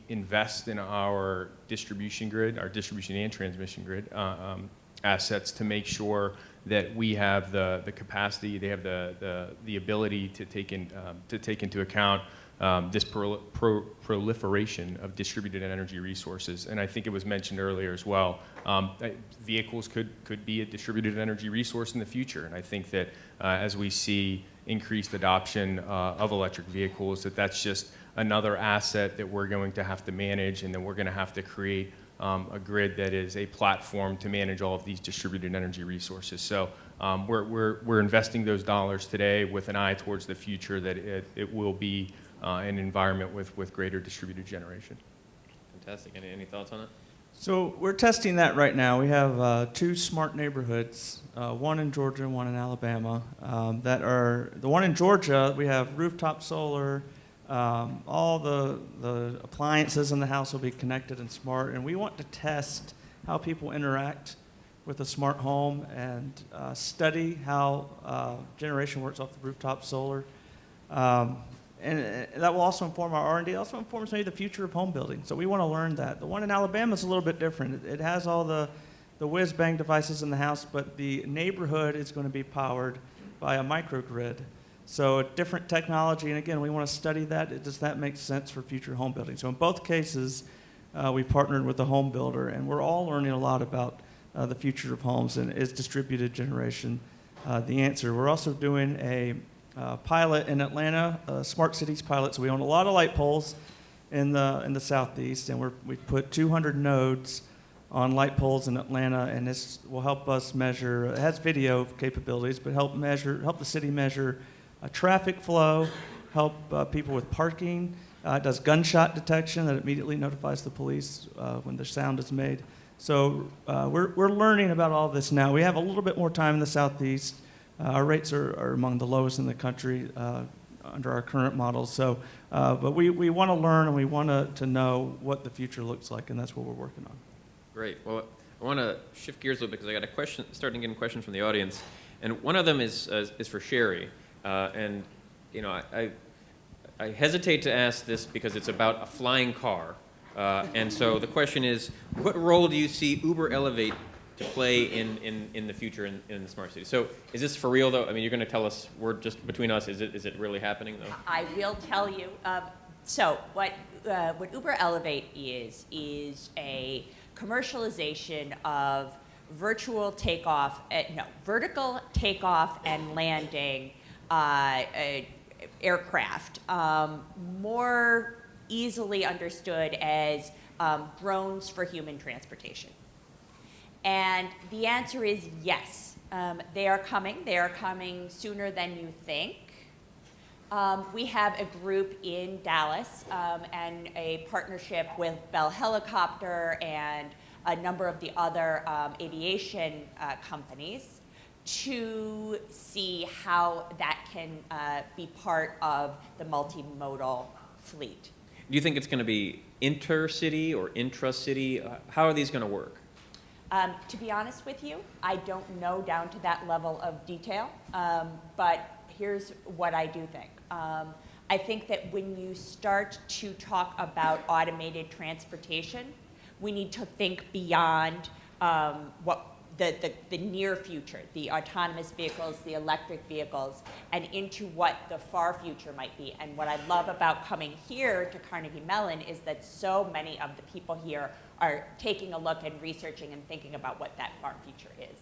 invest in our distribution grid, our distribution and transmission grid assets, to make sure that we have the capacity, they have the ability to take into account this proliferation of distributed energy resources. And I think it was mentioned earlier as well, vehicles could be a distributed energy resource in the future. And I think that as we see increased adoption of electric vehicles, that's just another asset that we're going to have to manage, and then we're going to have to create a grid that is a platform to manage all of these distributed energy resources. So we're investing those dollars today with an eye towards the future that it will be an environment with greater distributed generation. Fantastic. Any thoughts on it? So we're testing that right now. We have 2 smart neighborhoods, one in Georgia and one in Alabama, that are, the one in Georgia, we have rooftop solar, all the appliances in the house will be connected and smart, and we want to test how people interact with a smart home and study how generation works off the rooftop solar. And that will also inform our R&D. It also informs maybe the future of home building. So we want to learn that. The one in Alabama is a little bit different. It has all the whiz-bang devices in the house, but the neighborhood is going to be powered by a microgrid. So a different technology, and again, we want to study that. Does that make sense for future home building? So in both cases, we partnered with a home builder, and we're all learning a lot about the future of homes, and is distributed generation the answer? We're also doing a pilot in Atlanta, smart cities pilot. So we own a lot of light poles in the southeast, and we've put 200 nodes on light poles in Atlanta, and this will help us measure. It has video capabilities, but help the city measure traffic flow, help people with parking. It does gunshot detection that immediately notifies the police when the sound is made. So we're learning about all this now. We have a little bit more time in the southeast. Our rates are among the lowest in the country under our current models. So, but we want to learn, and we want to know what the future looks like, and that's what we're working on. Great. Well, I want to shift gears a little bit because I got a question, starting getting questions from the audience, and one of them is for Sherry. And you know, I hesitate to ask this because it's about a flying car, and so the question is, what role do you see Uber Elevate to play in the future in the smart city? So is this for real though? I mean, you're going to tell us, we're just between us, is it really happening though? I will tell you. So what Uber Elevate is a commercialization of vertical takeoff and landing aircraft, more easily understood as drones for human transportation. And the answer is yes. They are coming. They are coming sooner than you think. We have a group in Dallas and a partnership with Bell Helicopter and a number of the other aviation companies to see how that can be part of the multimodal fleet. Do you think it's going to be intercity or intra-city? How are these going to work? To be honest with you, I don't know down to that level of detail, but here's what I do think. I think that when you start to talk about automated transportation, we need to think beyond what the near future, the autonomous vehicles, the electric vehicles, and into what the far future might be. And what I love about coming here to Carnegie Mellon is that so many of the people here are taking a look and researching and thinking about what that far future is.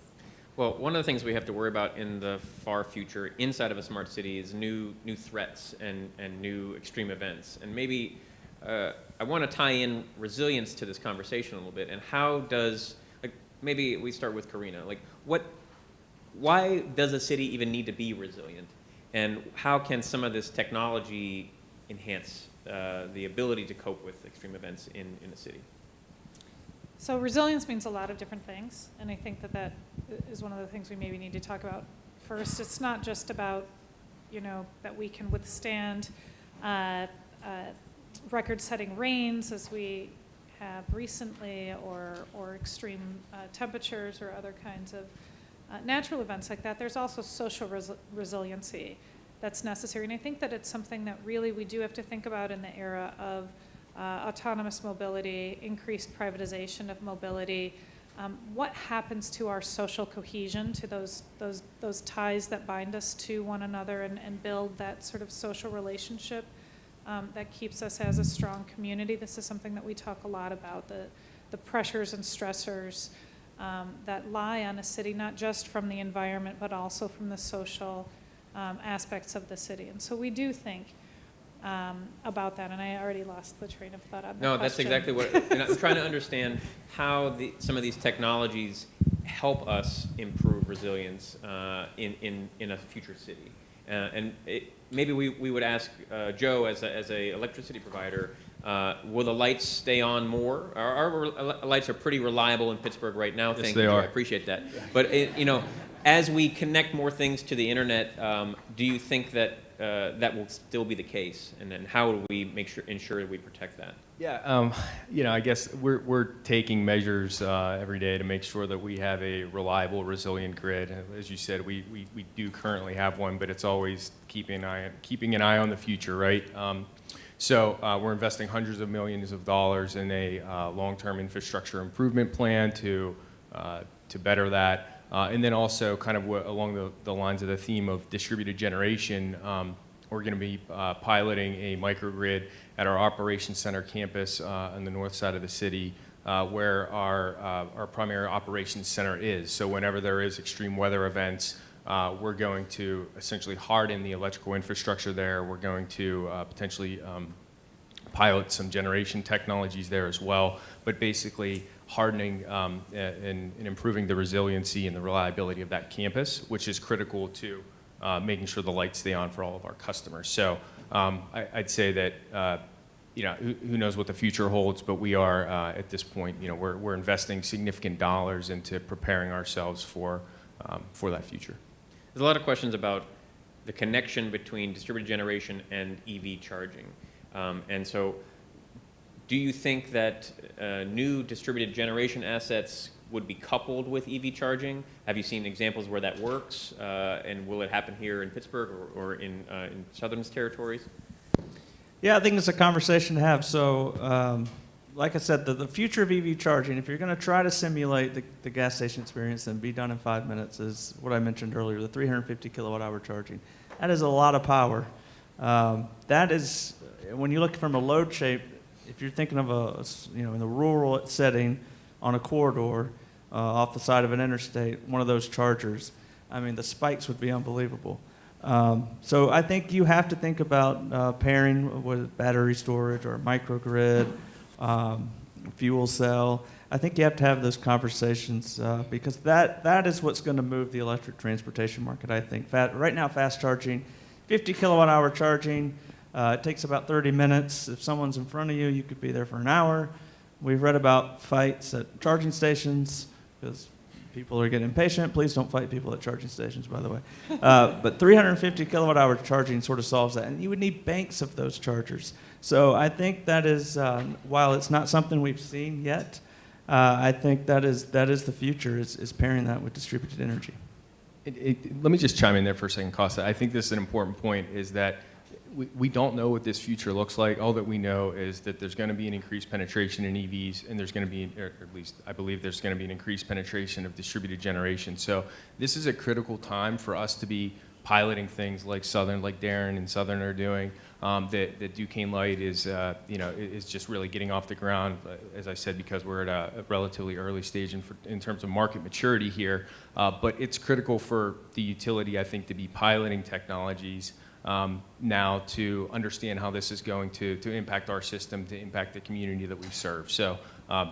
Well, one of the things we have to worry about in the far future inside of a smart city is new threats and new extreme events. And maybe I want to tie in resilience to this conversation a little bit. And how does, like, maybe we start with Karina. Like, why does a city even need to be resilient? And how can some of this technology enhance the ability to cope with extreme events in a city? So resilience means a lot of different things, and I think that is one of the things we maybe need to talk about first. It's not just about, that we can withstand record-setting rains as we have recently, or extreme temperatures or other kinds of natural events like that. There's also social resiliency that's necessary, and I think that it's something that really we do have to think about in the era of autonomous mobility, increased privatization of mobility. What happens to our social cohesion, to those ties that bind us to one another and build that sort of social relationship that keeps us as a strong community? This is something that we talk a lot about, the pressures and stressors that lie on a city, not just from the environment, but also from the social aspects of the city. And so we do think about that, and I already lost the train of thought on the No, question. that's exactly what, and I'm trying to understand how some of these technologies help us improve resilience in a future city. Maybe we would ask Joe, as a electricity provider, will the lights stay on more? Our lights are pretty reliable in Pittsburgh right now. Yes, Thank they you, Joe. are. I appreciate that. But as we connect more things to the internet, do you think that that will still be the case? And then how do we ensure that we protect that? Yeah, I guess we're taking measures every day to make sure that we have a reliable, resilient grid. As you said, we do currently have one, but it's always keeping an eye on the future, right? So we're investing hundreds of millions of dollars in a long-term infrastructure improvement plan to better that. And then also kind of along the lines of the theme of distributed generation, we're going to be piloting a microgrid at our Operations Center campus on the north side of the city, where our primary operations center is. So whenever there is extreme weather events, we're going to essentially harden the electrical infrastructure there. We're going to potentially pilot some generation technologies there as well, but basically hardening and improving the resiliency and the reliability of that campus, which is critical to making sure the lights stay on for all of our customers. So I'd say that who knows what the future holds, but we are at this point, we're investing significant dollars into preparing ourselves for that future. There's a lot of questions about the connection between distributed generation and EV charging. And so do you think that new distributed generation assets would be coupled with EV charging? Have you seen examples where that works? And will it happen here in Pittsburgh or in Southern territories? Yeah, I think it's a conversation to have. So, like I said, the future of EV charging, if you're going to try to simulate the gas station experience and be done in 5 minutes, is what I mentioned earlier, the 350 kilowatt hour charging. That is a lot of power. That is, when you look from a load shape, if you're thinking of in the rural setting on a corridor off the side of an interstate, one of those chargers, I mean, the spikes would be unbelievable. So I think you have to think about pairing with battery storage or microgrid, fuel cell. I think you have to have those conversations because that is what's going to move the electric transportation market, I think. Right now, fast charging, 50 kilowatt hour charging, it takes about 30 minutes. If someone's in front of you, you could be there for an hour. We've read about fights at charging stations because people are getting impatient. Please don't fight people at charging stations, by the way. But 350 kilowatt hour charging sort of solves that. And you would need banks of those chargers. So I think that is, while it's not something we've seen yet, I think that is the future, is pairing that with distributed energy. Let me just chime in there for a second, Costa. I think this is an important point, is that we don't know what this future looks like. All that we know is that there's going to be an increased penetration in EVs, and there's going to be, or at least I believe there's going to be an increased penetration of distributed generation. So this is a critical time for us to be piloting things like Darren and Southern are doing. That Duquesne Light is just really getting off the ground, as I said, because we're at a relatively early stage in terms of market maturity here. But it's critical for the utility, I think, to be piloting technologies now to understand how this is going to impact our system, to impact the community that we serve. So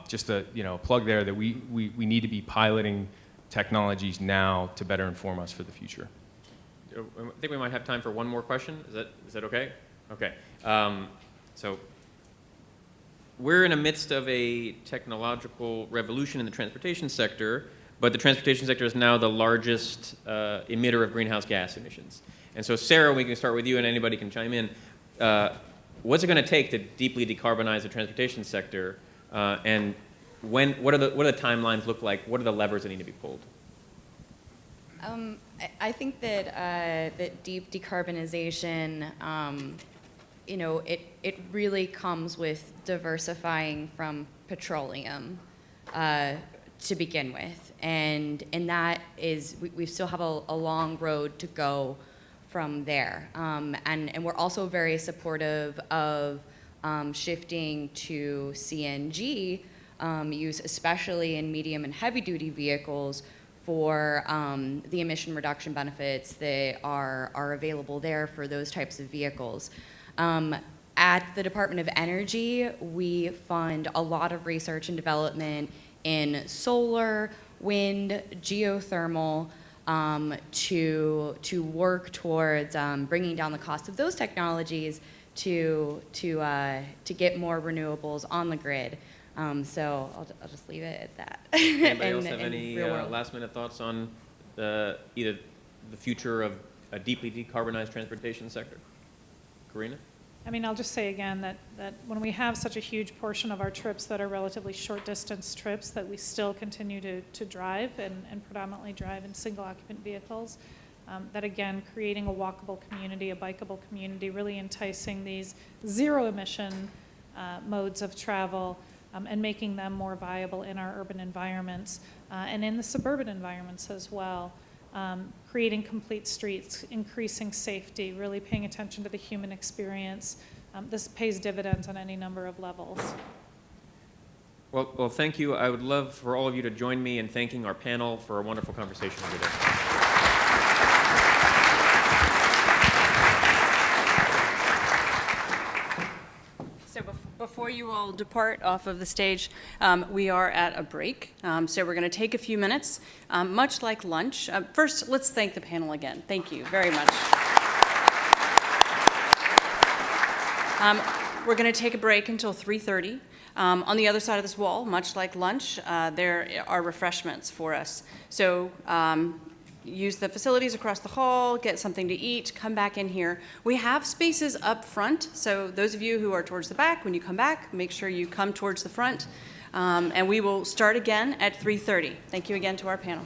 just a plug there that we need to be piloting technologies now to better inform us for the future. I think we might have time for one more question. Is that okay? Okay. So we're in the midst of a technological revolution in the transportation sector, but the transportation sector is now the largest emitter of greenhouse gas emissions. And so, Sarah, we can start with you, and anybody can chime in. What's it going to take to deeply decarbonize the transportation sector, and what do the timelines look like? What are the levers that need to be pulled? I think that deep decarbonization, it really comes with diversifying from petroleum to begin with, and that is we still have a long road to go from there, and we're also very supportive of shifting to CNG use, especially in medium and heavy duty vehicles, for the emission reduction benefits that are available there for those types of vehicles. At the Department of Energy, we fund a lot of research and development in solar, wind, geothermal, to work towards bringing down the cost of those technologies to get more renewables on the grid. So I'll just leave it at that. Anybody else have any last-minute thoughts on either the future of a deeply decarbonized transportation sector? Karina? I mean, I'll just say again that when we have such a huge portion of our trips that are relatively short distance trips, that we still continue to drive and predominantly drive in single occupant vehicles, that again, creating a walkable community, a bikeable community, really enticing these zero emission modes of travel and making them more viable in our urban environments and in the suburban environments as well. Creating complete streets, increasing safety, really paying attention to the human experience. This pays dividends on any number of levels. Well, thank you. I would love for all of you to join me in thanking our panel for a wonderful conversation today. So before you all depart off of the stage, we are at a break. So we're going to take a few minutes, much like lunch. First, let's thank the panel again. Thank you very much. We're going to take a break until 3:30. On the other side of this wall, much like lunch, there are refreshments for us. So use the facilities across the hall, get something to eat, come back in here. We have spaces up front, so those of you who are towards the back, when you come back, make sure you come towards the front, and we will start again at 3:30. Thank you again to our panel.